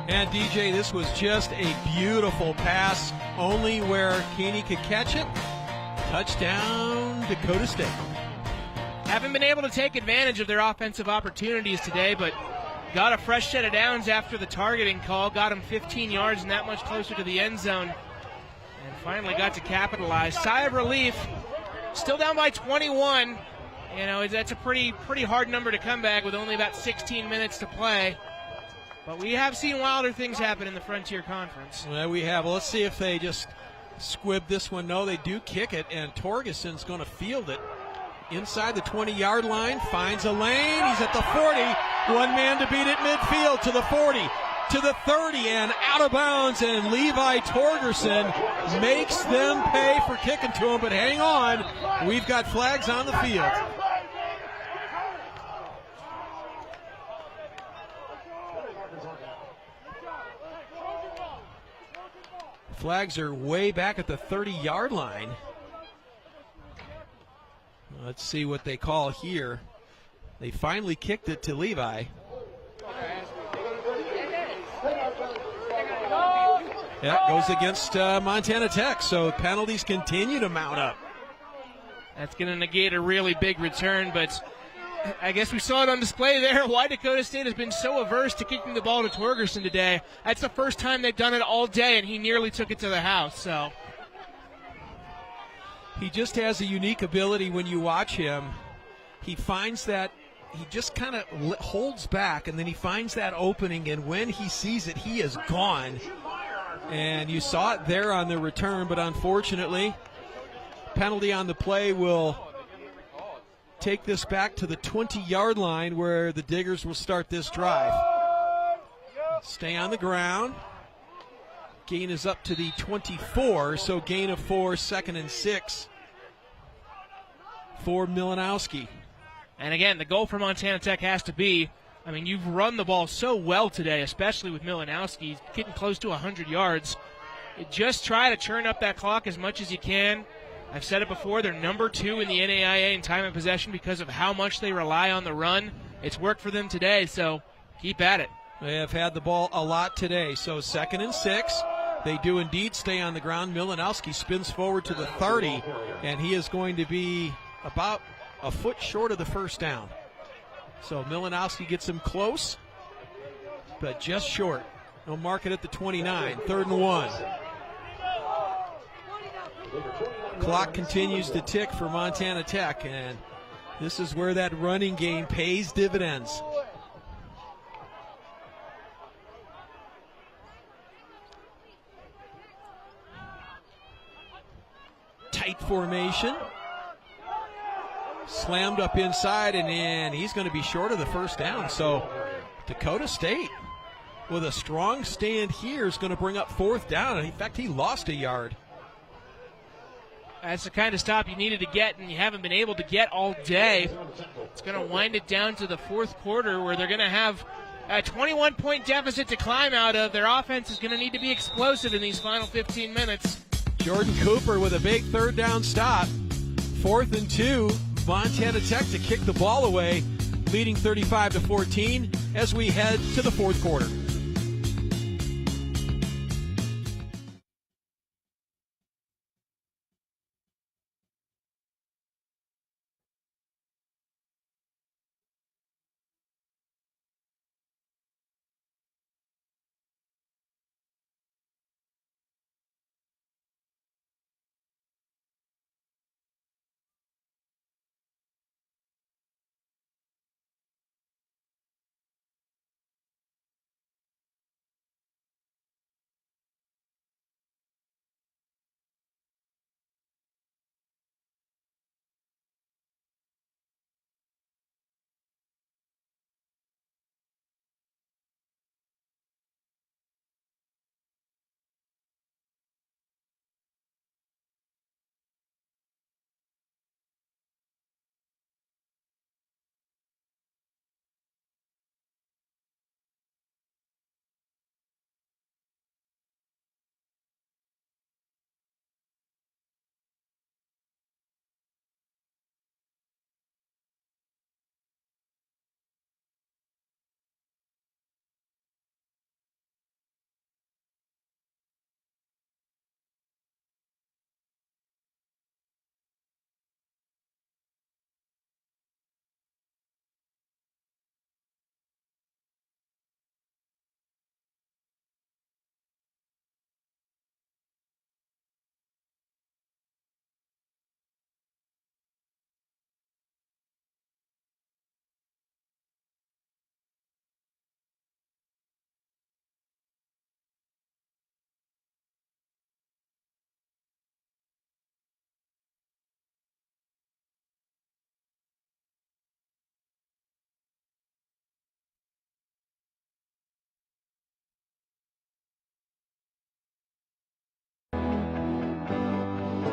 And DJ, this was just a beautiful pass, only where Keeney could catch it. Touchdown, Dakota State. Haven't been able to take advantage of their offensive opportunities today, but got a fresh set of downs after the targeting call, got them 15 yards and that much closer to the end zone, and finally got to capitalize. Sigh of relief, still down by 21. That's a pretty hard number to come back with only about 16 minutes to play. But we have seen wilder things happen in the Frontier Conference. Well, we have. Well, let's see if they just squib this one. No, they do kick it, and Torgeson's going to field it inside the 20-yard line, finds a lane. He's at the 40. One man to beat at midfield, to the 40, to the 30, and out of bounds. And Levi Torgerson makes them pay for kicking to him. But hang on, we've got flags on the field. Flags are way back at the 30-yard line. Let's see what they call here. They finally kicked it to Levi. Yeah, goes against Montana Tech, so penalties continue to mount up. That's going to negate a really big return, but I guess we saw it on display there why Dakota State has been so averse to kicking the ball to Torgerson today. That's the first time they've done it all day, and he nearly took it to the house. So he just has a unique ability when you watch him. He finds that he just kind of holds back, and then he finds that opening, and when he sees it, he is gone. And you saw it there on the return, but unfortunately, penalty on the play will take this back to the 20-yard line where the Diggers will start this drive. Stay on the ground. Gain is up to the 24, so gain of 4, 2nd and 6 for Milanowski. And again, the goal for Montana Tech has to be, I mean, you've run the ball so well today, especially with Milanowski getting close to 100 yards. Just try to churn up that clock as much as you can. I've said it before, they're number 2 in the NAIA in time of possession because of how much they rely on the run. It's worked for them today, so keep at it. They have had the ball a lot today, so 2nd and 6. They do indeed stay on the ground. Milanowski spins forward to the 30, and he is going to be about a foot short of the first down. So Milanowski gets him close, but just short. He'll mark it at the 29, 3rd and 1. Clock continues to tick for Montana Tech, and this is where that running game pays dividends. Tight formation. Slammed up inside, and he's going to be short of the first down. So Dakota State, with a strong stand here, is going to bring up 4th down. In fact, he lost a yard. That's the kind of stop you needed to get, and you haven't been able to get all day. It's going to wind it down to the 4th quarter where they're going to have a 21-point deficit to climb out of. Their offense is going to need to be explosive in these final 15 minutes. Jordan Cooper with a big 3rd down stop. 4th and 2. Montana Tech to kick the ball away, leading 35-14 as we head to the 4th quarter.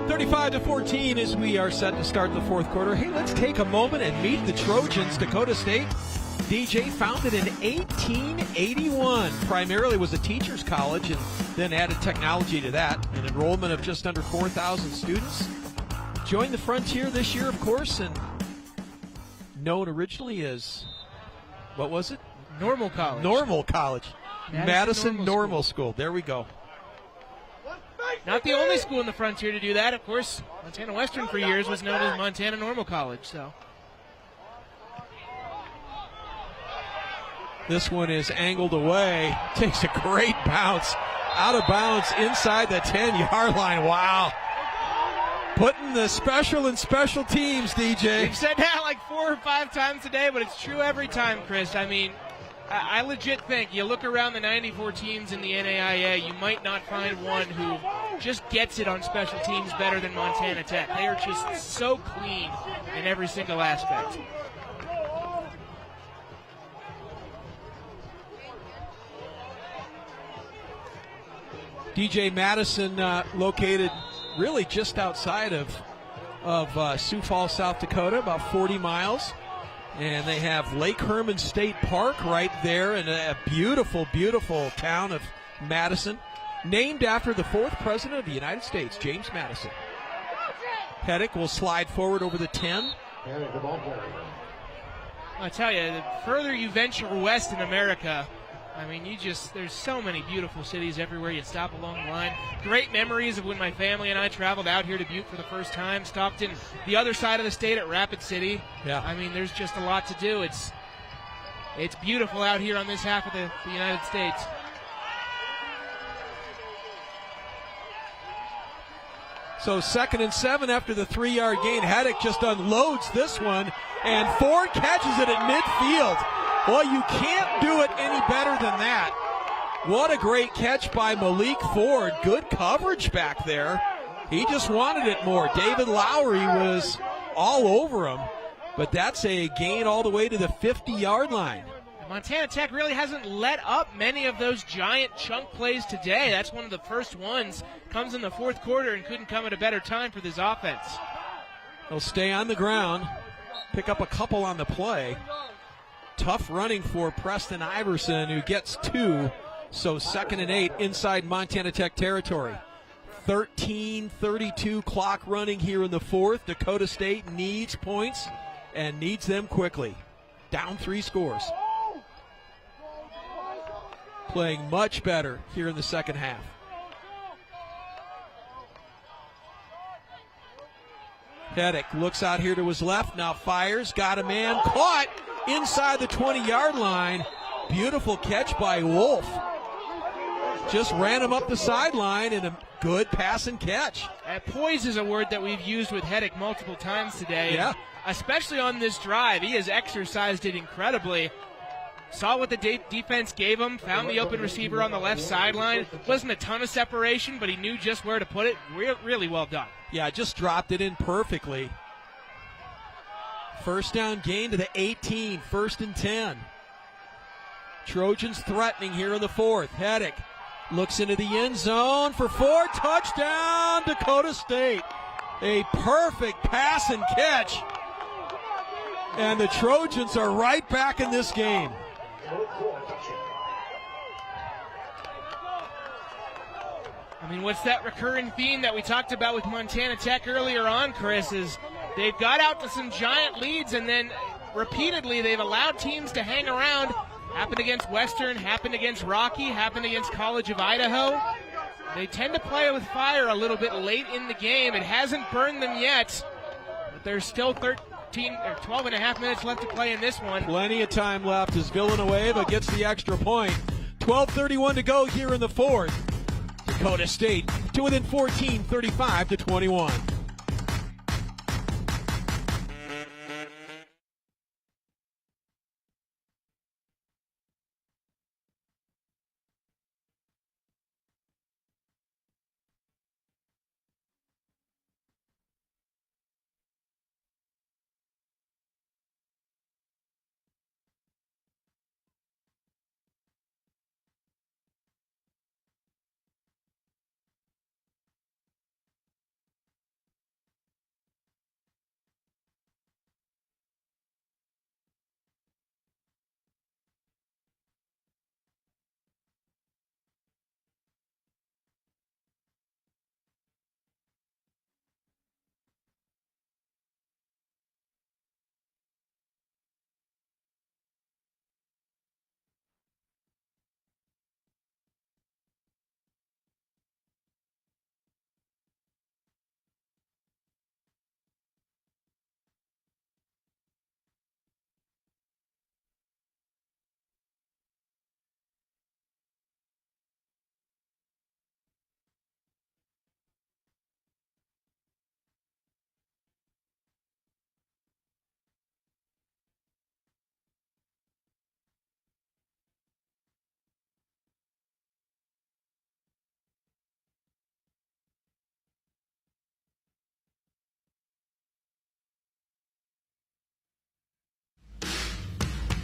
35-14 as we are set to start the fourth quarter. Hey, let's take a moment and meet the Trojans. Dakota State, DJ, founded in 1881. Primarily was a teacher's college and then added technology to that. An enrollment of just under 4,000 students. Joined the Frontier this year, of course, and known originally as, what was it? Normal College. Normal College. Madison Normal Normal School. There we go. Not the only school in the Frontier to do that. Of course, Montana Western for years was known as Montana Normal College. So this one is angled away. Takes a great bounce. Out of bounds inside the 10-yard line. Wow. Putting the special in special teams, DJ. We've said that like 4 or 5 times today, but it's true every time, Chris. I mean, I legit think you look around the 94 teams in the NAIA, you might not find one who just gets it on special teams better than Montana Tech. They are just so clean in every single aspect. DJ Madison located really just outside of Sioux Falls, South Dakota, about 40 miles. And they have Lake Herman State Park right there in a beautiful, beautiful town of Madison, named after the 4th President of the United States, James Madison. Pettick will slide forward over the 10. Pettick, the ball carrier. I tell you, the further you venture west in America, I mean, there's so many beautiful cities everywhere you stop along the line. Great memories of when my family and I traveled out here to Butte for the first time, stopped in the other side of the state at Rapid City. Yeah. I mean, there's just a lot to do. It's beautiful out here on this half of the United States. So 2nd and 7 after the 3-yard gain. Haddock just unloads this one, and Ford catches it at midfield. Well, you can't do it any better than that. What a great catch by Malik Ford. Good coverage back there. He just wanted it more. David Lowry was all over him, but that's a gain all the way to the 50-yard line. Montana Tech really hasn't let up many of those giant chunk plays today. That's one of the first ones. Comes in the fourth quarter and couldn't come at a better time for this offense. They'll stay on the ground, pick up a couple on the play. Tough running for Preston Iverson, who gets 2. So 2nd and 8 inside Montana Tech territory. 13:32 clock running here in the 4th. Dakota State needs points and needs them quickly. Down 3 scores. Playing much better here in the second half. Pettick looks out here to his left, now fires, got a man, caught inside the 20-yard line. Beautiful catch by Wolf. Just ran him up the sideline, and a good pass and catch. Poise is a word that we've used with Heddick multiple times today. Yeah. Especially on this drive. He has exercised it incredibly. Saw what the defense gave him, found the open receiver on the left sideline. Wasn't a ton of separation, but he knew just where to put it. Really well done. Yeah, just dropped it in perfectly. First down gain to the 18, 1st and 10. Trojans threatening here in the 4th. Heddick looks into the end zone for 4. Touchdown, Dakota State. A perfect pass and catch. And the Trojans are right back in this game. I mean, what's that recurring theme that we talked about with Montana Tech earlier on, Chris, is they've got out to some giant leads, and then repeatedly they've allowed teams to hang around. Happened against Western, happened against Rocky, happened against College of Idaho. They tend to play with fire a little bit late in the game. It hasn't burned them yet, but there's still 12 and a half minutes left to play in this one. Plenty of time left as Villanueva gets the extra point. 12:31 to go here in the 4th. Dakota State to within 14, 35-21.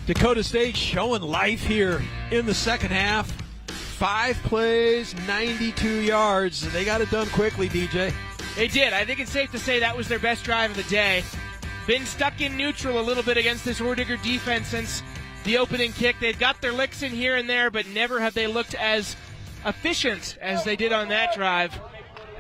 Dakota State showing life here in the second half. 5 plays, 92 yards. They got it done quickly, DJ. They did. I think it's safe to say that was their best drive of the day. Been stuck in neutral a little bit against this Orediggers defense since the opening kick. They've got their licks in here and there, but never have they looked as efficient as they did on that drive.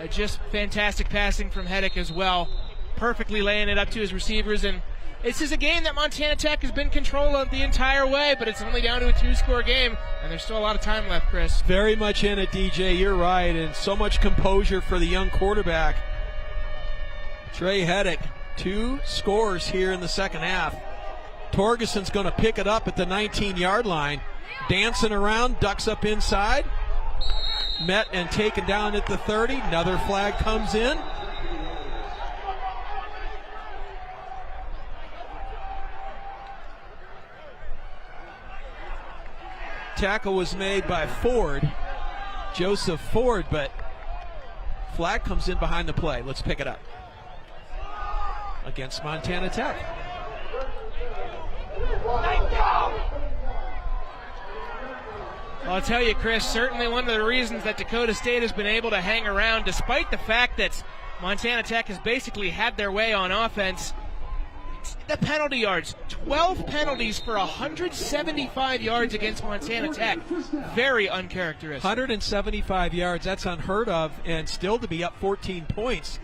Just fantastic passing from Hedrick as well. Perfectly laying it up to his receivers. And this is a game that Montana Tech has been control of the entire way, but it's only down to a 2-score game, and there's still a lot of time left, Chris. Very much in it, DJ. You're right, and so much composure for the young quarterback. Trey Hedrick, 2 scores here in the second half. Torgerson's going to pick it up at the 19-yard line. Dancing around, ducks up inside. Met and taken down at the 30. Another flag comes in. Tackle was made by Ford, Joseph Ford, but flag comes in behind the play. Let's pick it up. Against Montana Tech. I'll tell you, Chris, certainly one of the reasons that Dakota State has been able to hang around, despite the fact that Montana Tech has basically had their way on offense. The penalty yards, 12 penalties for 175 yards against Montana Tech. Very uncharacteristic. 175 yards, that's unheard of, and still to be up 14 points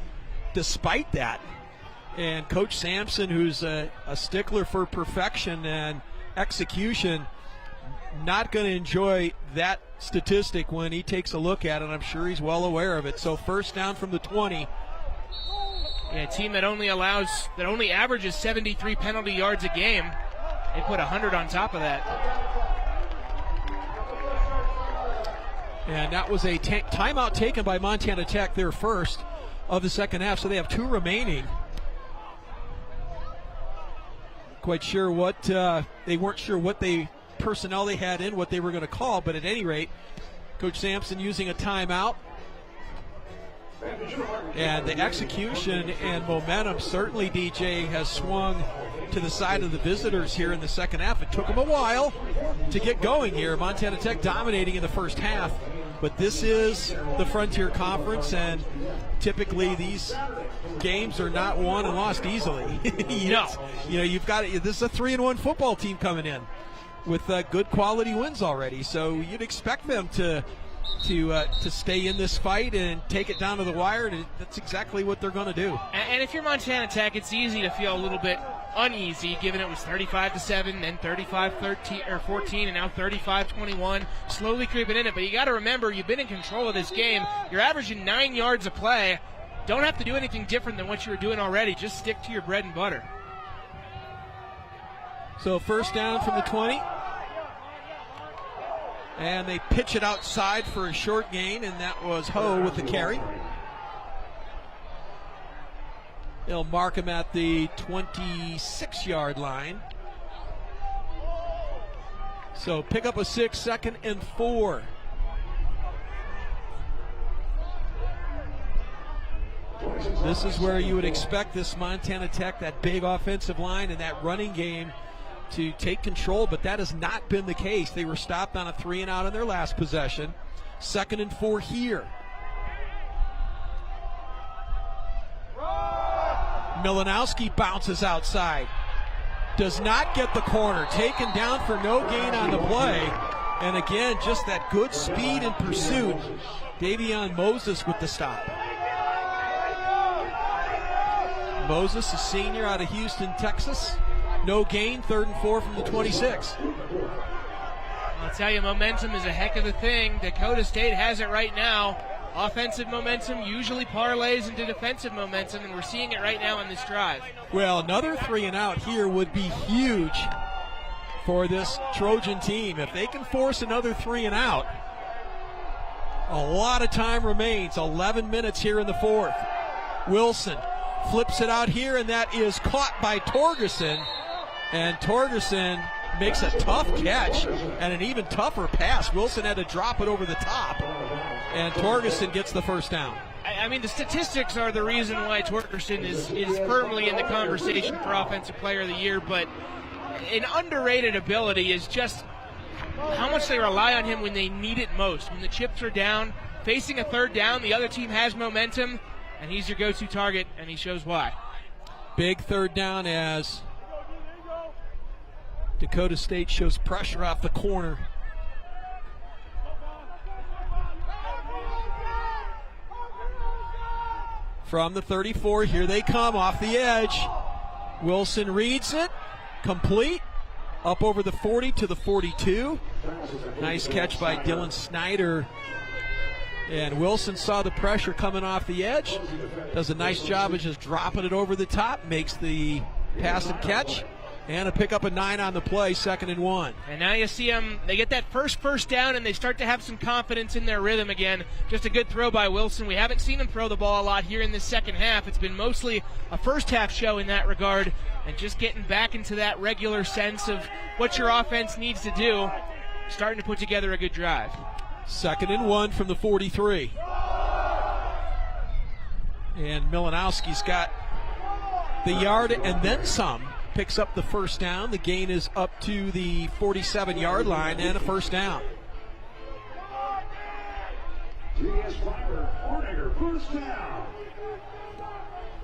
despite that. And Coach Sampson, who's a stickler for perfection and execution, not going to enjoy that statistic when he takes a look at it. I'm sure he's well aware of it. So first down from the 20. Yeah, a team that only averages 73 penalty yards a game. They put 100 on top of that. And that was a timeout taken by Montana Tech, their first of the second half. So they have 2 remaining. Quite sure what they weren't sure what personnel they had in, what they were going to call, but at any rate, Coach Sampson using a timeout. And the execution and momentum certainly, DJ, has swung to the side of the visitors here in the second half. It took them a while to get going here. Montana Tech dominating in the first half, but this is the Frontier Conference, and typically these games are not won and lost easily. No. You've got this is a 3-1 football team coming in with good quality wins already, so you'd expect them to stay in this fight and take it down to the wire, and that's exactly what they're going to do. And if you're Montana Tech, it's easy to feel a little bit uneasy, given it was 35-7, then 35-14, and now 35-21, slowly creeping in it. But you got to remember, you've been in control of this game. You're averaging 9 yards a play. Don't have to do anything different than what you were doing already. Just stick to your bread and butter. So first down from the 20. And they pitch it outside for a short gain, and that was Ho with the carry. They'll mark him at the 26-yard line. So pick up a 6, 2nd and 4. This is where you would expect this Montana Tech, that big offensive line and that running game, to take control, but that has not been the case. They were stopped on a 3-and-out on their last possession. 2nd and 4 here. Milanowski bounces outside. Does not get the corner. Taken down for no gain on the play. And again, just that good speed and pursuit. Davion Moses with the stop. Moses, a senior out of Houston, Texas. No gain, 3rd and 4 from the 26. I'll tell you, momentum is a heck of a thing. Dakota State has it right now. Offensive momentum usually parlays into defensive momentum, and we're seeing it right now on this drive. Well, another 3-and-out here would be huge for this Trojan team. If they can force another 3-and-out, a lot of time remains. 11 minutes here in the 4th. Wilson flips it out here, and that is caught by Torgerson. And Torgerson makes a tough catch and an even tougher pass. Wilson had to drop it over the top, and Torgerson gets the first down. I mean, the statistics are the reason why Torgerson is firmly in the conversation for Offensive Player of the Year, but an underrated ability is just how much they rely on him when they need it most. When the chips are down, facing a third down, the other team has momentum, and he's your go-to target, and he shows why. Big third down as Dakota State shows pressure off the corner. From the 34, here they come off the edge. Wilson reads it, complete, up over the 40 to the 42. Nice catch by Dylan Snyder. And Wilson saw the pressure coming off the edge. Does a nice job of just dropping it over the top, makes the pass and catch. And a pickup of 9 on the play, 2nd and 1. And now you see them, they get that first down, and they start to have some confidence in their rhythm again. Just a good throw by Wilson. We haven't seen him throw the ball a lot here in this second half. It's been mostly a first half show in that regard, and just getting back into that regular sense of what your offense needs to do, starting to put together a good drive. 2nd and 1 from the 43. And Milanowski's got the yard and then some. Picks up the first down. The gain is up to the 47-yard line and a first down.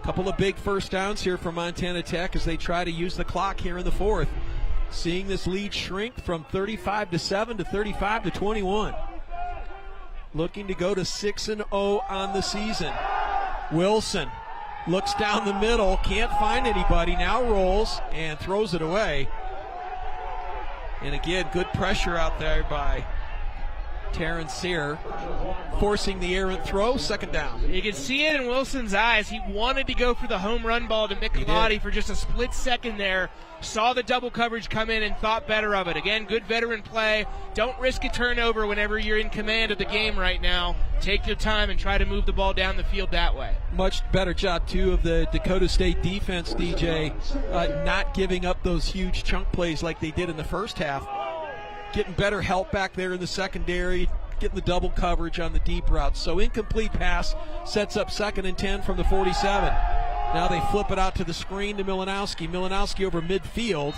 Couple of big first downs here for Montana Tech as they try to use the clock here in the fourth. Seeing this lead shrink from 35-7 to 35-21. Looking to go to 6-0 on the season. Wilson looks down the middle, can't find anybody, now rolls and throws it away. And again, good pressure out there by Terrence Sear, forcing the errant throw, 2nd down. You can see it in Wilson's eyes. He wanted to go for the home run ball to Michelotti for just a split second there. Saw the double coverage come in and thought better of it. Again, good veteran play. Don't risk a turnover whenever you're in command of the game right now. Take your time and try to move the ball down the field that way. Much better job, too, of the Dakota State defense, DJ, not giving up those huge chunk plays like they did in the first half. Getting better help back there in the secondary, getting the double coverage on the deep routes. So incomplete pass sets up 2nd and 10 from the 47. Now they flip it out to the screen to Milanowski. Milanowski over midfield,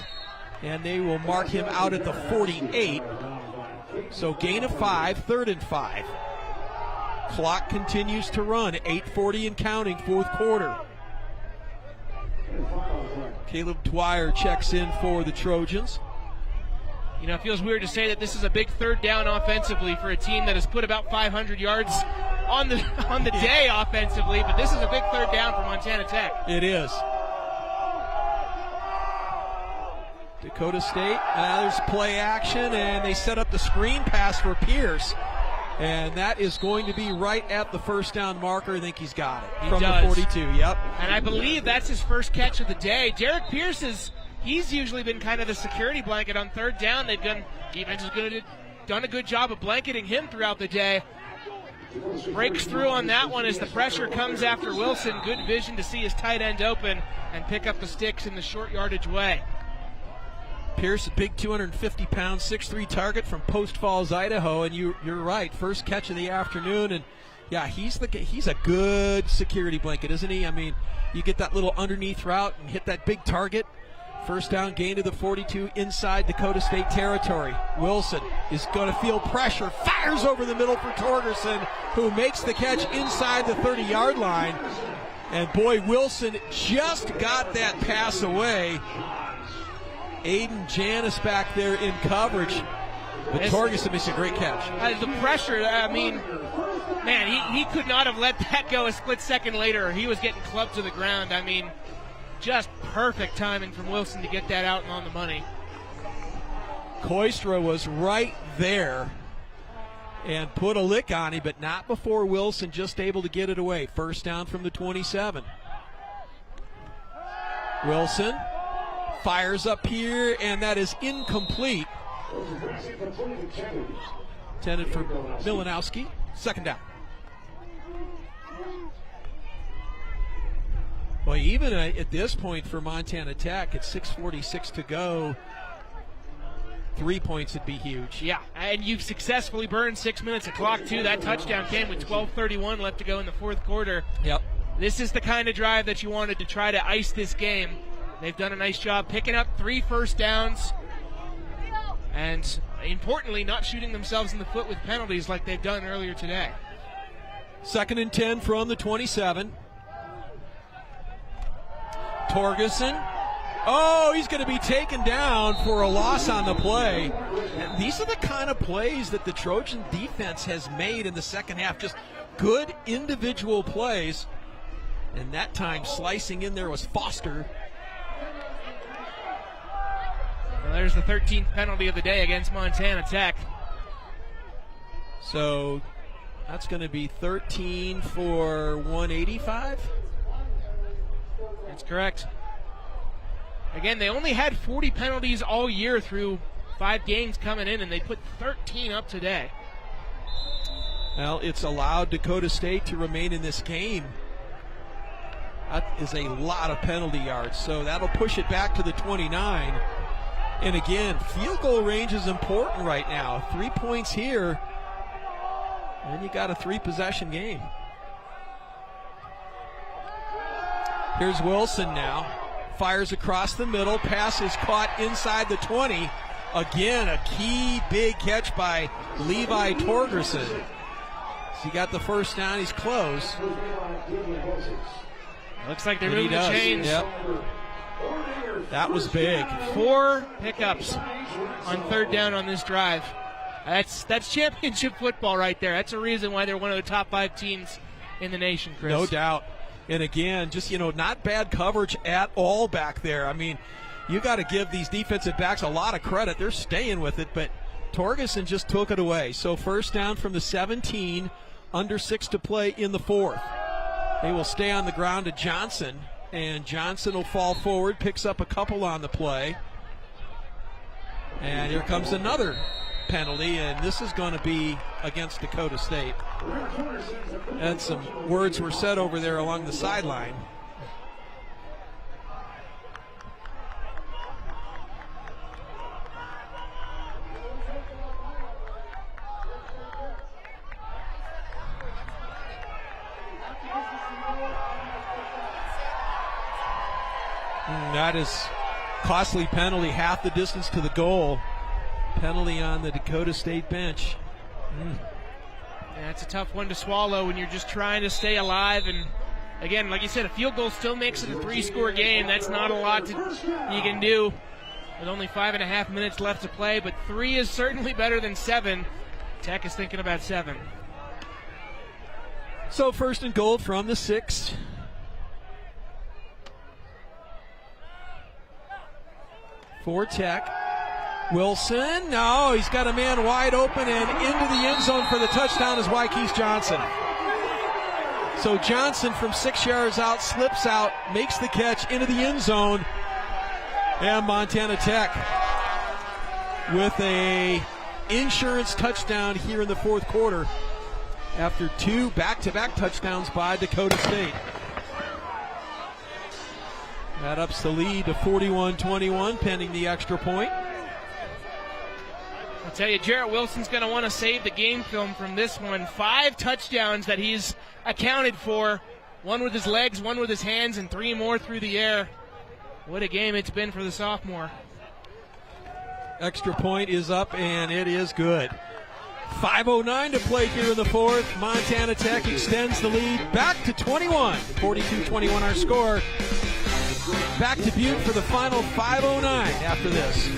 and they will mark him out at the 48. So gain of 5, 3rd and 5. Clock continues to run, 8:40 and counting, fourth quarter. Caleb Dwyer checks in for the Trojans. You know, it feels weird to say that this is a big third down offensively for a team that has put about 500 yards on the day offensively, but this is a big third down for Montana Tech. It is. Dakota State, there's play action, and they set up the screen pass for Pierce. And that is going to be right at the first down marker. I think he's got it. From the 42, yep. And I believe that's his first catch of the day. Derek Pierce he's usually been kind of the security blanket on third down. Defense has done a good job of blanketing him throughout the day. Breaks through on that one as the pressure comes after Wilson. Good vision to see his tight end open and pick up the sticks in the short yardage way. Pierce, a big 250-pound, 6'3" target from Post Falls, Idaho, and you're right, first catch of the afternoon, and yeah, he's a good security blanket, isn't he? I mean, you get that little underneath route and hit that big target. First down, gain to the 42 inside Dakota State territory. Wilson is going to feel pressure, fires over the middle for Torgerson, who makes the catch inside the 30-yard line. And boy, Wilson just got that pass away. Aiden Janis back there in coverage. But Torgerson makes a great catch. The pressure, I mean, man, he could not have let that go a split second later, or he was getting clubbed to the ground. I mean, just perfect timing from Wilson to get that out and on the money. Koistra was right there and put a lick on him, but not before Wilson just able to get it away. First down from the 27. Wilson fires up here, and that is incomplete. Intended for Milanowski. 2nd down. Well, even at this point for Montana Tech, at 6:46 to go, 3 points would be huge. Yeah, and you've successfully burned 6 minutes of clock, too. That touchdown came with 12:31 left to go in the fourth quarter. Yep. This is the kind of drive that you wanted to try to ice this game. They've done a nice job picking up 3 first downs and, importantly, not shooting themselves in the foot with penalties like they've done earlier today. 2nd and 10 from the 27. Torgerson. Oh, he's going to be taken down for a loss on the play. And these are the kind of plays that the Trojan defense has made in the second half. Just good individual plays. And that time slicing in there was Foster. Well, there's the 13th penalty of the day against Montana Tech. So that's going to be 13 for 185. That's correct. Again, they only had 40 penalties all year through 5 games coming in, and they put 13 up today. Well, it's allowed Dakota State to remain in this game. That is a lot of penalty yards, so that'll push it back to the 29. And again, field goal range is important right now. 3 points here, and you got a 3-possession game. Here's Wilson now. Fires across the middle. Pass is caught inside the 20. Again, a key big catch by Levi Torgerson. So he got the first down. He's close. Looks like they're moving the chains. Yep. That was big. 4 pickups on 3rd down on this drive. That's championship football right there. That's a reason why they're one of the top 5 teams in the nation, Chris. No doubt. And again, just, not bad coverage at all back there. I mean, you got to give these defensive backs a lot of credit. They're staying with it, but Torgerson just took it away. So first down from the 17, under 6 to play in the 4th. They will stay on the ground to Johnson, and Johnson will fall forward, picks up a couple on the play. And here comes another penalty, and this is going to be against Dakota State. And some words were said over there along the sideline. That is costly penalty, half the distance to the goal. Penalty on the Dakota State bench. Yeah, it's a tough one to swallow when you're just trying to stay alive. And again, like you said, a field goal still makes it a 3-score game. That's not a lot you can do with only 5.5 minutes left to play, but 3 is certainly better than 7. Tech is thinking about 7. So 1st and goal from the 6. For Tech. Wilson, no, he's got a man wide open, and into the end zone for the touchdown is Wykees Johnson. So Johnson from 6 yards out, slips out, makes the catch into the end zone, and Montana Tech with a insurance touchdown here in the 4th quarter after 2 back-to-back touchdowns by Dakota State. That ups the lead to 41-21, pending the extra point. I'll tell you, Jarrett Wilson's going to want to save the game film from this one. 5 touchdowns that he's accounted for. 1 with his legs, 1 with his hands, and 3 more through the air. What a game it's been for the sophomore. Extra point is up, and it is good. 5:09 to play here in the 4th. Montana Tech extends the lead back to 21. 42-21 our score. Back to Butte for the final 5:09 after this.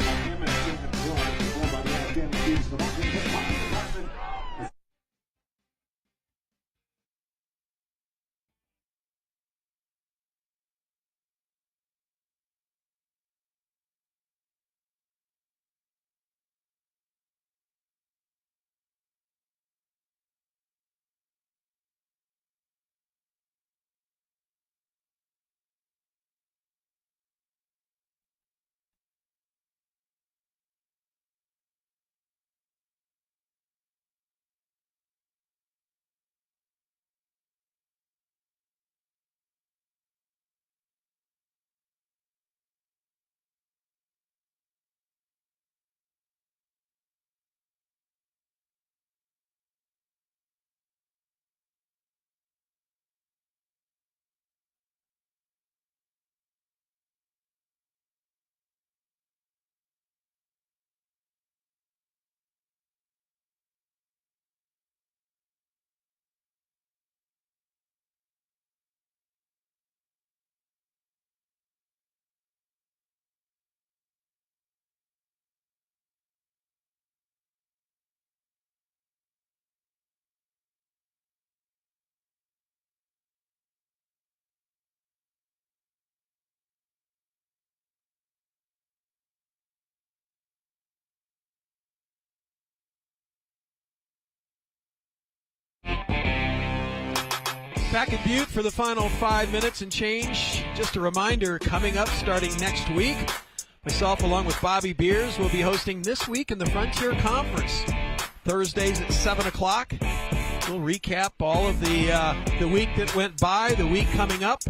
Back in Butte for the final 5 minutes and change. Just a reminder, coming up starting next week, myself along with Bobby Beers will be hosting This Week in the Frontier Conference. Thursdays at 7 o'clock. We'll recap all of the week that went by, the week coming up.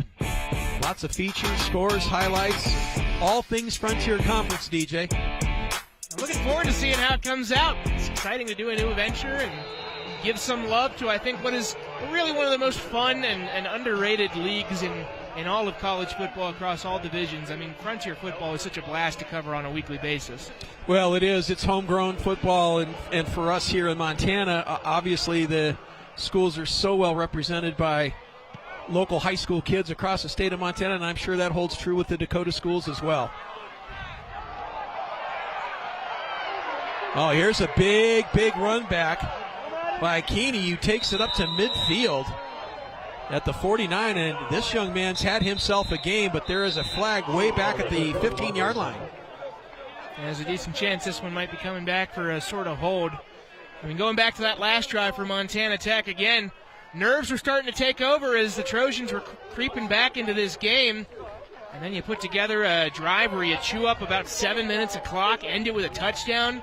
Lots of features, scores, highlights, all things Frontier Conference, DJ. I'm looking forward to seeing how it comes out. It's exciting to do a new adventure and give some love to, I think, what is really one of the most fun and underrated leagues in all of college football across all divisions. I mean, Frontier football is such a blast to cover on a weekly basis. Well, it is. It's homegrown football, and for us here in Montana, obviously the schools are so well represented by local high school kids across the state of Montana, and I'm sure that holds true with the Dakota schools as well. Oh, here's a big run back by Keeney, who takes it up to midfield at the 49, and this young man's had himself a game, but there is a flag way back at the 15-yard line. There's a decent chance this one might be coming back for a sort of hold. I mean, going back to that last drive for Montana Tech, again, nerves were starting to take over as the Trojans were creeping back into this game. And then you put together a drive where you chew up about 7 minutes of clock, end it with a touchdown.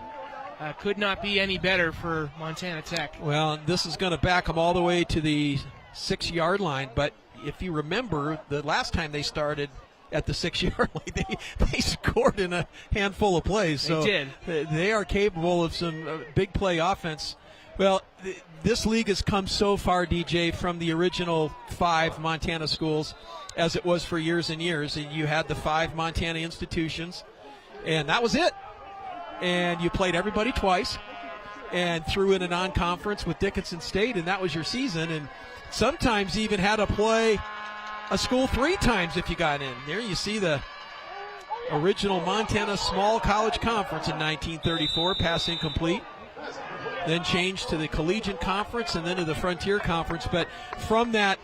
Could not be any better for Montana Tech. Well, this is going to back them all the way to the 6-yard line. But if you remember, the last time they started at the 6-yard line, they scored in a handful of plays. So they did. They are capable of some big play offense. Well, this league has come so far, DJ, from the original 5 Montana schools as it was for years and years. And you had the 5 Montana institutions, and that was it. And you played everybody twice and threw in a non-conference with Dickinson State, and that was your season. And sometimes even had to play a school 3 times if you got in. There you see the original Montana Small College Conference in 1934, pass incomplete. Then changed to the Collegiate Conference and then to the Frontier Conference. But from that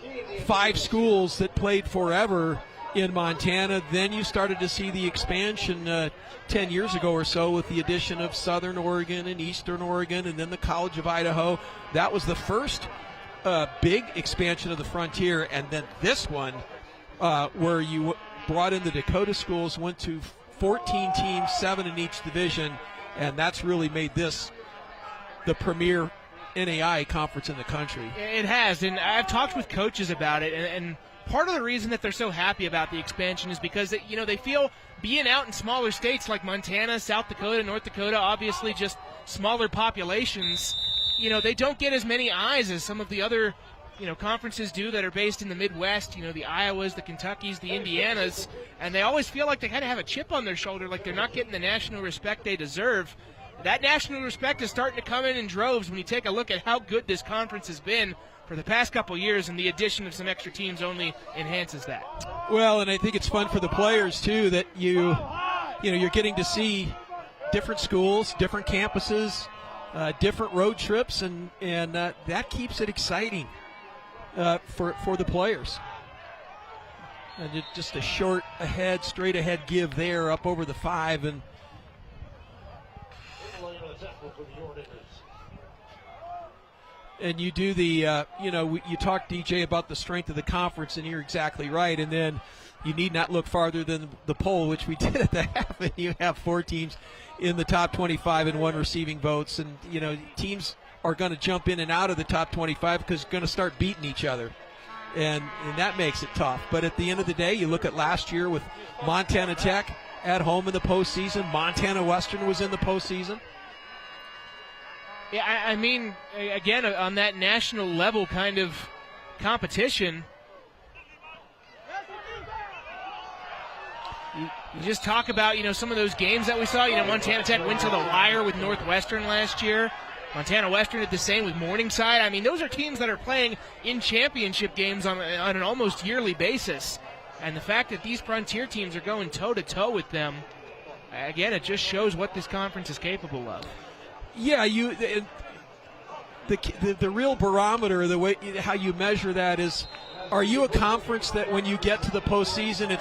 5 schools that played forever in Montana, then you started to see the expansion 10 years ago or so with the addition of Southern Oregon and Eastern Oregon and then the College of Idaho. That was the first big expansion of the Frontier, and then this one where you brought in the Dakota schools, went to 14 teams, 7 in each division, and that's really made this the premier NAI conference in the country. It has, and I've talked with coaches about it, and part of the reason that they're so happy about the expansion is because they feel being out in smaller states like Montana, South Dakota, North Dakota, obviously just smaller populations, they don't get as many eyes as some of the other conferences do that are based in the Midwest, the Iowas, the Kentuckys, the Indianas, and they always feel like they kind of have a chip on their shoulder, like they're not getting the national respect they deserve. That national respect is starting to come in droves when you take a look at how good this conference has been for the past couple years, and the addition of some extra teams only enhances that. Well, and I think it's fun for the players too that you're getting to see different schools, different campuses, different road trips, and that keeps it exciting for the players. And just a short ahead, straight ahead give there up over the 5, and you do the, you talk, DJ, about the strength of the conference, and you're exactly right. And then you need not look farther than the poll, which we did at the half, and you have 4 teams in the top 25 and 1 receiving votes. And, teams are going to jump in and out of the top 25 because they're going to start beating each other. And that makes it tough. But at the end of the day, you look at last year with Montana Tech at home in the postseason. Montana Western was in the postseason. Yeah, I mean, again, on that national level kind of competition, you just talk about, some of those games that we saw. Montana Tech went to the wire with Northwestern last year. Montana Western did the same with Morningside. I mean, those are teams that are playing in championship games on an almost yearly basis. And the fact that these Frontier teams are going toe-to-toe with them, again, it just shows what this conference is capable of. Yeah, the real barometer, the way how you measure that is, are you a conference that when you get to the postseason,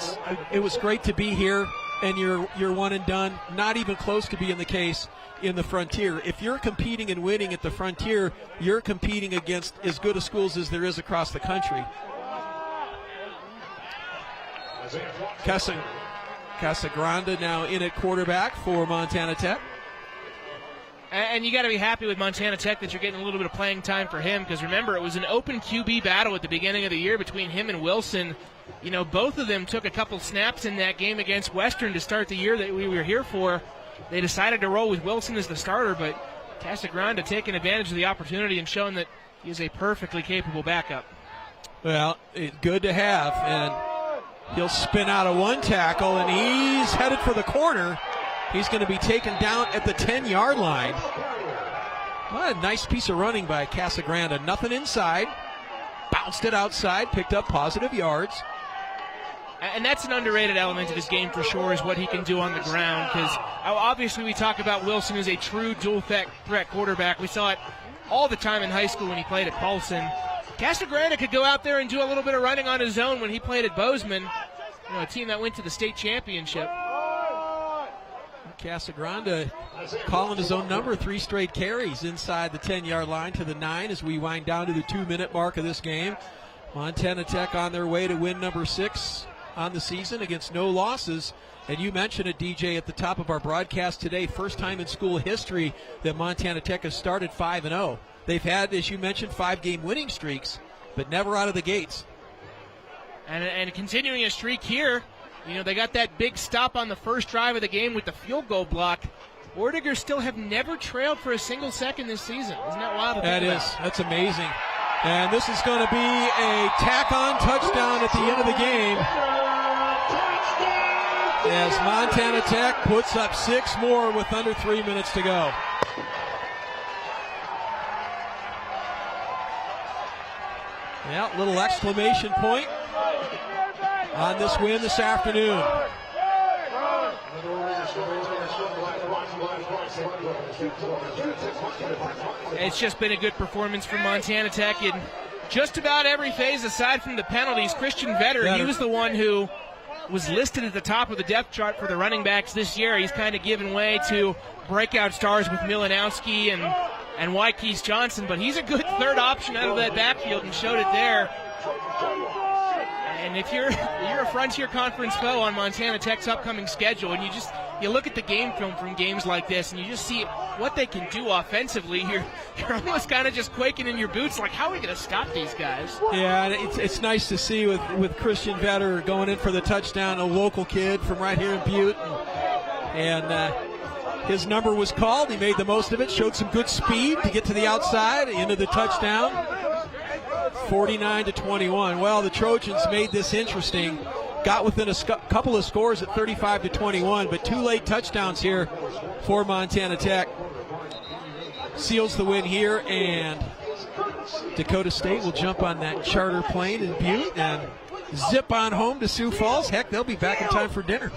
it was great to be here, and you're one and done. Not even close to being the case in the Frontier. If you're competing and winning at the Frontier, you're competing against as good a schools as there is across the country. Casagrande now in at quarterback for Montana Tech. And you got to be happy with Montana Tech that you're getting a little bit of playing time for him, because remember, it was an open QB battle at the beginning of the year between him and Wilson. You know, both of them took a couple snaps in that game against Western to start the year that we were here for. They decided to roll with Wilson as the starter, but Casagrande taking advantage of the opportunity and showing that he is a perfectly capable backup. Well, it's good to have, and he'll spin out of one tackle, and he's headed for the corner. He's going to be taken down at the 10-yard line. What a nice piece of running by Casagrande. Nothing inside. Bounced it outside, picked up positive yards. And that's an underrated element of his game for sure, is what he can do on the ground, because obviously we talk about Wilson as a true dual-threat quarterback. We saw it all the time in high school when he played at Paulson. Casagrande could go out there and do a little bit of running on his own when he played at Bozeman, you know, a team that went to the state championship. Casagrande calling his own number, 3 straight carries inside the 10-yard line to the 9 as we wind down to the 2-minute mark of this game. Montana Tech on their way to win number 6 on the season against no losses. And you mentioned it, DJ, at the top of our broadcast today, first time in school history that Montana Tech has started 5-0. They've had, as you mentioned, 5-game winning streaks, but never out of the gates. And continuing a streak here. You know, they got that big stop on the first drive of the game with the field goal block. Orediggers still have never trailed for a single second this season. Isn't that wild to think about? That's amazing. And this is going to be a tack-on touchdown at the end of the game, as Montana Tech puts up 6 more with under 3 minutes to go. Yeah, little exclamation point on this win this afternoon. It's just been a good performance from Montana Tech in just about every phase aside from the penalties. Christian Vetter, he was the one who was listed at the top of the depth chart for the running backs this year. He's kind of given way to breakout stars with Milanowski and Wykees Johnson, but he's a good third option out of that backfield and showed it there. And if you're a Frontier Conference foe on Montana Tech's upcoming schedule, and you look at the game film from games like this, and you just see what they can do offensively, you're almost kind of just quaking in your boots, like, how are we going to stop these guys? Yeah, it's nice to see with Christian Vetter going in for the touchdown, a local kid from right here in Butte, and his number was called. He made the most of it, showed some good speed to get to the outside, into the touchdown. 49-21. Well, the Trojans made this interesting. Got within a couple of scores at 35-21, but 2 late touchdowns here for Montana Tech. Seals the win here, and Dakota State will jump on that charter plane in Butte and zip on home to Sioux Falls. Heck, they'll be back in time for dinner.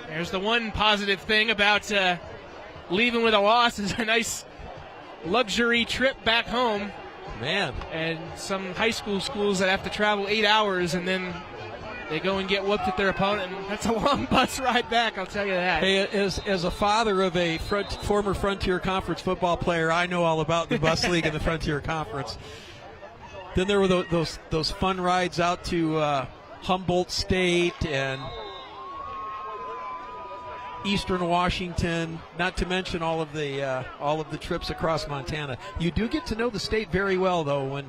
There's the one positive thing about leaving with a loss, is a nice luxury trip back home. Man. And some high school schools that have to travel 8 hours, and then they go and get whooped at their opponent. And that's a long bus ride back, I'll tell you that. Hey, as a father of a former Frontier Conference football player, I know all about the bus league and the Frontier Conference. Then there were those fun rides out to Humboldt State and Eastern Washington, not to mention all of the trips across Montana. You do get to know the state very well, though, when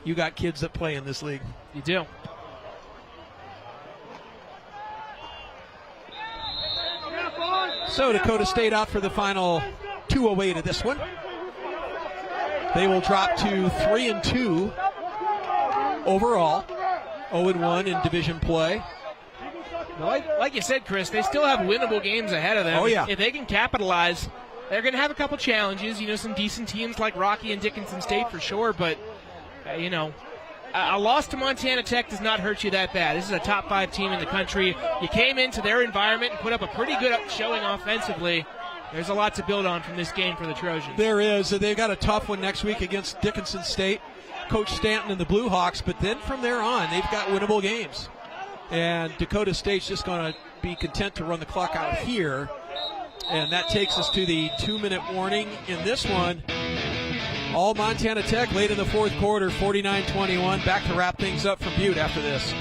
you got kids that play in this league. You do. So Dakota State out for the final 2:08 of this one. They will drop to 3-2 overall, 0-1 in division play. Like you said, Chris, they still have winnable games ahead of them. Oh, yeah. If they can capitalize, they're going to have a couple challenges. You know, some decent teams like Rocky and Dickinson State for sure, but, you know, a loss to Montana Tech does not hurt you that bad. This is a top 5 team in the country. You came into their environment and put up a pretty good showing offensively. There's a lot to build on from this game for the Trojans. There is. They've got a tough one next week against Dickinson State, Coach Stanton and the Blue Hawks, but then from there on, they've got winnable games. And Dakota State's just going to be content to run the clock out here. And that takes us to the 2-minute warning in this one. All Montana Tech late in the fourth quarter, 49-21. Back to wrap things up from Butte after this.